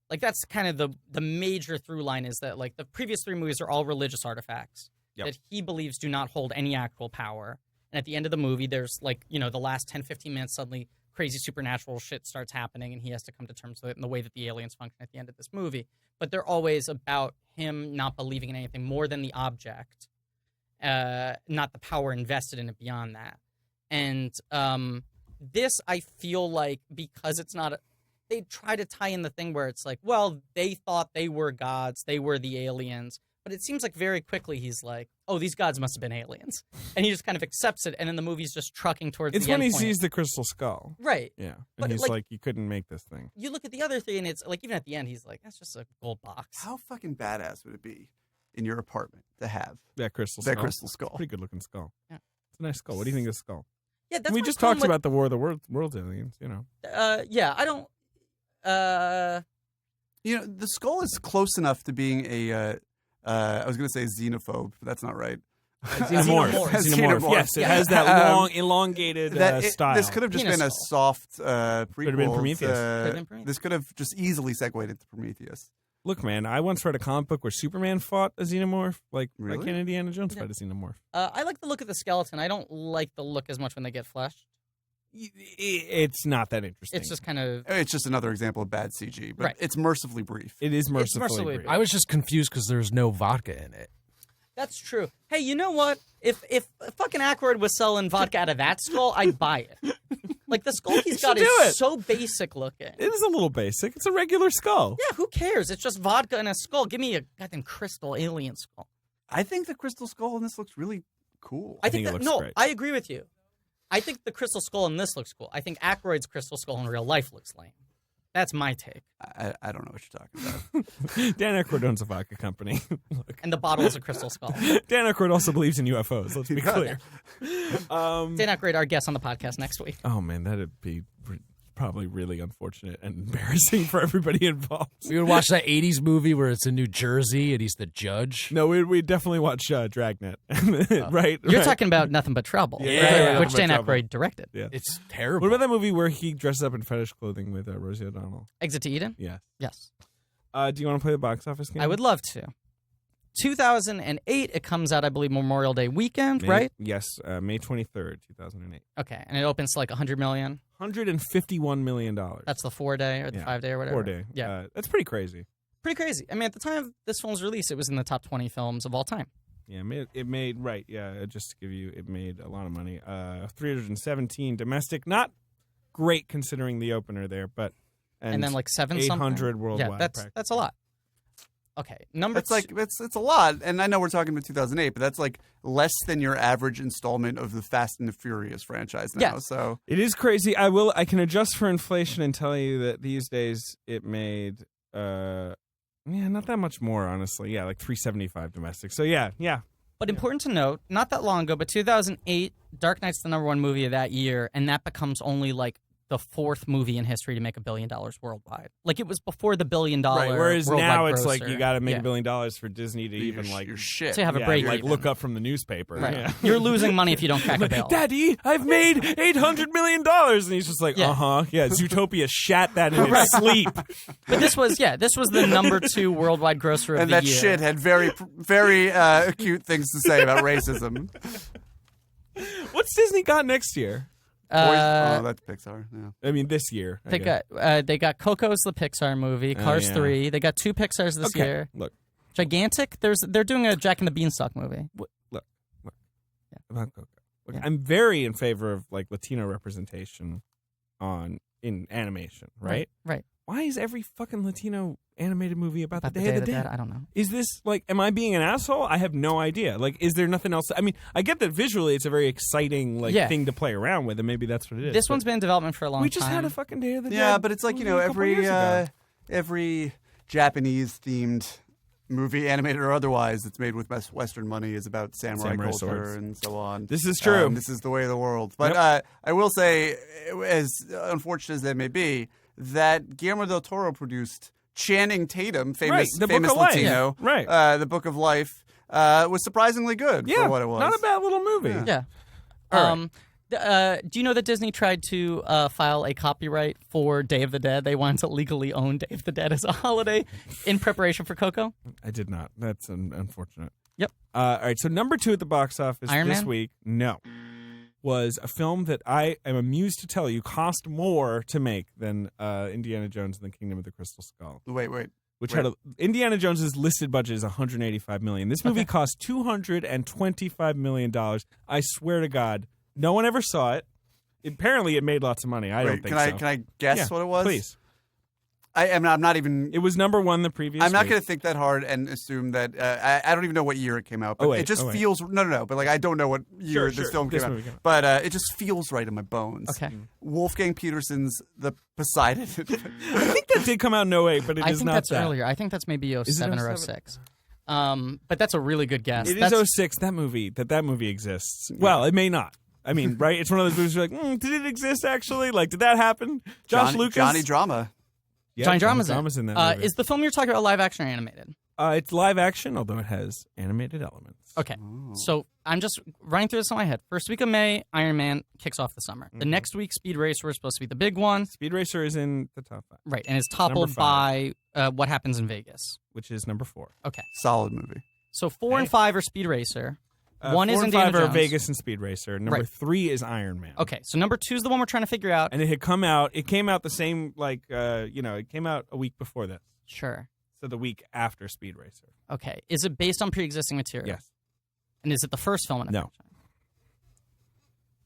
Like that's kind of the major through line is that like the previous three movies are all religious artifacts that he believes do not hold any actual power. And at the end of the movie, there's like, the last 10, 15 minutes, suddenly crazy supernatural shit starts happening and he has to come to terms with it in the way that the aliens function at the end of this movie. But they're always about him not believing in anything more than the object, not the power invested in it beyond that. And this, I feel like, because it's not they try to tie in the thing where it's like, well, they thought they were gods, they were the aliens. But it seems like very quickly he's like, oh, these gods must have been aliens. And he just kind of accepts it, and then the movie's just trucking towards
it's
the end
when he
point.
sees the crystal skull.
Right.
Yeah. And
But,
he's
like,
like, you couldn't make this thing.
You look at the other thing, and it's like, even at the end, he's like, that's just a gold box.
How fucking badass would it be in your apartment to have
That crystal
that
skull.
crystal skull?
Pretty good looking skull.
Yeah.
It's a nice skull. What do you think of the skull?
Yeah, that's
we
my
just
problem
talked about the War of the Worlds aliens,
Yeah, I don't...
The skull is close enough to being a... I was going to say xenophobe, but that's not right.
Xenomorph. Yes, it has that long, elongated style.
This could have just
Penis
been a
skull.
soft prequel.
Could have been Prometheus.
This could have just easily segued into Prometheus.
Look, man, I once read a comic book where Superman fought a xenomorph. Like,
Really?
why can't Indiana Jones fight a xenomorph?
I like the look of the skeleton. I don't like the look as much when they get fleshed.
It's not that interesting.
It's just kind of...
It's just another example of bad CG, but it's mercifully brief.
It is mercifully
mercifully
brief.
I was just confused because there's no vodka in it.
That's true. Hey, you know what? If fucking Aykroyd was selling vodka out of that skull, I'd buy it. Like, the skull he's got is so basic looking.
It is a little basic. It's a regular skull.
Yeah, who cares? It's just vodka and a skull. Give me a goddamn crystal alien skull.
I think the crystal skull in this looks really cool.
I think
it
that,
looks
no,
great.
I agree with you. I think the crystal skull in this looks cool. I think Aykroyd's crystal skull in real life looks lame. That's my take.
I don't know what you're talking about.
Dan Aykroyd owns a vodka company. Look.
And the bottle is a crystal skull.
Dan Aykroyd also believes in UFOs. Let's be clear.
Dan Aykroyd, our guest on the podcast next week.
Oh, man, that'd be probably really unfortunate and embarrassing for everybody involved.
We would watch that 80s movie where it's in New Jersey and he's the judge.
No, we definitely watch Dragnet. Right?
You're talking about Nothing But Trouble,
Yeah,
right? Which Dan
Nothing But
Aykroyd directed.
Yeah.
It's terrible.
What about that movie where he dresses up in fetish clothing with Rosie O'Donnell?
Exit to Eden?
Yes.
Yes.
Do you want to play the box office game?
I would love to. 2008, it comes out, I believe, Memorial Day weekend, right?
Yes, May 23rd, 2008.
Okay, and it opens to like 100 million.
$151 million.
That's the 4-day or the 5-day or whatever.
4-day.
Yeah.
That's pretty crazy.
Pretty crazy. I mean, at the time of this film's release, it was in the top 20 films of all time.
Yeah, it made right. Yeah, just to give you, it made a lot of money. 317 domestic, not great considering the opener there, but
and then like
800
something
worldwide.
Yeah, that's a lot. Okay, number
It's like it's a lot, and I know we're talking about 2008, but that's like less than your average installment of the Fast and the Furious franchise now.
Yeah.
So
it is crazy. I can adjust for inflation and tell you that these days it made not that much more, honestly. Yeah, like 375 domestic. So yeah.
But important to note, not that long ago, but 2008, Dark Knight's the #1 movie of that year, and that becomes only like the 4th movie in history to make $1 billion worldwide. Like, it was before the $1 billion.
Right. Whereas now it's
grosser.
like you got to make $1 billion for Disney to even like
your shit.
to have a break.
like
even.
look up from the newspaper.
Right.
Yeah.
You're losing money if you don't crack a bill.
Daddy, I've made $800 million, and he's just like,
Yeah.
Yeah, Zootopia shat that in its sleep.
But this was the #2 worldwide grosser of
And
the
that
year.
shit had very, very acute things to say about racism.
What's Disney got next year?
that's Pixar. Yeah.
I mean, this year.
They got Coco's the Pixar movie, Cars 3. They got 2 Pixars this year.
Look.
Gigantic. They're doing a Jack and the Beanstalk movie.
Look. Yeah. About Coco. Look, I'm very in favor of like Latino representation in animation, right?
Right.
Why is every fucking Latino animated movie about the Day of the Dead?
I don't know.
Is this like, am I being an asshole? I have no idea. Like, is there nothing else? I mean, I get that visually it's a very exciting thing to play around with, and maybe that's what it is.
This one's been in development for a long time.
We just had a fucking Day of the Dead.
Yeah, but it's like, every Japanese-themed movie, animated or otherwise, that's made with Western money is about samurai culture
swords.
and so on.
This is true.
This is the way of the world. But I will say, as unfortunate as that may be, that Guillermo del Toro produced Channing Tatum, famous Latino, The Book of Life, was surprisingly good for what it was.
Not a bad little movie.
Yeah. Do you know that Disney tried to file a copyright for Day of the Dead? They wanted to legally own Day of the Dead as a holiday in preparation for Coco?
I did not. That's unfortunate.
Yep.
All right, so number 2 at the box office
Iron
this
Man?
week, was a film that I am amused to tell you cost more to make than Indiana Jones and the Kingdom of the Crystal Skull.
Wait.
Had Indiana Jones's listed budget is $185 million. This movie cost $225 million. I swear to God, no one ever saw it. Apparently, it made lots of money. I don't think so.
Can I guess what it was?
Please.
I'm not even.
It was number 1 the previous.
I'm not
week.
going to think that hard and assume that. I don't even know what year it came out. But it just feels no. But like I don't know what year this film came out. But it just feels right in my bones.
Okay.
Wolfgang Petersen's The Poseidon.
I think that did come out in 08, but it is not that.
I think that's earlier. I think that's maybe 07 or 06. But that's a really good guess.
It is 06. That movie exists. Well, it may not. I mean, right? It's one of those movies you're like, did it exist actually? Like, did that happen? Lucas?
Johnny Drama.
Yeah,
Johnny Drama's
in that movie.
Is the film you're talking about live action or animated?
It's live action, although it has animated elements.
Okay. So I'm just running through this in my head. First week of May, Iron Man kicks off the summer. The next week, Speed Racer was supposed to be the big one.
Speed Racer is in the top 5.
Right, and is toppled by What Happens in Vegas,
which is number 4.
Okay.
Solid movie.
So 4 and 5 are Speed Racer. 1 is
4 and
Indiana
5 are
Jones.
Vegas and Speed Racer. Number 3 is Iron Man.
Okay, so number 2 is the one we're trying to figure out.
And it had come out. It came out the same, it came out a week before this.
Sure.
So the week after Speed Racer.
Okay. Is it based on pre-existing material?
Yes.
And is it the first film in a
franchise?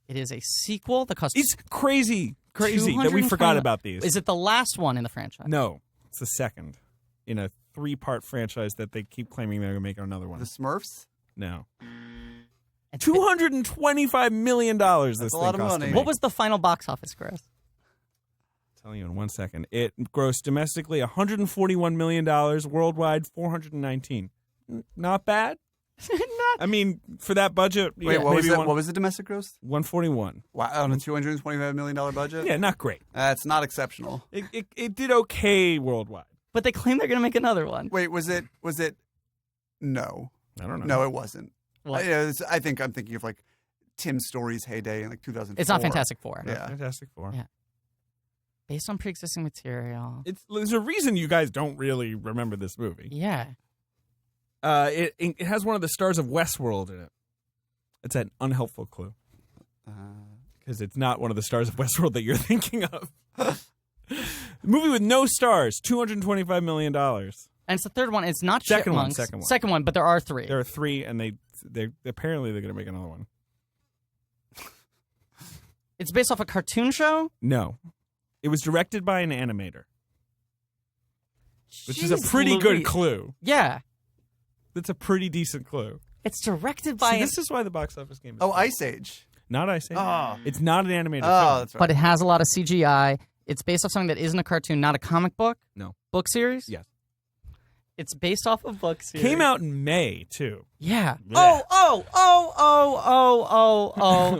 It
is a sequel that costs.
It's crazy that we forgot about these.
Is it the last one in the franchise?
No, it's the second in a 3-part franchise that they keep claiming they're going to make another one.
The Smurfs?
No. $225 million. This thing
a lot of
cost
money.
to make.
What was the final box office gross?
I'll tell you in 1 second. It grossed domestically $141 million, worldwide $419. Not bad. I mean, for that budget,
wait, what was the domestic gross?
141.
Wow, on a $225 million budget?
Yeah, not great.
That's not exceptional.
It did okay worldwide.
But they claim they're going to make another one.
Wait, was it? No.
I don't know.
No, it wasn't.
What?
I think I'm thinking of like Tim Story's heyday in like 2004.
It's not Fantastic Four.
Yeah.
Fantastic Four.
Yeah. Based on pre-existing material.
There's a reason you guys don't really remember this movie.
Yeah.
It has one of the stars of Westworld in it. It's an unhelpful clue. Because it's not one of the stars of Westworld that you're thinking of. Movie with no stars, $225 million.
And it's the third one. It's not
Second one,
Chipmunks.
second one.
But there are 3.
There are 3, and they apparently they're going to make another one.
It's based off a cartoon show?
No. It was directed by an animator. Which is a
Jeez
pretty
Louise.
good clue.
Yeah.
That's a pretty decent clue.
It's directed by...
this is why the box office game is
Ice Age.
Not Ice Age.
Oh.
It's not an animated
Oh,
film.
that's right.
But it has a lot of CGI. It's based off something that isn't a cartoon, not a comic book.
No.
Book series?
Yes.
It's based off a book series.
Came out in May, too.
Yeah.
Yeah.
Oh.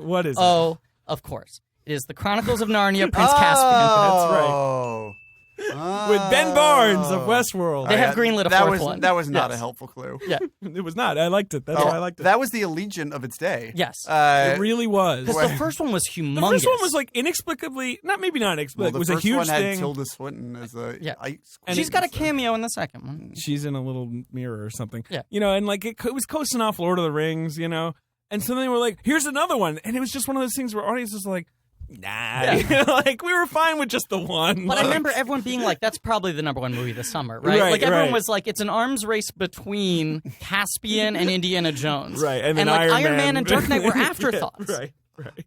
What is it?
Oh, of course. It is The Chronicles of Narnia, Prince Caspian.
That's right.
Oh.
With Ben Barnes of Westworld.
They have greenlit a fourth one.
That was not
Yes.
a helpful clue.
Yeah.
It was not. I liked it. That's why I liked it.
That was the Allegiant of its day.
Yes.
It really was.
Because the first one was humongous.
The first one was like inexplicably, maybe not inexplicably, it was a huge
one had
thing.
Tilda Swinton as a ice queen.
She's got a cameo in the second one.
She's in a little mirror or something.
Yeah.
And like it was coasting off Lord of the Rings, And so then they were like, here's another one. And it was just one of those things where audiences were like, nah. Like, we were fine with just the one.
But I remember everyone being like, that's probably the number one movie this summer, right? Like, everyone was like, it's an arms race between Caspian and Indiana Jones.
Right, and then
like,
Iron
Man and Dark Knight were afterthoughts.
Right.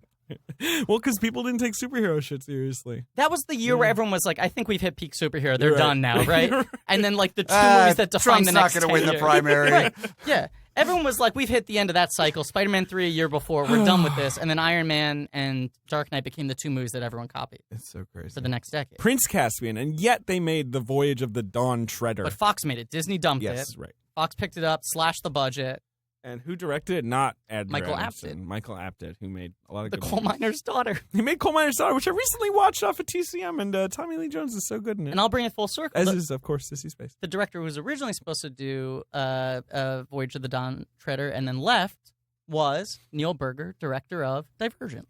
Well, because people didn't take superhero shit seriously.
That was the year where everyone was like, I think we've hit peak superhero. They're done now, right? And then, like, the two movies that define the next 10 years.
Trump's not going to win the primary.
Right. Yeah. Everyone was like, we've hit the end of that cycle. Spider-Man 3 a year before. We're done with this. And then Iron Man and Dark Knight became the two movies that everyone copied.
It's so crazy.
For the next decade.
Prince Caspian, and yet they made The Voyage of the Dawn Treader.
But Fox made it. Disney dumped it.
Yes, right.
Fox picked it up, slashed the budget.
And who directed it? Not
Michael
Adamson. Michael Apted, who made a lot of good
Coal Miner's Daughter.
He made Coal Miner's Daughter, which I recently watched off of TCM, and Tommy Lee Jones is so good in it.
And I'll bring it full circle.
As is, of course, Sissy Space.
The director who was originally supposed to do Voyage of the Dawn Treader and then left was Neil Burger, director of Divergent.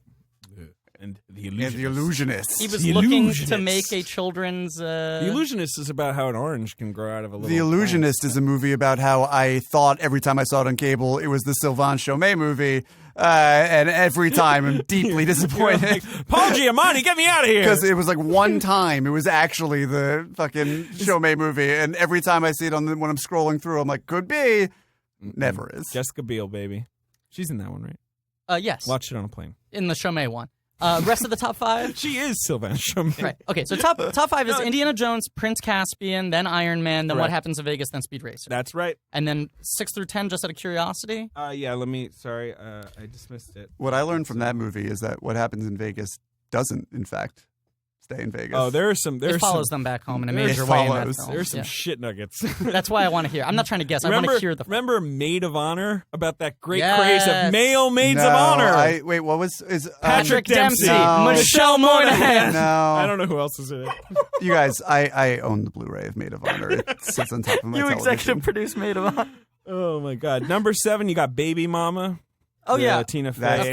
And The
Illusionist.
He was looking to make a children's...
The Illusionist is about how an orange can grow out of a little...
The Illusionist is a movie about how I thought every time I saw it on cable it was the Sylvain Chomet movie, and every time I'm deeply disappointed.
Like, Paul Giamatti, get me out of here!
Because it was like one time it was actually the fucking Chomet movie, and every time I see it when I'm scrolling through, I'm like, could be. Never is.
Jessica Biel, baby. She's in that one, right?
Yes.
Watch it on a plane.
In the Chomet one. Rest of the top five?
She is Sylvain Chomet.
Right. Okay, so top five is Indiana Jones, Prince Caspian, then Iron Man, then What Happens in Vegas, then Speed Racer.
That's right.
And then 6 through 10, just out of curiosity?
Yeah, sorry, I dismissed it.
What I learned from that movie is that What Happens in Vegas doesn't, in fact, stay in Vegas.
Oh,
it follows them back home in a major way in that film.
There's some shit nuggets.
That's why I want to hear. I'm not trying to guess. I want to hear the...
Remember Maid of Honor? About that great craze of male maids of honor.
Wait, what was...
Patrick Dempsey.
No.
Michelle Monaghan.
No.
I don't know who else is in it.
You guys, I own the Blu-ray of Maid of Honor. It sits on top of my television.
You executive produced Maid of Honor.
Oh, my God. Number 7, you got Baby Mama.
Oh, yeah.
Tina Fey.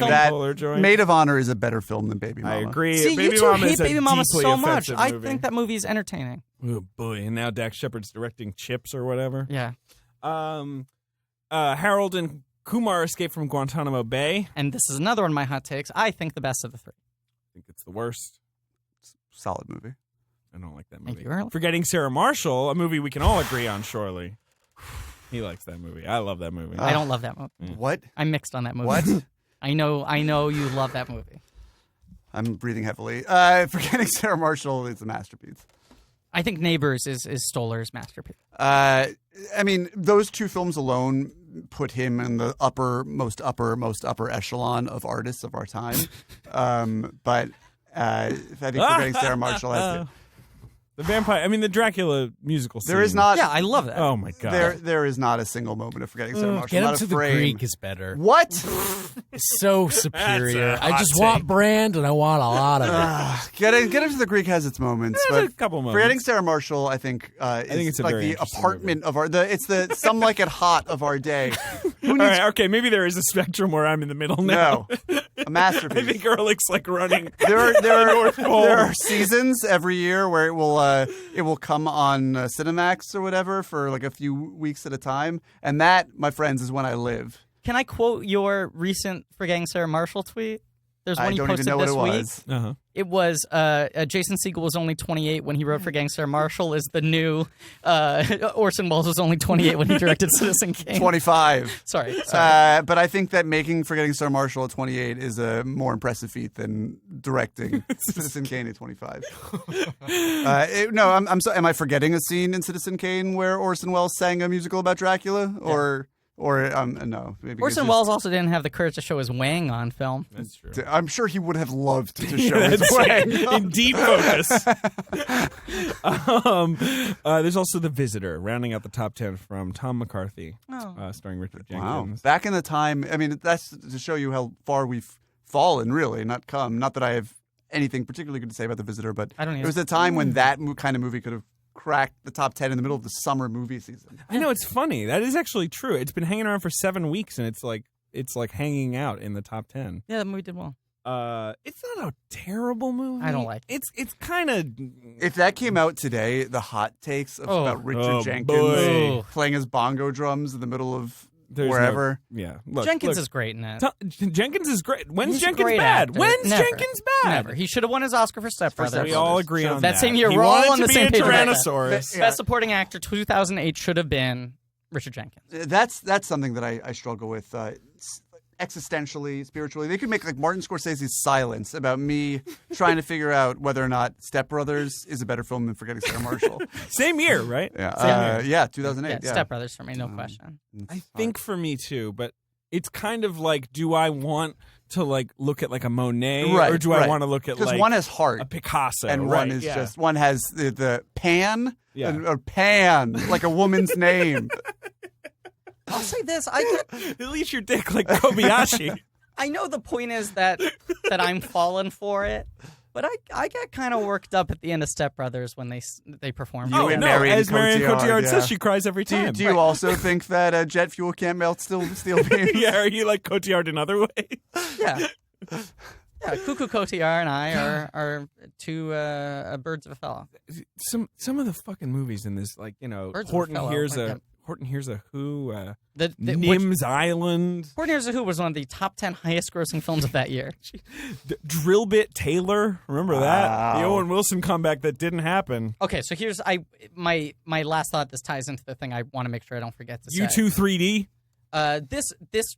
Maid of Honor is a better film than Baby Mama.
I agree.
See,
Baby
you two
Mama
hate Baby Mama so much.
Movie.
I think that movie is entertaining.
Oh, boy. And now Dax Shepard's directing Chips or whatever.
Yeah.
Harold and Kumar escape from Guantanamo Bay.
And this is another one of my hot takes. I think the best of the three.
I think it's the worst.
Solid movie.
I don't like that movie.
Thank you, Earl.
Forgetting Sarah Marshall, a movie we can all agree on, surely. He likes that movie. I love that movie.
I don't love that movie.
Yeah.
What?
I'm mixed on that movie.
What?
I know you love that movie.
I'm breathing heavily. Forgetting Sarah Marshall is a masterpiece.
I think Neighbors is Stoller's masterpiece.
I mean, those two films alone put him in the most upper echelon of artists of our time. But I think Forgetting Sarah Marshall has to.
The the Dracula musical scene.
There is not.
Yeah, I love that.
Oh my God.
There is not a single moment of Forgetting Sarah Marshall.
Get
Not
Up to
a
the
frame.
Greek is better.
What?
It's so superior.
That's a
I
hot
just
take.
want brand and I want a lot of it.
Get Into the Greek has its moments,
There's
but
a couple moments.
Forgetting Sarah Marshall, I think
it's a
like
very
the
interesting
apartment of our. It's the Some Like It Hot of our day.
All right, okay, maybe there is a spectrum where I'm in the middle now.
No, a masterpiece.
I think Ehrlich's like running.
There are seasons every year where it will come on Cinemax or whatever for like a few weeks at a time, and that, my friends, is when I live.
Can I quote your recent Forgetting Sarah Marshall tweet? There's one
I
you
don't
posted
even know
this
what it
week.
was.
Uh-huh.
It was Jason Segel was only 28 when he wrote Forgetting Sarah Marshall. Is the new Orson Welles was only 28 when he directed Citizen Kane.
25.
Sorry.
But I think that making Forgetting Sarah Marshall at 28 is a more impressive feat than directing Citizen Kane at 25. No, I'm sorry. Am I forgetting a scene in Citizen Kane where Orson Welles sang a musical about Dracula? Or no. Maybe
Orson Welles also didn't have the courage to show his wang on film.
That's true.
I'm sure he would have loved to show his wang.
In deep focus. There's also The Visitor, rounding out the top 10 from Tom McCarthy, starring Richard Jenkins.
Wow. Back in the time, I mean, that's to show you how far we've fallen, really, not come. Not that I have anything particularly good to say about The Visitor, but it was a time when that kind of movie could have cracked the top 10 in the middle of the summer movie season.
I know, it's funny. That is actually true. It's been hanging around for 7 weeks, and it's like hanging out in the top 10.
Yeah, the movie did well.
It's not a terrible movie.
I don't like
it. It's kind of...
If that came out today, the hot takes about Richard Jenkins
boy.
playing his bongo drums in the middle of wherever.
Jenkins is great in it.
Jenkins is great. When's
He's
Jenkins
great
bad?
actor.
When's
Never.
Jenkins bad?
Never. He should have won his Oscar for Step Brothers.
We all agree on that.
That same year,
he
we're all
wanted
on the
to
same
be a
page.
Tyrannosaurus.
Best Supporting Actor 2008 should have been Richard Jenkins.
That's something that I struggle with. Existentially, spiritually, they could make like Martin Scorsese's Silence about me trying to figure out whether or not Step Brothers is a better film than Forgetting Sarah Marshall.
Same year, right?
Yeah, 2008. Yeah,
Step Brothers for me, no question.
I think for me too, but it's kind of like, do I want to like look at like a Monet, or do I want to look at like
one has heart,
a Picasso,
and one is just one has the Pan, or Pan, like a woman's name.
I'll say this:
at least your dick like Kobayashi.
I know the point is that I'm falling for it, but I get kind of worked up at the end of Step Brothers when they perform.
As Marion Cotillard says, she cries every time.
Do you also think that jet fuel can't melt steel beams?
Yeah, are you like Cotillard in other ways?
Yeah. Yeah, Cuckoo Cotillard and I are two birds of a fellow.
Some of the fucking movies in this, like, you know, Horton Hears a Who, Nim's Island.
Horton Hears a Who was one of the top 10 highest grossing films of that year.
Drill Bit Taylor, remember that? The Owen Wilson comeback that didn't happen.
Okay, so here's my last thought. This ties into the thing I want to make sure I don't forget to say.
U2 3D.
This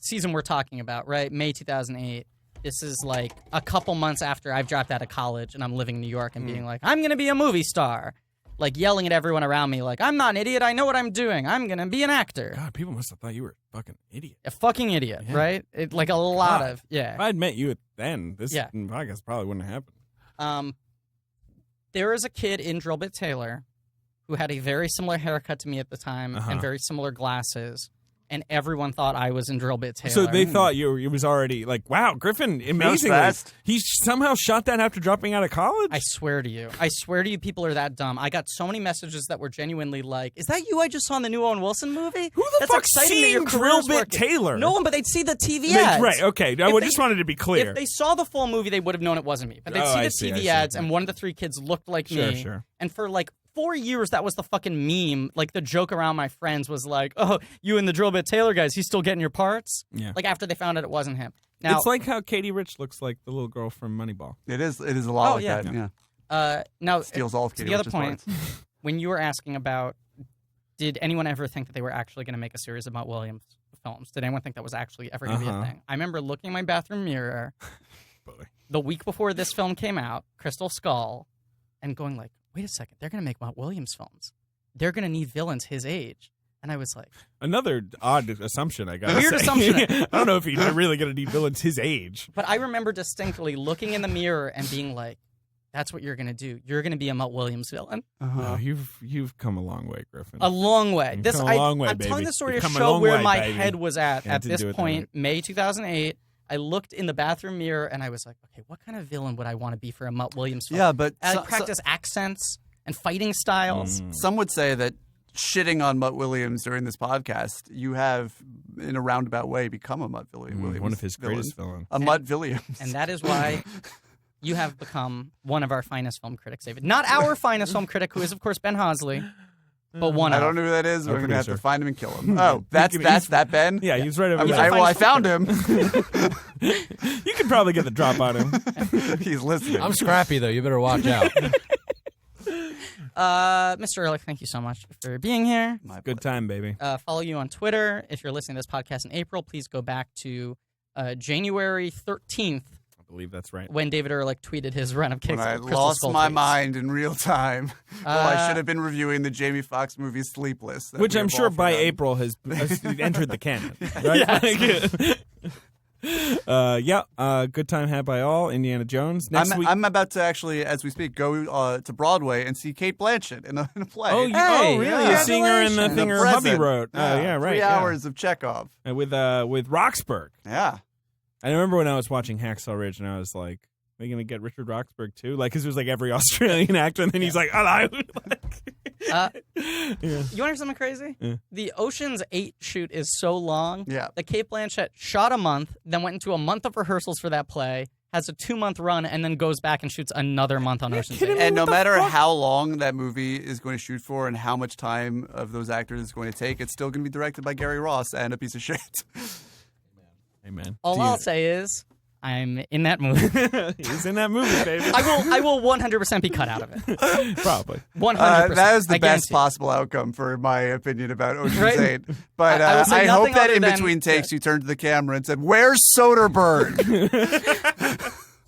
season we're talking about, right? May 2008. This is like a couple months after I've dropped out of college and I'm living in New York and being like, I'm going to be a movie star. Like yelling at everyone around me, like, I'm not an idiot. I know what I'm doing. I'm going to be an actor.
God, people must have thought you were a fucking idiot.
A fucking idiot, right? Like a lot of,
If I'd met you then, this podcast probably wouldn't have happened.
There is a kid in Drill Bit Taylor who had a very similar haircut to me at the time and very similar glasses. And everyone thought I was in Drill Bit Taylor.
So they thought it was already like, wow, Griffin, amazingly. He somehow shot that after dropping out of college?
I swear to you, people are that dumb. I got so many messages that were genuinely like, is that you I just saw in the new Owen Wilson movie?
Who the fuck's seen Drill Bit Taylor?
No one, but they'd see the TV ads.
Right, okay. I just wanted to be clear.
If they saw the full movie, they would have known it wasn't me. But they'd see the TV ads, and one of the three kids looked like me.
Sure.
And for like 4 years, that was the fucking meme. Like, the joke around my friends was like, oh, you and the Drill Bit Taylor guys, he's still getting your parts?
Yeah.
Like, after they found out it wasn't him. Now,
it's like how Katie Rich looks like the little girl from Moneyball.
It is a lot like that, yeah.
Now,
steals all of Katie
the
Rich's
other point,
parts.
when you were asking about, did anyone ever think that they were actually going to make a series of Mutt Williams films? Did anyone think that was actually ever going to be a thing? I remember looking in my bathroom mirror the week before this film came out, Crystal Skull, and going like, wait a second, they're going to make Mutt Williams films. They're going to need villains his age. And I was like...
Another odd assumption, I guess.
Weird assumption.
I don't know if you're really going to need villains his age.
But I remember distinctly looking in the mirror and being like, that's what you're going to do. You're going to be a Mutt Williams villain.
No, you've come a long way, Griffin.
A long way.
You've come a long way,
I'm
baby.
telling the story
You've
to
come a
show
long
where
way,
my
baby.
head was at this point,
that.
May 2008. I looked in the bathroom mirror and I was like, okay, what kind of villain would I want to be for a Mutt Williams film?
Yeah, but...
I practice accents and fighting styles.
Some would say that shitting on Mutt Williams during this podcast, you have, in a roundabout way, become a Mutt Williams.
One of his greatest villains.
Mutt Williams.
And that is why you have become one of our finest film critics, David. Not our finest film critic, who is, of course, Ben Hosley, but one
I
of.
don't know who that is. We're going to have to find him and kill him. Oh, that's that Ben?
Yeah, he's right over there.
I found him.
You could probably get the drop on him.
He's listening.
I'm scrappy, though. You better watch out.
Mr. Ehrlich, thank you so much for being here.
Good time, baby.
Follow you on Twitter. If you're listening to this podcast in April, please go back to January 13th.
I believe that's right.
When David Ehrlich tweeted his run of kicks.
When I lost my mind in real time. I should have been reviewing the Jamie Foxx movie Sleepless.
Which I'm sure by April has entered the canon. Right? Good time had by all. Indiana Jones. Next week.
I'm about to actually, as we speak, go to Broadway and see Kate Blanchett in a play.
Oh, really?
Yeah.
You're seeing her in the thing her hubby wrote. Yeah, right.
3 hours of Chekhov.
And with Roxburgh.
Yeah.
I remember when I was watching Hacksaw Ridge and I was like, are they going to get Richard Roxburgh too? Like, because it was like every Australian actor, and then he's like, oh,
you want to hear something crazy?
Yeah.
The Ocean's 8 shoot is so long
that
Kate Blanchett shot a month, then went into a month of rehearsals for that play, has a 2-month run, and then goes back and shoots another month on Ocean's 8.
And no matter how long that movie is going to shoot for and how much time of those actors is going to take, it's still going to be directed by Gary Ross and a piece of shit.
Amen.
All I'll say is I'm in that movie.
He's in that movie, baby.
I will 100% be cut out of it.
Probably.
100%.
That is the
I
best
guarantee.
possible outcome for my opinion about Ocean's
Right?
8. But
I will say
I hope
nothing
that
other
in
than-
between takes you turned to the camera and said, "Where's Soderbergh?"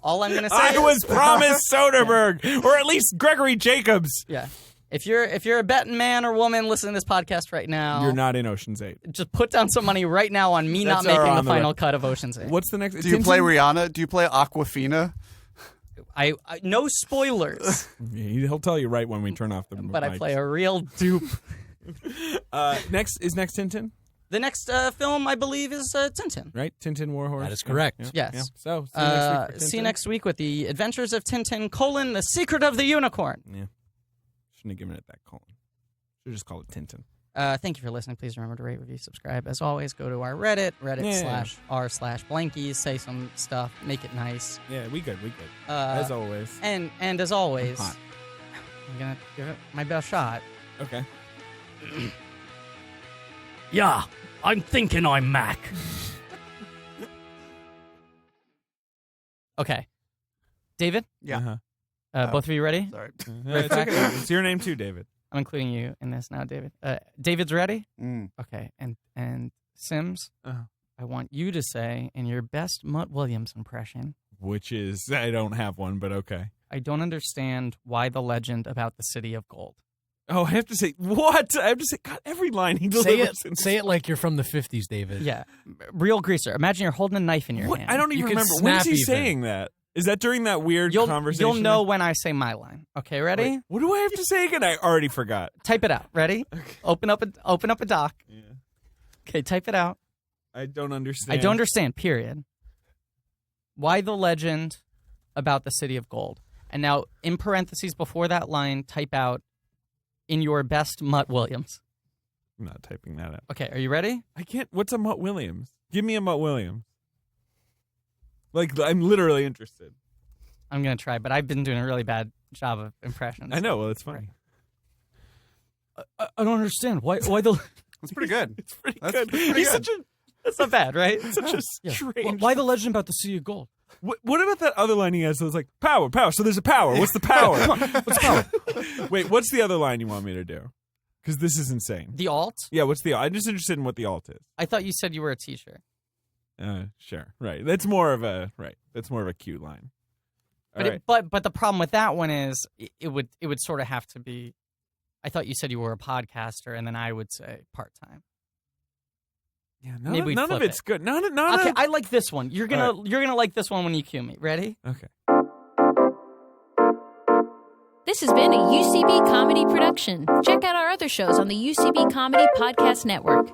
All I'm going to say
I
is,
was promised Soderbergh, or at least Gregory Jacobs.
yeah. If you're a betting man or woman listening to this podcast right now,
You're not in Ocean's 8.
just put down some money right now on me not
That's our
making the
on the
final
record.
cut of Ocean's 8.
What's the next?
Do you play Rihanna? Do you play Aquafina?
I no spoilers,
He'll tell you right when we turn off the
but I
mics.
play a real dupe.
Next Tintin,
The next film, I believe, is Tintin.
right? Tintin Warhorse.
That is correct.
Yeah.
Yes.
Yeah. So, see you next week for
See you
Tintin.
next week with the Adventures of Tintin: The Secret of the Unicorn.
Yeah. Shouldn't have given it that colon. Should just call it Tintin.
Thank you for listening. Please remember to rate, review, subscribe. As always, go to our Reddit/r/blankies. Say some stuff. Make it nice.
Yeah, we good. As always.
And as always,
Hot.
I'm gonna give it my best shot.
Okay.
Yeah, I'm thinking I'm Mac. Okay, David.
Yeah.
Both of you ready?
Sorry.
It's okay. It's your name too, David.
I'm including you in this now, David. David's ready.
Mm.
Okay, and Sims, I want you to say in your best Mutt Williams impression.
Which is, I don't have one, but okay.
I don't understand why the legend about the city of gold.
Oh, I have to say, what? I have to say, God, every line he delivers.
Say it like you're from the 50s, David.
Yeah, real greaser. Imagine you're holding a knife in your
What?
hand.
I don't
You
even
could
remember. When is
snap
he
even.
saying that? Is that during that weird conversation?
You'll know when I say my line. Okay, ready?
Wait, what do I have to say again? I already forgot.
Type it out. Ready?
Okay.
Open up a doc.
Yeah.
Okay, type it out.
I don't understand.
I don't understand, period. Why the legend about the city of gold? And now, in parentheses before that line, type out, in your best Mutt Williams.
I'm not typing that out.
Okay, are you ready?
I can't. What's a Mutt Williams? Give me a Mutt Williams. Like, I'm literally interested.
I'm going to try, but I've been doing a really bad job of impressions.
I know. Well, it's funny.
I don't understand. Why the...
That's pretty good.
It's pretty
That's
good.
pretty
He's
good.
such a
That's not bad, right?
such a strange.
Why the legend about the city of gold?
What about that other line he has? That was like power. So there's a power. What's the power?
What's power?
Wait, what's the other line you want me to do? Because this is insane.
The alt?
Yeah, what's the? I'm just interested in what the alt is.
I thought you said you were a teacher.
Sure. Right. That's more of a cute line. All right.
But the problem with that one is it would sort of have to be. I thought you said you were a podcaster, and then I would say part time.
Yeah,
Maybe
none of
flip
it's
it.
good. None
Okay,
of.
I like this one. You're gonna like this one when you cue me. Ready?
Okay.
This has been a UCB comedy production. Check out our other shows on the UCB Comedy Podcast Network.